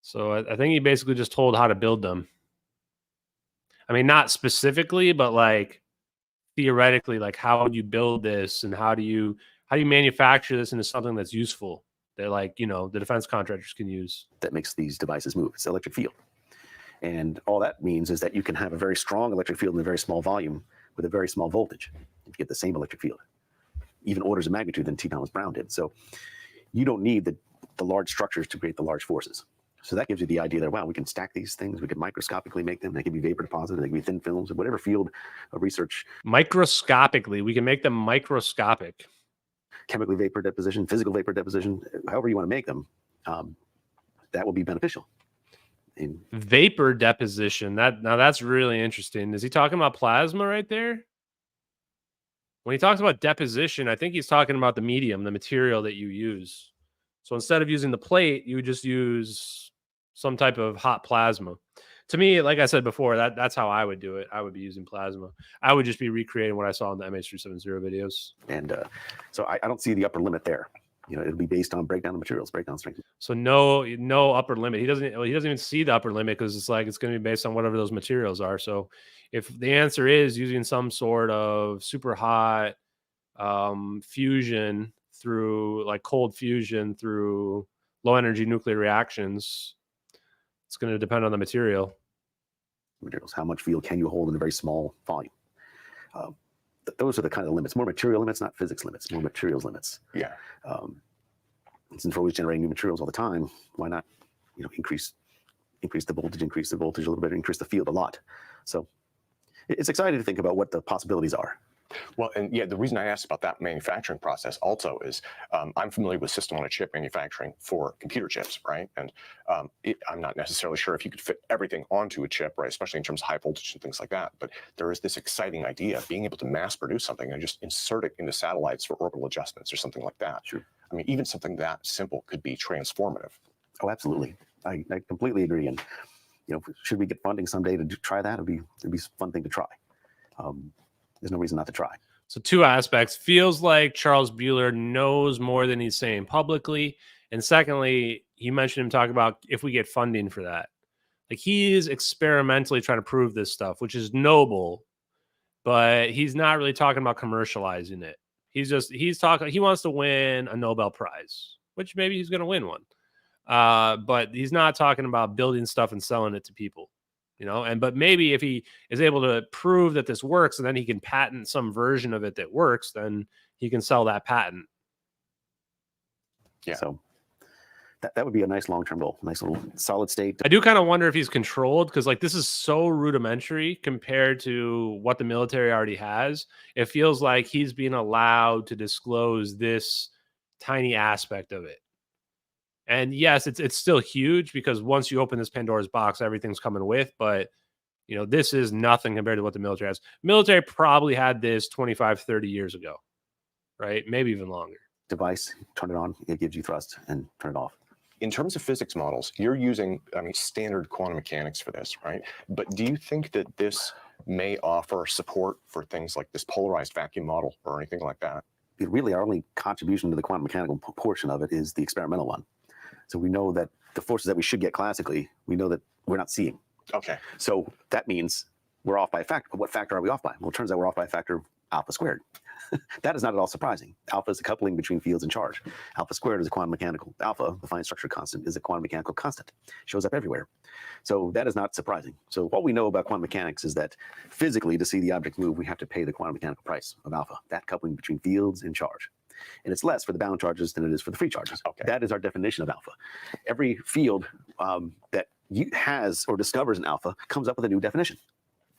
Speaker 3: So I think he basically just told how to build them. I mean, not specifically, but like theoretically, like how would you build this and how do you manufacture this into something that's useful that, like, you know, the defense contractors can use.
Speaker 7: That makes these devices move. It's electric field. And all that means is that you can have a very strong electric field in a very small volume with a very small voltage. You get the same electric field, even orders of magnitude than T. Thomas Brown did. So you don't need the large structures to create the large forces. So that gives you the idea that, wow, we can stack these things. We can microscopically make them. They can be vapor deposited. They can be thin films, whatever field of research.
Speaker 3: Microscopically, we can make them microscopic.
Speaker 7: Chemically vapor deposition, physical vapor deposition, however you want to make them, that will be beneficial.
Speaker 3: Vapor deposition. That's really interesting. Is he talking about plasma right there? When he talks about deposition, I think he's talking about the medium, the material that you use. So instead of using the plate, you would just use some type of hot plasma. To me, like I said before, that's how I would do it. I would be using plasma. I would just be recreating what I saw in the MH370 videos.
Speaker 7: And so I don't see the upper limit there. You know, it'll be based on breakdown of materials, breakdown strength.
Speaker 3: So no upper limit. He doesn't even see the upper limit, because it's like it's going to be based on whatever those materials are. So if the answer is using some sort of super hot fusion through, like, cold fusion through low energy nuclear reactions, it's going to depend on the materials.
Speaker 7: How much field can you hold in a very small volume? Those are the kind of limits. More material limits, not physics limits. More materials limits.
Speaker 8: Yeah.
Speaker 7: Since we're always generating new materials all the time, why not, increase the voltage a little bit, increase the field a lot. So it's exciting to think about what the possibilities are.
Speaker 8: Well, and yeah, the reason I asked about that manufacturing process also is I'm familiar with system-on-a-chip manufacturing for computer chips, right? And I'm not necessarily sure if you could fit everything onto a chip, right? Especially in terms of high voltage and things like that. But there is this exciting idea of being able to mass produce something and just insert it into satellites for orbital adjustments or something like that.
Speaker 7: Sure.
Speaker 8: I mean, even something that simple could be transformative.
Speaker 7: Oh, absolutely. I completely agree. And should we get funding someday to try that? It'd be a fun thing to try. There's no reason not to try.
Speaker 3: So two aspects. Feels like Charles Buhler knows more than he's saying publicly. And secondly, you mentioned him talking about if we get funding for that. Like, he is experimentally trying to prove this stuff, which is noble, but he's not really talking about commercializing it. He's talking, he wants to win a Nobel Prize, which maybe he's going to win one. But he's not talking about building stuff and selling it to people. But maybe if he is able to prove that this works and then he can patent some version of it that works, then he can sell that patent.
Speaker 8: Yeah.
Speaker 7: So that would be a nice long-term goal, nice little solid state.
Speaker 3: I do kind of wonder if he's controlled, because like this is so rudimentary compared to what the military already has. It feels like he's being allowed to disclose this tiny aspect of it. And yes, it's still huge, because once you open this Pandora's box, everything's coming with. But, you know, this is nothing compared to what the military has. Military probably had this 25, 30 years ago, right? Maybe even longer.
Speaker 7: Device, turn it on, it gives you thrust, and turn it off.
Speaker 8: In terms of physics models, you're using, I mean, standard quantum mechanics for this, right? But do you think that this may offer support for things like this polarized vacuum model or anything like that?
Speaker 7: Really, our only contribution to the quantum mechanical portion of it is the experimental one. So we know that the forces that we should get classically, we know that we're not seeing.
Speaker 8: Okay.
Speaker 7: So that means we're off by a factor. But what factor are we off by? Well, it turns out we're off by a factor of alpha squared. That is not at all surprising. Alpha is a coupling between fields and charge. Alpha squared is a quantum mechanical. Alpha, the fine structure constant, is a quantum mechanical constant. Shows up everywhere. So that is not surprising. So what we know about quantum mechanics is that physically, to see the object move, we have to pay the quantum mechanical price of alpha, that coupling between fields and charge. And it's less for the bound charges than it is for the free charges.
Speaker 8: Okay.
Speaker 7: That is our definition of alpha. Every field that has or discovers an alpha comes up with a new definition.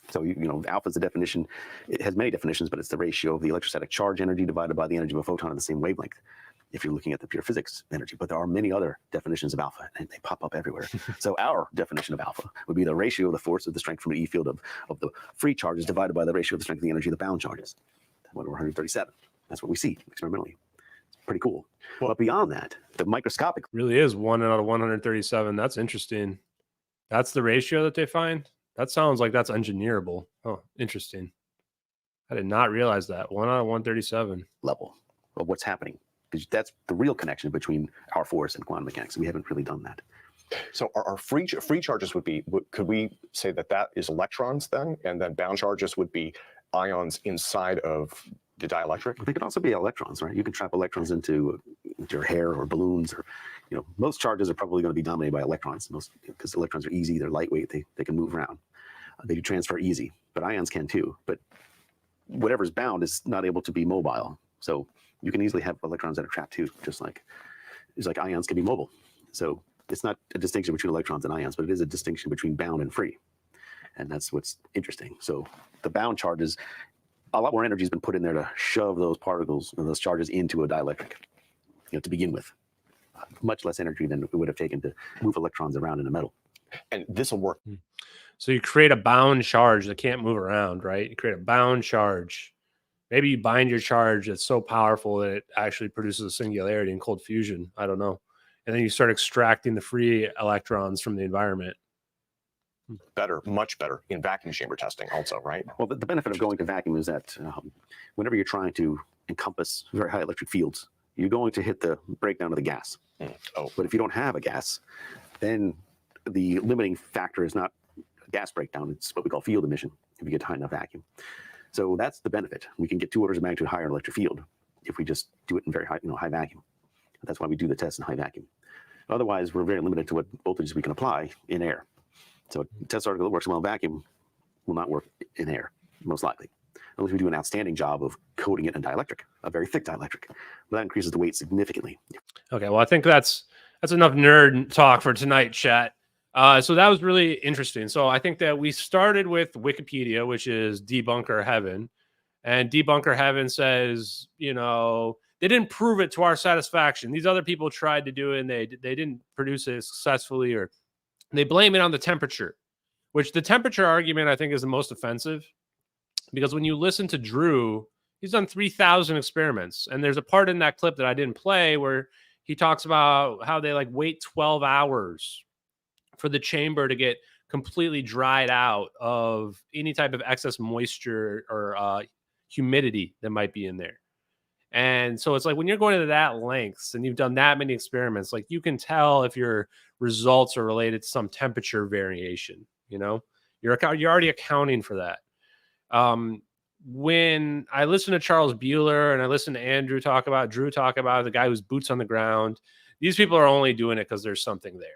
Speaker 7: So, you know, alpha is the definition. It has many definitions, but it's the ratio of the electrostatic charge energy divided by the energy of a photon at the same wavelength, if you're looking at the pure physics energy. But there are many other definitions of alpha, and they pop up everywhere. So our definition of alpha would be the ratio of the force of the strength from an E field of the free charges divided by the ratio of the strength of the energy of the bound charges. 1/137. That's what we see experimentally. It's pretty cool.
Speaker 8: Well,
Speaker 7: but beyond that, the microscopic
Speaker 3: Really is 1 out of 137. That's interesting. That's the ratio that they find. That sounds like that's engineerable. Oh, interesting. I did not realize that. 1 out of 137.
Speaker 7: level of what's happening, because that's the real connection between our force and quantum mechanics. We haven't really done that.
Speaker 8: So our free charges would be, could we say that that is electrons then? And then bound charges would be ions inside of the dielectric?
Speaker 7: They could also be electrons, right? You can trap electrons into your hair or balloons, or, you know, most charges are probably going to be dominated by electrons, because electrons are easy, they're lightweight, they can move around. They do transfer easy, but ions can too. But whatever's bound is not able to be mobile. So you can easily have electrons that are trapped too, just like ions can be mobile. So it's not a distinction between electrons and ions, but it is a distinction between bound and free. And that's what's interesting. So the bound charges, a lot more energy has been put in there to shove those particles and those charges into a dielectric, you know, to begin with. Much less energy than it would have taken to move electrons around in a metal.
Speaker 8: And this will work.
Speaker 3: So you create a bound charge that can't move around, right? You create a bound charge. Maybe you bind your charge that's so powerful that it actually produces a singularity in cold fusion. I don't know. And then you start extracting the free electrons from the environment.
Speaker 8: Better, much better in vacuum chamber testing also, right?
Speaker 7: Well, the benefit of going to vacuum is that whenever you're trying to encompass very high electric fields, you're going to hit the breakdown of the gas.
Speaker 8: Oh.
Speaker 7: But if you don't have a gas, then the limiting factor is not gas breakdown, it's what we call field emission if you get to high enough vacuum. So that's the benefit. We can get 2 orders of magnitude higher electric field if we just do it in very high, high vacuum. That's why we do the test in high vacuum. Otherwise, we're very limited to what voltages we can apply in air. So a test article that works well in vacuum will not work in air, most likely, unless we do an outstanding job of coating it in dielectric, a very thick dielectric. But that increases the weight significantly.
Speaker 3: Okay, well, I think that's enough nerd talk for tonight, chat. So that was really interesting. So I think that we started with Wikipedia, which is Debunker Heaven. And Debunker Heaven says, you know, they didn't prove it to our satisfaction. These other people tried to do it, and they didn't produce it successfully, or they blame it on the temperature, which the temperature argument, I think, is the most offensive. Because when you listen to Drew, he's done 3,000 experiments. And there's a part in that clip that I didn't play where he talks about how they wait 12 hours for the chamber to get completely dried out of any type of excess moisture or humidity that might be in there. And so it's when you're going to that lengths and you've done that many experiments, you can tell if your results are related to some temperature variation. You know, you're already accounting for that. When I listen to Charles Buhler and I listen to Drew talk about the guy who's boots on the ground, these people are only doing it because there's something there.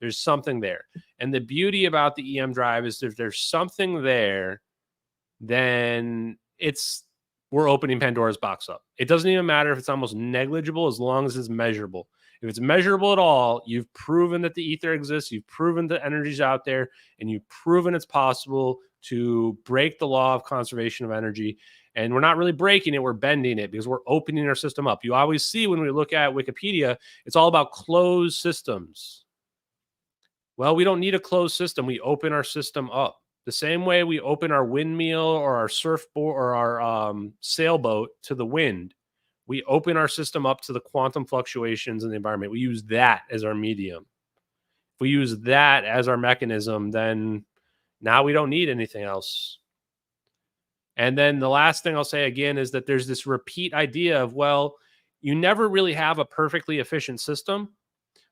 Speaker 3: There's something there. And the beauty about the EM drive is if there's something there, then we're opening Pandora's box up. It doesn't even matter if it's almost negligible as long as it's measurable. If it's measurable at all, you've proven that the ether exists, you've proven that energy's out there, and you've proven it's possible to break the law of conservation of energy. And we're not really breaking it, we're bending it because we're opening our system up. You always see when we look at Wikipedia, it's all about closed systems. Well, we don't need a closed system. We open our system up. The same way we open our windmill or our surfboard or our sailboat to the wind, we open our system up to the quantum fluctuations in the environment. We use that as our medium. If we use that as our mechanism, then now we don't need anything else. And then the last thing I'll say again is that there's this repeat idea of, well, you never really have a perfectly efficient system.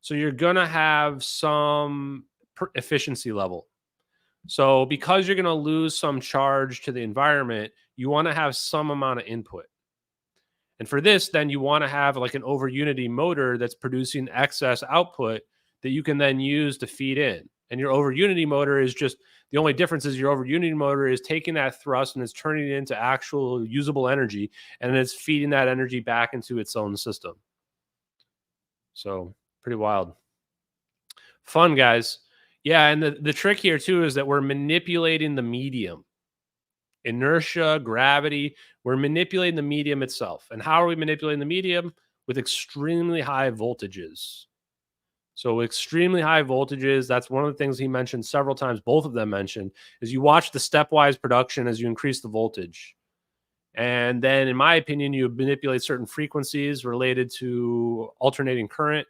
Speaker 3: So you're going to have some efficiency level. So because you're going to lose some charge to the environment, you want to have some amount of input. And for this, then you want to have like an over unity motor that's producing excess output that you can then use to feed in. And your over unity motor is just, the only difference is your over unity motor is taking that thrust and it's turning it into actual usable energy, and it's feeding that energy back into its own system. So pretty wild. Fun, guys. Yeah, and the trick here too is that we're manipulating the medium. Inertia, gravity, we're manipulating the medium itself. And how are we manipulating the medium? With extremely high voltages. So extremely high voltages, that's one of the things he mentioned several times, both of them mentioned, is you watch the stepwise production as you increase the voltage. And then, in my opinion, you manipulate certain frequencies related to alternating current.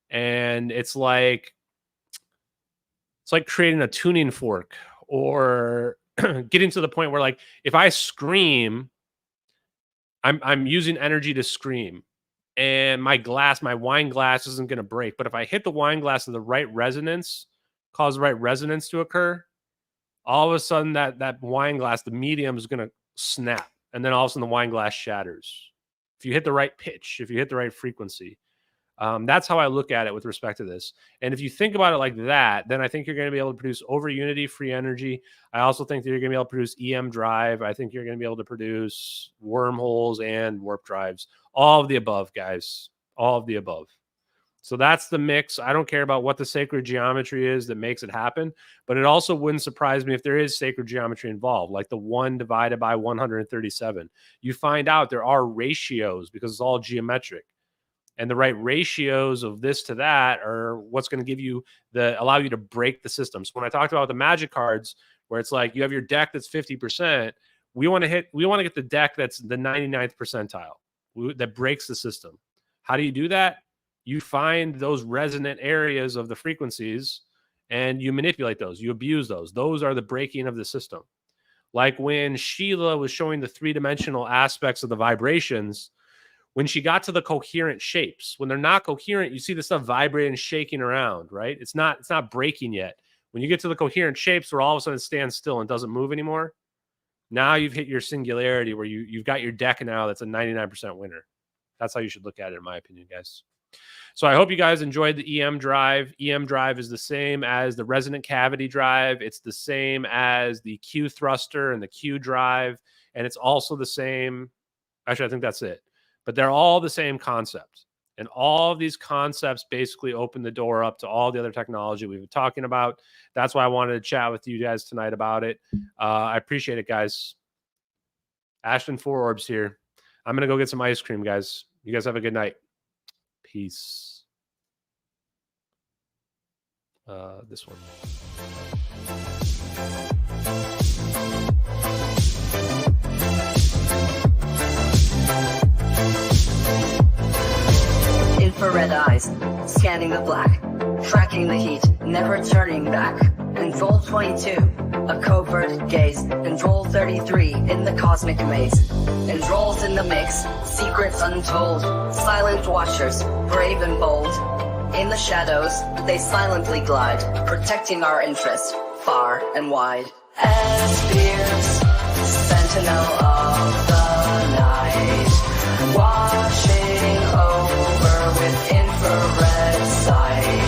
Speaker 3: And it's like creating a tuning fork, or getting to the point where, like, if I scream, I'm using energy to scream. And my wine glass isn't going to break. But if I hit the wine glass in the right resonance, cause the right resonance to occur, all of a sudden that wine glass, the medium, is going to snap. And then all of a sudden the wine glass shatters. If you hit the right pitch, if you hit the right frequency. That's how I look at it with respect to this. And if you think about it like that, then I think you're going to be able to produce over unity free energy. I also think that you're going to be able to produce EM drive. I think you're going to be able to produce wormholes and warp drives. All of the above, guys. All of the above. So that's the mix. I don't care about what the sacred geometry is that makes it happen, but it also wouldn't surprise me if there is sacred geometry involved, like the 1 divided by 137. You find out there are ratios because it's all geometric. And the right ratios of this to that are what's going to give you allow you to break the system. So when I talked about the magic cards, where it's like you have your deck that's 50%, we want to get the deck that's the 99th percentile that breaks the system. How do you do that? You find those resonant areas of the frequencies and you manipulate those. You abuse those. Those are the breaking of the system. Like when Sheila was showing the 3-dimensional aspects of the vibrations, when she got to the coherent shapes, when they're not coherent, you see the stuff vibrating and shaking around, right? It's not breaking yet. When you get to the coherent shapes where all of a sudden it stands still and doesn't move anymore, now you've hit your singularity where you've got your deck now that's a 99% winner. That's how you should look at it, in my opinion, guys. So I hope you guys enjoyed the EM drive. EM drive is the same as the resonant cavity drive. It's the same as the Q thruster and the Q drive. And it's also the same. Actually, I think that's it. But they're all the same concept. And all of these concepts basically open the door up to all the other technology we've been talking about. That's why I wanted to chat with you guys tonight about it. I appreciate it, guys. Ashton 4 Orbs here. I'm going to go get some ice cream, guys. You guys have a good night. Peace. This one.
Speaker 9: Infrared eyes, scanning the black, tracking the heat, never turning back. Control 22, a covert gaze. Control 33, in the cosmic maze. Controls in the mix, secrets untold. Silent watchers, brave and bold. In the shadows, they silently glide, protecting our interests, far and wide. As fierce, sentinel of the night, watching over with infrared sight,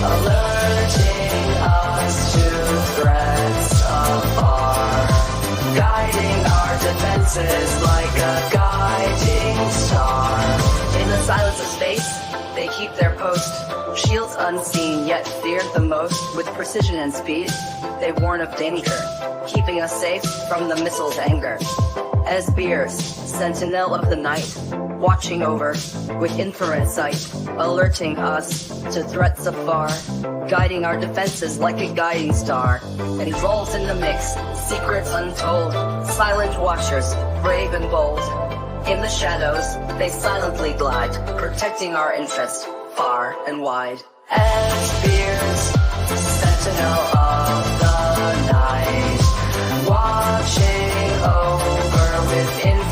Speaker 9: alerting us to threats afar, guiding our defenses like a guiding star. In the silence of space, they keep keep their post. Shields unseen, yet feared the most. With precision and speed, they warn of danger, keeping us safe from the missile's anger. As beers, sentinel of the night, watching over with infrared sight, alerting us to threats afar, guiding our defenses like a guiding star. Involved in the mix, secrets untold, silent watchers, brave and bold. In the shadows, they silently glide, protecting our interest far and wide. As beers, sentinel of the night, watching over with infrared